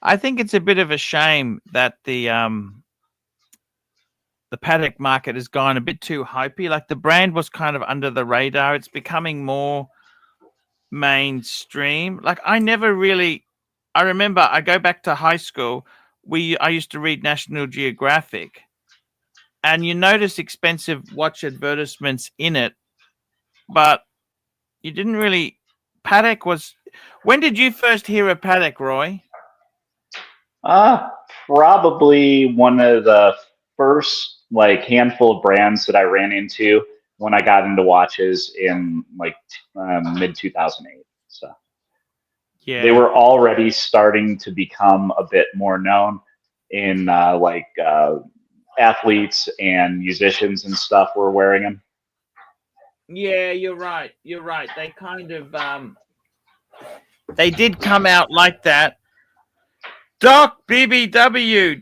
I think it's a bit of a shame that the Patek market has gone a bit too hypey. Like the brand was kind of under the radar. It's becoming more mainstream. Like I remember I go back to high school. I used to read National Geographic, and you notice expensive watch advertisements in it, but you didn't really. Patek was. When did you first hear of Patek, Roy? Probably one of the first handful of brands that I ran into when I got into watches in mid 2008. So yeah, they were already starting to become a bit more known in athletes and musicians and stuff were wearing them. Yeah, you're right. You're right. They kind of they did come out like that. Doc BBW,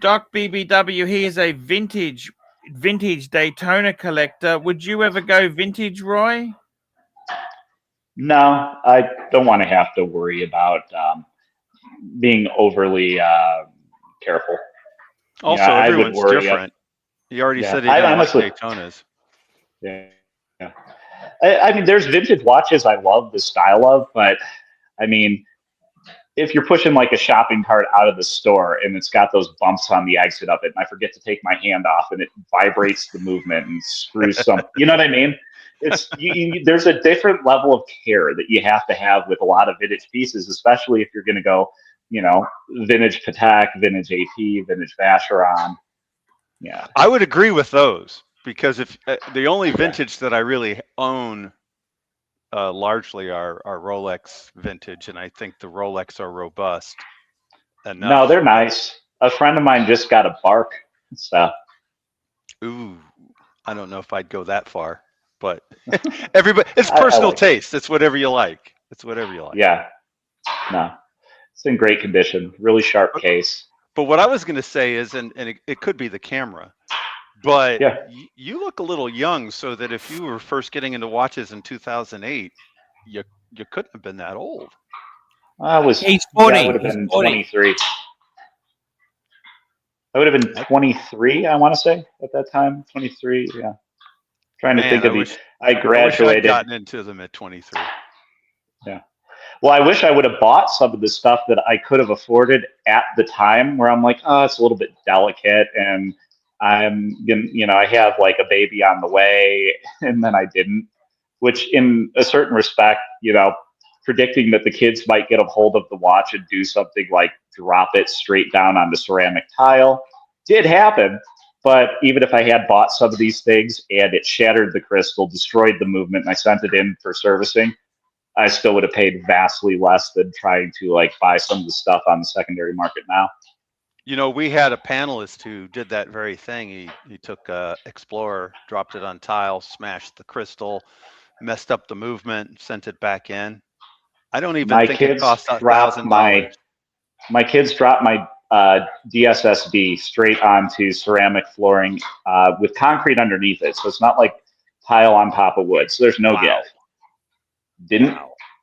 he is a vintage Daytona collector. Would you ever go vintage, Roy? No, I don't want to have to worry about being overly careful. Also, everyone's different. You already said you don't like Daytonas. Yeah. I mean, there's vintage watches I love the style of, but I mean, if you're pushing a shopping cart out of the store and it's got those bumps on the exit of it, and I forget to take my hand off and it vibrates the movement and screws some, you know what I mean? It's there's a different level of care that you have to have with a lot of vintage pieces, especially if you're going to go, vintage Patek, vintage AP, vintage Vacheron. Yeah, I would agree with those because if the only vintage that I really own largely are Rolex vintage, and I think the Rolex are robust enough. No, they're nice. A friend of mine just got a Bark. So, ooh, I don't know if I'd go that far, but everybody, it's personal taste. It's whatever you like. It's whatever you like. Yeah, no, it's in great condition. Really sharp case. But what I was going to say is, and it could be the camera, But Yeah. you look a little young, so that if you were first getting into watches in 2008, you couldn't have been that old. I was. He's Yeah, 40. I would have He's been 40. 23. I would have been 23. I want to say at that time, 23. Yeah. Trying to Man, think of I wish I I'd graduated. gotten into them at 23. Yeah. Well, I wish I would have bought some of the stuff that I could have afforded at the time, where I'm like, oh, it's a little bit delicate, and I have like a baby on the way, and then I didn't. Which, in a certain respect, predicting that the kids might get a hold of the watch and do something like drop it straight down on the ceramic tile did happen. But even if I had bought some of these things and it shattered the crystal, destroyed the movement, and I sent it in for servicing, I still would have paid vastly less than trying to like buy some of the stuff on the secondary market now. We had a panelist who did that very thing. He took a Explorer, dropped it on tile, smashed the crystal, messed up the movement, sent it back in. I don't even think it cost $1,000. My kids dropped my DSSB straight onto ceramic flooring with concrete underneath it, so it's not like tile on top of wood. So there's no give. Didn't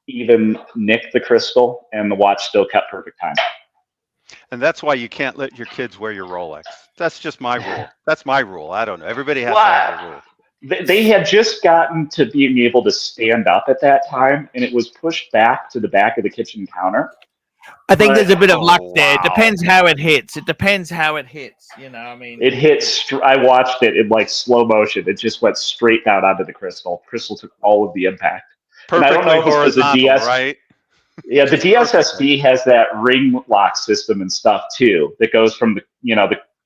even nick the crystal, and the watch still kept perfect time. And that's why you can't let your kids wear your Rolex. That's just my rule. That's my rule. I don't know. Everybody has to have a rule. They had just gotten to being able to stand up at that time, and it was pushed back to the back of the kitchen counter. I think there's a bit of luck there. It wow. depends how it hits. It depends how it hits. I mean, It hit. I watched it in like slow motion. It just went straight down onto the crystal. Crystal took all of the impact. Perfectly and I don't know if it's horizontal, right? Yeah, the DSSB has that ring lock system and stuff too that goes from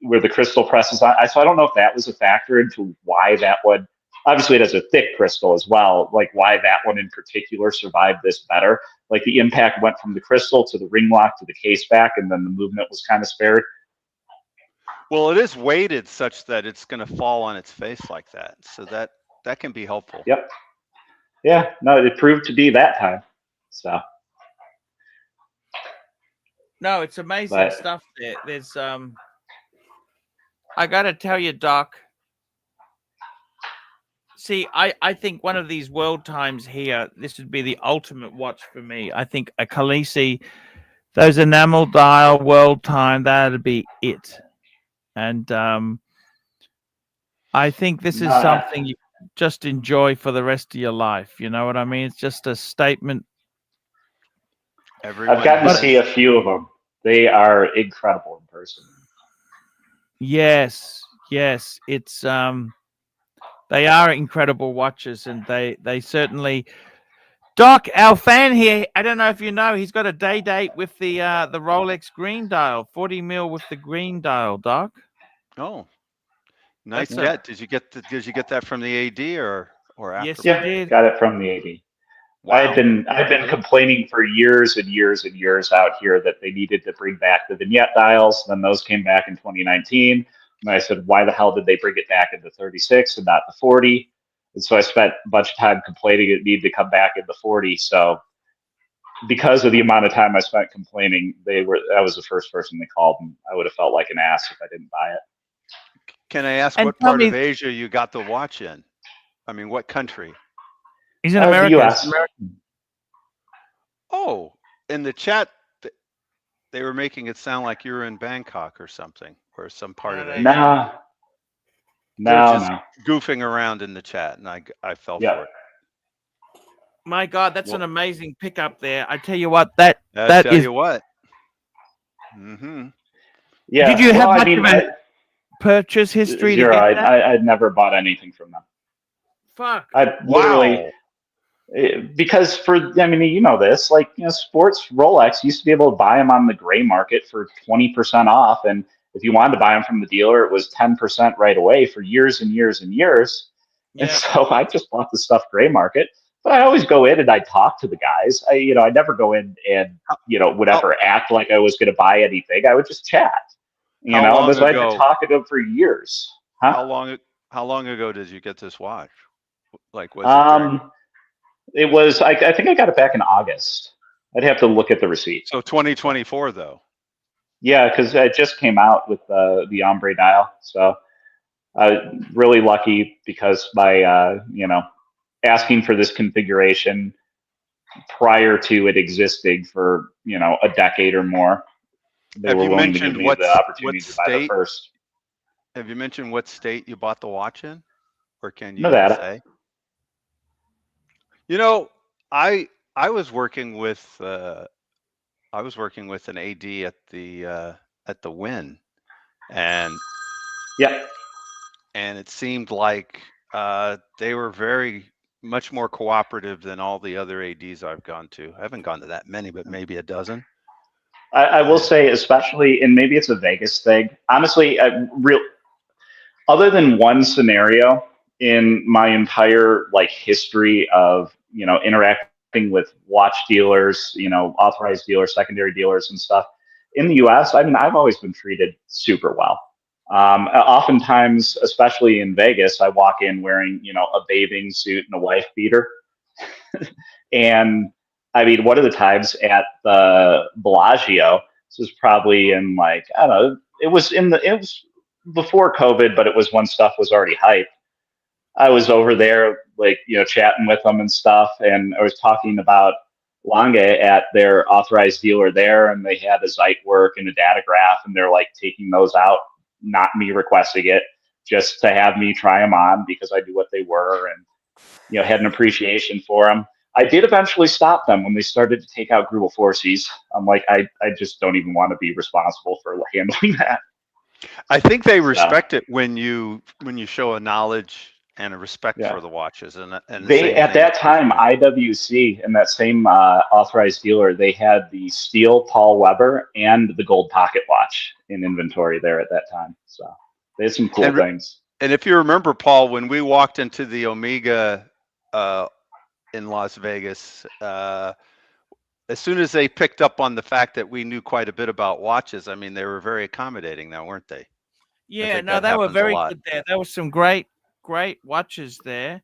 where the crystal presses on. So I don't know if that was a factor into why that one. Obviously, it has a thick crystal as well. Like why that one in particular survived this better. Like the impact went from the crystal to the ring lock to the case back, and then the movement was kind of spared. Well, it is weighted such that it's going to fall on its face like that, so that can be helpful. Yep. Yeah. No, it proved to be that time. So. No, it's amazing stuff there. There's I gotta tell you, Doc. See, I think one of these world times here, this would be the ultimate watch for me. I think a Khaleesi, those enamel dial world time, that'd be it. And I think this is something you just enjoy for the rest of your life. You know what I mean? It's just a statement. I've gotten to see a few of them. They are incredible in person. Yes, it's they are incredible watches, and they certainly. Doc, our fan here, I don't know if you know, he's got a day date with the Rolex green dial, 40 mil with the green dial, Doc. Oh, nice get. Did you get that from the AD or after? Yes, yeah, we did. Got it from the AD. Wow. I've been complaining for years and years and years out here that they needed to bring back the vignette dials. Then those came back in 2019. And I said, why the hell did they bring it back in the 36 and not the 40? And so I spent a bunch of time complaining it needed to come back in the 40. So because of the amount of time I spent complaining, I was the first person they called, and I would have felt like an ass if I didn't buy it. Can I ask what part of Asia you got the watch in? I mean, what country? He's in America. The US. Oh, in the chat, they were making it sound like you were in Bangkok or something, or some part of it. No. Goofing around in the chat, and I fell for it. My God, that's an amazing pickup there. I tell you what, that tell is. You what. Mm-hmm. Yeah. Did you have much of a purchase history? Zero. I'd never bought anything from them. Fuck. I literally. Because you know this, sports Rolex used to be able to buy them on the gray market for 20% off. And if you wanted to buy them from the dealer, it was 10% right away for years and years and years. Yeah. And so I just bought the stuff gray market, but I always go in and I talk to the guys. I never go in and, would ever act like I was going to buy anything. I would just chat, and I've been talking to them for years. Huh? How long ago did you get this watch? It was, I think I got it back in August. I'd have to look at the receipt. So 2024, though. Yeah, because it just came out with the ombre dial. So Really lucky because by asking for this configuration prior to it existing for a decade or more, they Have were you willing to give mentioned me the what opportunity to buy the state? first. Have you mentioned what state you bought the watch in, or can you even Nevada. say? You know, I I was working with an AD at the Win, and Yeah. it seemed like they were very much more cooperative than all the other ADs I've gone to. I haven't gone to that many, but maybe a dozen. I will say, especially, and maybe it's a Vegas thing. Honestly, other than one scenario in my entire history of interacting with watch dealers, authorized dealers, secondary dealers, and stuff in the U.S. I mean, I've always been treated super well. Oftentimes, especially in Vegas, I walk in wearing a bathing suit and a wife beater, and I mean, one of the times at the Bellagio, this was probably in I don't know, it was before COVID, but it was when stuff was already hyped. I was over there, chatting with them and stuff, and I was talking about Lange at their authorized dealer there, and they had a Zeit work and a data graph, and they're taking those out, not me requesting it, just to have me try them on because I knew what they were and had an appreciation for them. I did eventually stop them when they started to take out Grubel 4Cs. I'm like, I just don't even want to be responsible for handling that. I think they respect it when you show a knowledge and a respect Yeah. for the watches, and They at that time IWC and that same authorized dealer, they had the steel Paul Weber and the gold pocket watch in inventory there at that time. So they had some cool things. And if you remember, Paul, when we walked into the Omega in Las Vegas, as soon as they picked up on the fact that we knew quite a bit about watches, I mean, they were very accommodating now, weren't they? Yeah, no, they were very good there. There was some great watches there.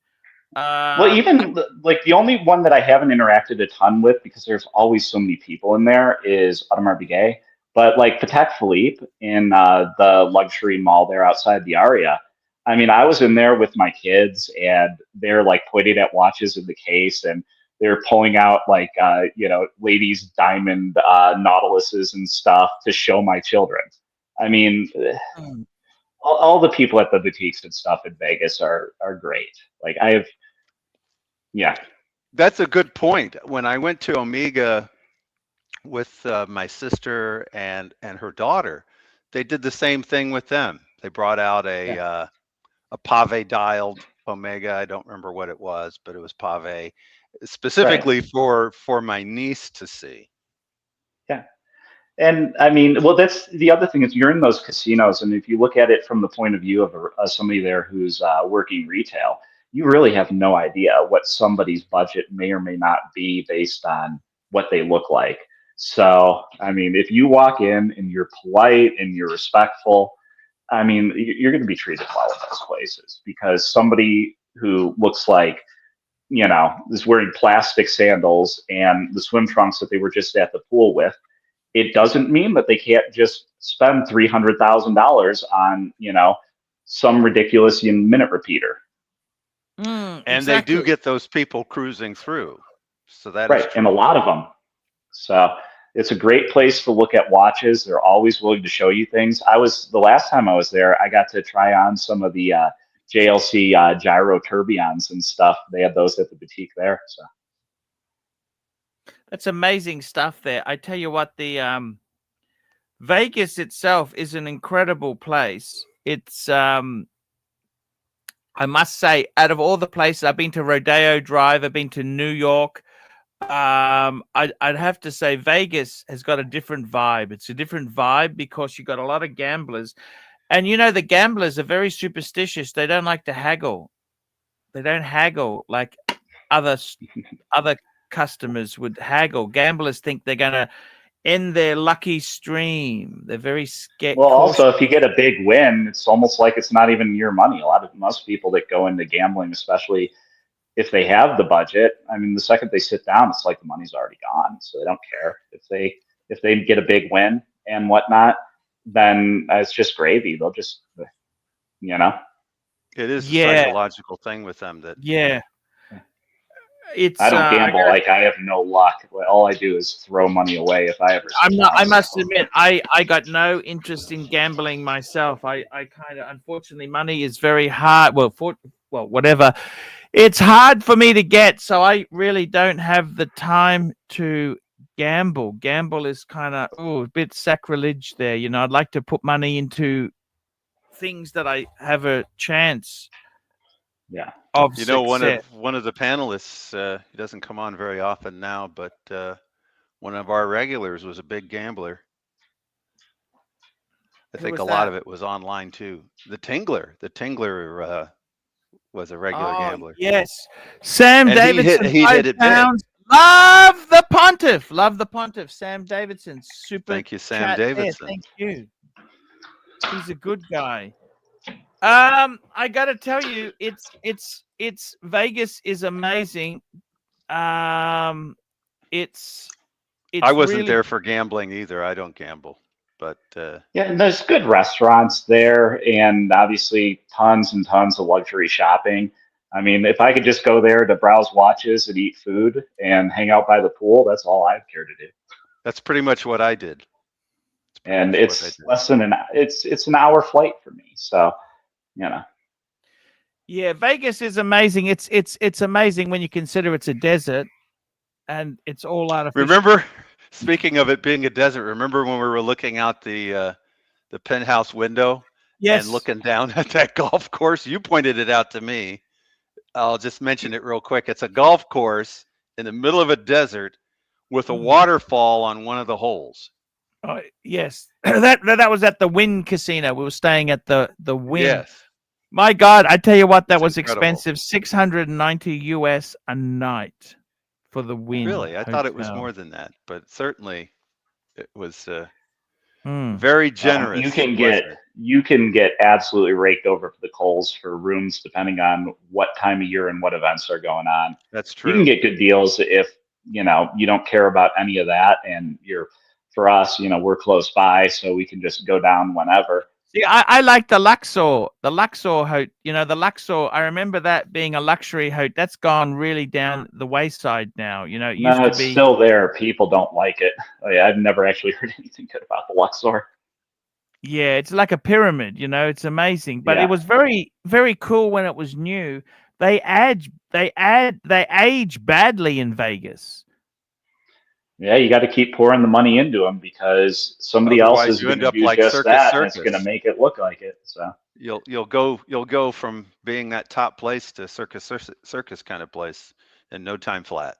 Well, even the only one that I haven't interacted a ton with because there's always so many people in there is Audemars Piguet. But Patek Philippe in the luxury mall there outside the Aria, I mean, I was in there with my kids and they're pointing at watches in the case and they're pulling out ladies' diamond Nautiluses and stuff to show my children. I mean, all the people at the boutiques and stuff in Vegas are great. Yeah. That's a good point. When I went to Omega with my sister and her daughter, they did the same thing with them. They brought out a pave dialed Omega. I don't remember what it was, but it was pave specifically for my niece to see. Yeah. And I mean, well, that's the other thing is you're in those casinos, and if you look at it from the point of view of somebody there who's working retail, you really have no idea what somebody's budget may or may not be based on what they look like. So, I mean, if you walk in and you're polite and you're respectful, I mean, you're going to be treated well in those places because somebody who looks like, is wearing plastic sandals and the swim trunks that they were just at the pool with, it doesn't mean that they can't just spend $300,000 on, some ridiculous minute repeater. And they do get those people cruising through. So that right, is true. And a lot of them. So it's a great place to look at watches. They're always willing to show you things. The last time I was there, I got to try on some of the JLC gyro tourbillons and stuff. They had those at the boutique there. So that's amazing stuff there. I tell you what, the Vegas itself is an incredible place. It's I must say, out of all the places I've been to, Rodeo Drive, I've been to New York. I'd have to say Vegas has got a different vibe. It's a different vibe because you got a lot of gamblers, and the gamblers are very superstitious. They don't like to haggle. They don't haggle like other customers would haggle. Gamblers think they're going to end their lucky stream. They're very scared. Well, also, if you get a big win, it's almost like it's not even your money. Most people that go into gambling, especially if they have the budget, I mean, the second they sit down, it's like the money's already gone. So they don't care if they get a big win and whatnot. Then it's just gravy. They'll just, It is a Yeah, psychological thing with them that yeah. It's I don't gamble. gotta- Like I have no luck. All I do is throw money away if I ever sit I'm not. down. I must So, admit, I got no interest in gambling myself. I kind of, unfortunately, money is very hard. Well, whatever. It's hard for me to get, so I really don't have the time to gamble. Gamble is kind of a bit sacrilege there. You know, I'd like to put money into things that I have a chance yeah. of you know success. one of the panelists. He doesn't come on very often now, but one of our regulars was a big gambler. I Who think was a lot that? of it was online too. The Tingler was a regular Oh, gambler. yes. Sam And Davidson, he hit it big. £5. Love the pontiff. Love the pontiff. Sam Davidson. Super Thank you, Sam chat there. Davidson. Thank you. He's a good guy. I gotta tell you, it's Vegas is amazing. It's I wasn't really there for gambling either. I don't gamble, but Yeah, and there's good restaurants there, and obviously tons and tons of luxury shopping. I mean, if I could just go there to browse watches and eat food and hang out by the pool, that's all I care to do. that's pretty much what I did. And it's less than it's an hour flight for me. So, you know. yeah, Vegas is amazing. It's amazing when you consider it's a desert and it's all artificial. Remember, speaking of it being a desert, remember when we were looking out the penthouse window Yes. and looking down at that golf course? You pointed it out to me. I'll just mention it real quick. It's a golf course in the middle of a desert with a waterfall on one of the holes. Oh, yes. That was at the Wynn Casino. We were staying at the Wynn. Yes. My God, I tell you what, that It's was incredible. expensive. $690 US a night for the Wynn. Really? I thought it was hotel. more than that, but certainly it was Mm. very generous. You can get absolutely raked over the coals for rooms depending on what time of year and what events are going on. That's You true. can get good deals if you don't care about any of that, and for us, we're close by, so we can just go down whenever. See, I like the Luxor. The Luxor hotel. The Luxor. I remember that being a luxury hotel. That's gone really down the wayside now. It used No, to it's be. still there. People don't like it. I've never actually heard anything good about the Luxor. Yeah, it's like a pyramid. It's amazing. But Yeah. it was very, very cool when it was new. They age badly in Vegas. Yeah, you got to keep pouring the money into them because somebody else Otherwise, is you going end to up do like just Circus that, and it's Circus. going to make it look like it. So You'll go from being that top place to circus kind of place in no time flat.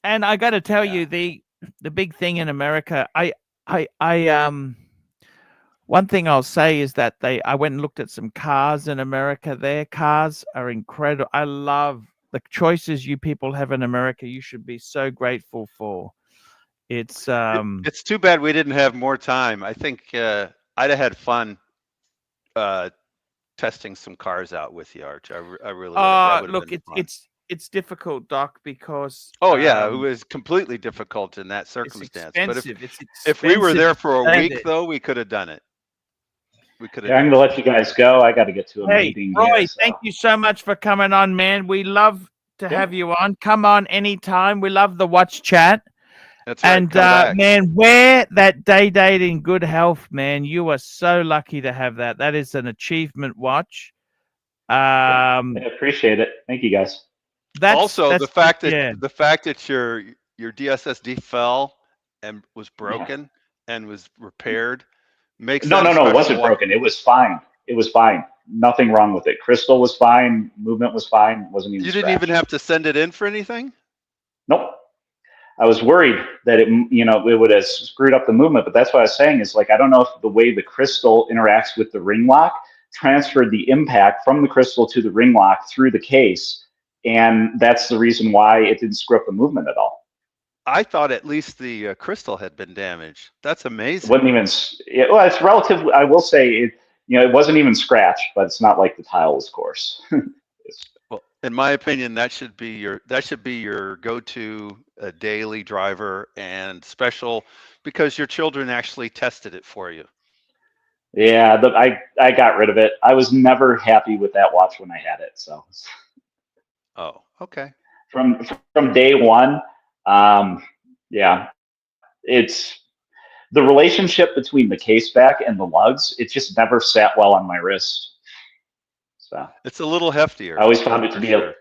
And I got to tell you, the big thing in America, one thing I'll say is that I went and looked at some cars in America. Their cars are incredible. I love the choices you people have in America. You should be so grateful for. It's too bad we didn't have more time. I think I'd have had fun testing some cars out with you, Arch. I really would. That would have look, been fun. it's difficult, Doc, because Oh yeah, it was completely difficult in that it's circumstance. expensive. But It's if we were expensive there to for a stand week, it. though, we could have done it. We could have. yeah, I'm going to let you guys go. I got to get to a Hey, meeting Roy, here. So. thank you so much for coming on, man. We love to have you on. Come on anytime. We love the watch chat. That's right. And Come back. man, wear that day date in good health, man. You are so lucky to have that. That is an achievement watch. I appreciate it. Thank you, guys. Also, the fact that yeah. your DSSD fell and was broken and was repaired makes No, that a it wasn't special watch. broken. It was fine. It was fine. Nothing wrong with it. Crystal was fine. Movement was fine. Wasn't even. You didn't even have to send it in for anything? Nope. I was worried that it would have screwed up the movement, but that's what I was saying is, like, I don't know if the way the crystal interacts with the ring lock transferred the impact from the crystal to the ring lock through the case, and that's the reason why it didn't screw up the movement at all. I thought at least the crystal had been damaged. That's amazing. It wasn't even. Well, it's relatively. I will say it wasn't even scratched, but it's not like the tile was coarse. Well, in my opinion, that should be your go-to daily driver and special, because your children actually tested it for you. Yeah, I got rid of it. I was never happy with that watch when I had it. So Oh, okay. from day one, yeah, it's the relationship between the case back and the lugs. It just never sat well on my wrist. So It's a little heftier. I always found it to for be sure.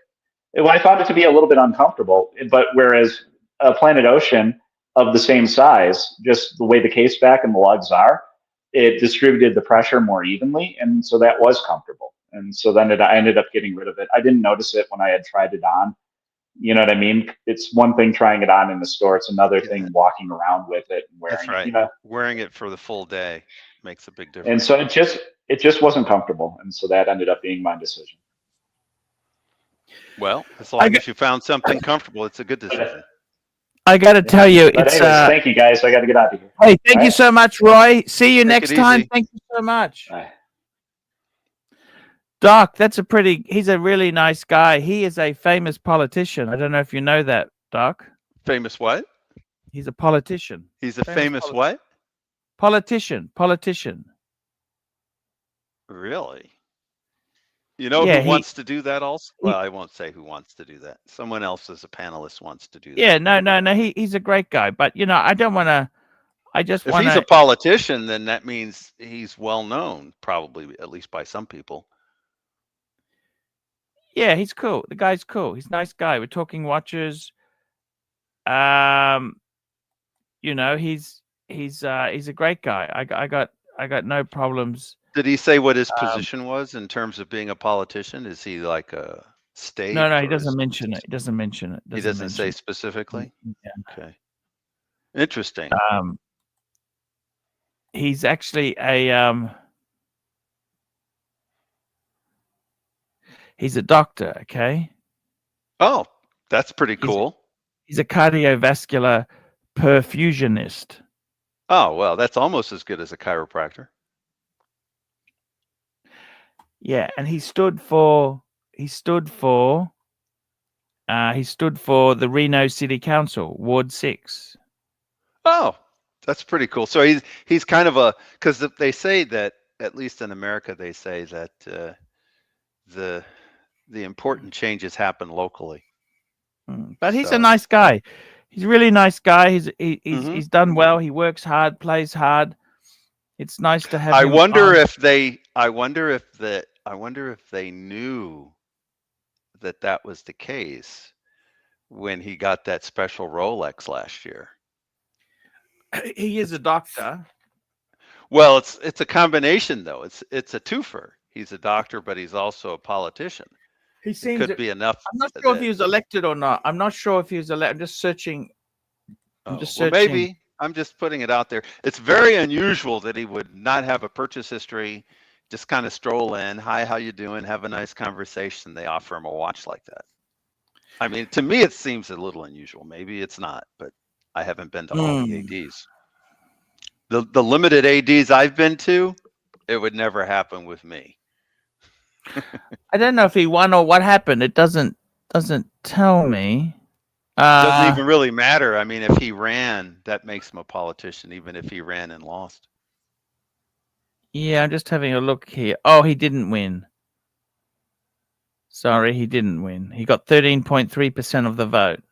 well, I found it to be a little bit uncomfortable. But whereas a Planet Ocean of the same size, just the way the case back and the lugs are, it distributed the pressure more evenly, and so that was comfortable. And so then I ended up getting rid of it. I didn't notice it when I had tried it on. You know what I mean? It's one thing trying it on in the store; it's another thing walking around with it and wearing That's right. it. You know, Wearing it for the full day makes a big difference. and so it just wasn't comfortable, and so that ended up being my decision. Well, as long as you found something comfortable, it's a good decision. I got to tell you, But it's. anyways, thank you guys. I got to get out of here. Hey, thank All you right? so much, Roy. See you Take next it time. easy. Thank you so much. Bye. Doc, he's a really nice guy. He is a famous politician. I don't know if you know that, Doc. Famous what? He's a politician. He's a famous what? Politician. Really? You know Yeah, who wants to do that also? Well, I won't say who wants to do that. Someone else as a panelist wants to do that. Yeah, no. He's a great guy. But, I don't want to. I just If want he's a to. politician, then that means he's well known, probably, at least by some people. Yeah, he's cool. The guy's cool. He's a nice guy. We're talking watches. He's a great guy. I got no problems. Did he say what his position was in terms of being a politician? Is he like a state? No, he doesn't mention it. He doesn't mention it. He doesn't say specifically? Yeah. Okay. Interesting. He's actually he's a doctor, okay? Oh, that's pretty cool. He's a cardiovascular perfusionist. Oh, well, that's almost as good as a chiropractor. Yeah, and he stood for the Reno City Council, Ward 6. Oh, that's pretty cool. So he's kind of because they say that, at least in America, they say that the important changes happen locally. But he's a nice guy. He's a really nice guy. He's done well. He works hard, plays hard. It's nice to have. I wonder if they knew that was the case when he got that special Rolex last year. He is a doctor. Well, it's a combination though. It's a twofer. He's a doctor, but he's also a politician. He seems could be enough. I'm not sure if he was elected or not. I'm not sure if he was elected. I'm just searching. Well, maybe. I'm just putting it out there. It's very unusual that he would not have a purchase history, just kind of stroll in. Hi, how you doing? Have a nice conversation. They offer him a watch like that. I mean, to me, it seems a little unusual. Maybe it's not, but I haven't been to all the ADs. The limited ADs I've been to, it would never happen with me. I don't know if he won or what happened. It doesn't tell me. Doesn't even really matter. I mean, if he ran, that makes him a politician, even if he ran and lost. Yeah, I'm just having a look here. Oh, he didn't win. Sorry, he didn't win. He got 13.3% of the vote.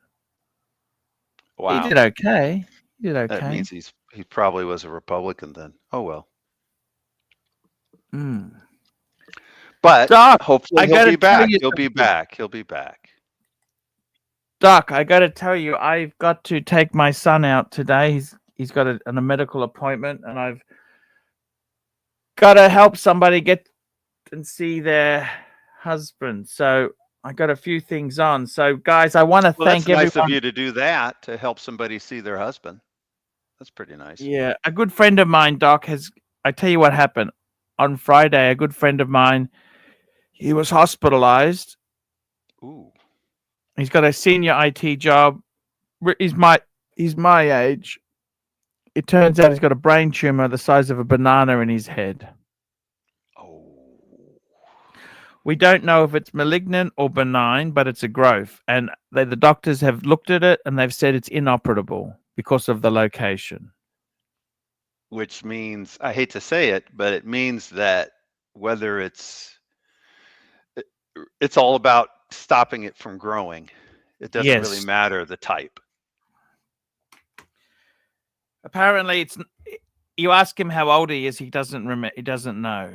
Wow. He did okay. That means he probably was a Republican then. Oh well. But Doc, hopefully he'll be back. He'll be back. Doc, I got to tell you, I've got to take my son out today. He's got a medical appointment, and I've got to help somebody get and see their husband. So I got a few things on. So guys, I want to thank everyone. That's nice of you to do that, to help somebody see their husband. That's pretty nice. Yeah, a good friend of mine, Doc, I tell you what happened. On Friday, a good friend of mine, he was hospitalized. Ooh. He's got a senior IT job. He's my age. It turns out he's got a brain tumor the size of a banana in his head. Oh. We don't know if it's malignant or benign, but it's a growth. And the doctors have looked at it and they've said it's inoperable because of the location. which means, I hate to say it, but it means that whether it's all about stopping it from growing. It doesn't really Yes. matter the type. Apparently, it's. You ask him how old he is, he doesn't remember. He doesn't know.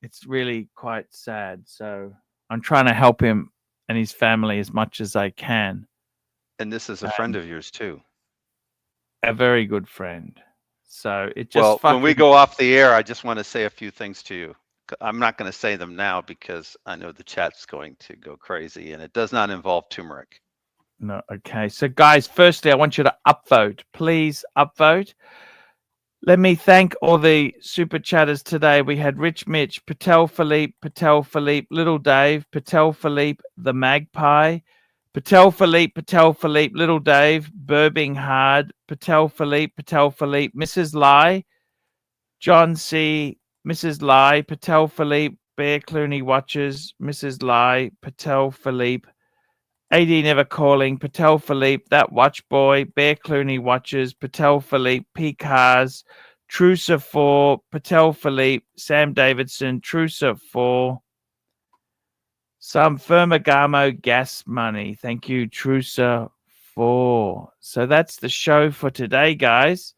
It's really quite sad. So I'm trying to help him and his family as much as I can. And this is a friend of yours too. A very good friend. So it just. Well, when we go off the air, I just want to say a few things to you. I'm not going to say them now because I know the chat's going to go crazy, and it does not involve turmeric. No, okay. So, guys, firstly, I want you to upvote. Please upvote. Let me thank all the super chatters today. We had Rich Mitch, Patel Philippe, Little Dave, Patel Philippe, the Magpie, Patel Philippe, Little Dave, Burbing Hard, Patel Philippe, Mrs. Lai, John C., Mrs. Lai, Patel Philippe, Bear Clooney Watches, Mrs. Lai, Patel Philippe, AD Never Calling, Patel Philippe, That Watch Boy, Bear Clooney Watches, Patel Philippe, P Cars, Trusa 4, Patel Philippe, Sam Davidson, Trusa 4, some Fermagamo Gas Money. Thank you, Trusa 4. So that's the show for today, guys.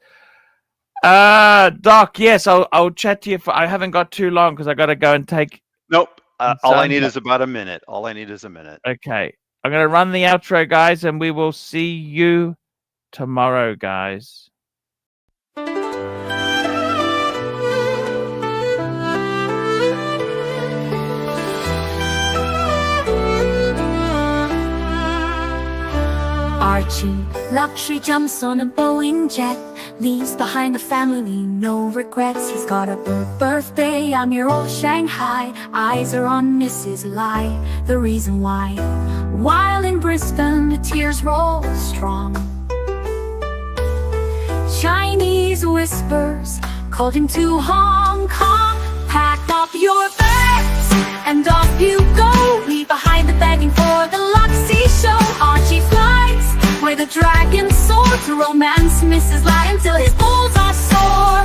Doc, yes, I'll chat to you. I haven't got too long because I got to go and take. Nope. All I need is about a minute. All I need is a minute. Okay. I'm going to run the outro, guys, and we will see you tomorrow, guys. ArchieLuxury jumps on a Boeing jet, leaves behind the family, no regrets. He's got a birthday, I'm your old Shanghai. Eyes are on Mrs. Lai, the reason why. While in Brisbane, the tears roll strong. Chinese whispers called him to Hong Kong. Pack up your bags and off you go. Leave behind the begging for the Luxy show. Archie flies where the dragon soared to romance Mrs. Lai until his balls are sore.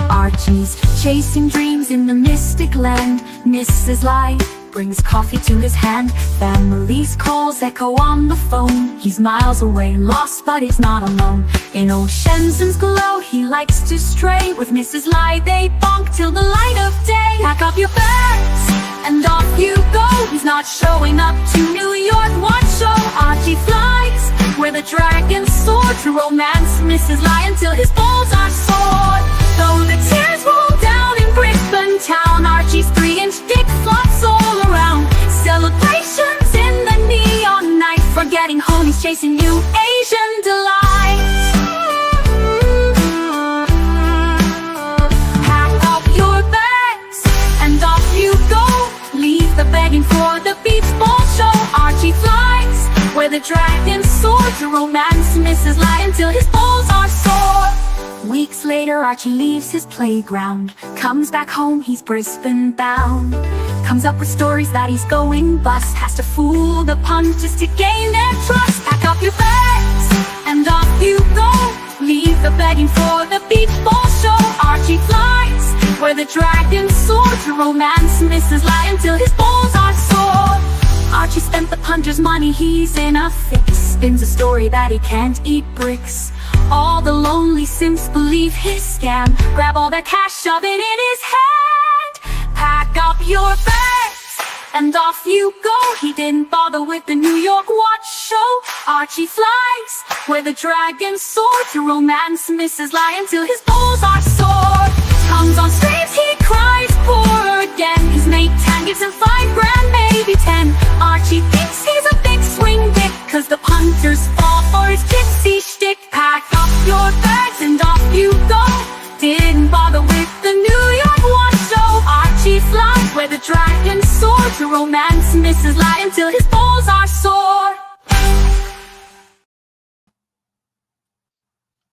Archie's chasing dreams in the mystic land. Mrs. Lai brings coffee to his hand. Family's calls echo on the phone. He's miles away, lost, but he's not alone. In old Shenzhen's glow, he likes to stray. With Mrs. Lai, they bonk till the light of day. Pack up your bags and off you go. He's not showing up to New York Watch Show. Archie flies where the dragons soar to romance Mrs. Lai until his balls are sore. Though the tears roll down in Brisbane town, Archie's 3-inch dick flops all around. Celebrations in the neon night, forgetting home, he's chasing new Asian delights. Pack up your bags and off you go. Leave the begging for the beach ball show. Archie flies where the dragons soar to romance Mrs. Lai until his balls are sore. Weeks later, Archie leaves his playground, comes back home, he's Brisbane bound. Comes up with stories that he's going bust, has to fool the punters to gain their trust. Pack up your bags and off you go. Leave the begging for the beach ball show. Archie flies where the dragons soar to romance Mrs. Lai until his balls are sore. Archie spent the punter's money, he's in a fix. Spins a story that he can't eat bricks. All the lonely simps believe his scam. Grab all that cash, shove it in his hand. Pack up your bags and off you go. He didn't bother with the New York Watch Show. Archie flies where the dragons soar to romance Mrs. Lai until his balls are sore. Comes on streams, he cries poor again. His mate Tan gives him $5 grand, maybe 10. Archie thinks he's a big swing dick, cause the punters fall for his gypsy shtick. Pack up your bags and off you go. Didn't bother with the New York Watch Show. Archie flies where the dragons soar to romance Mrs. Lai until his balls are sore.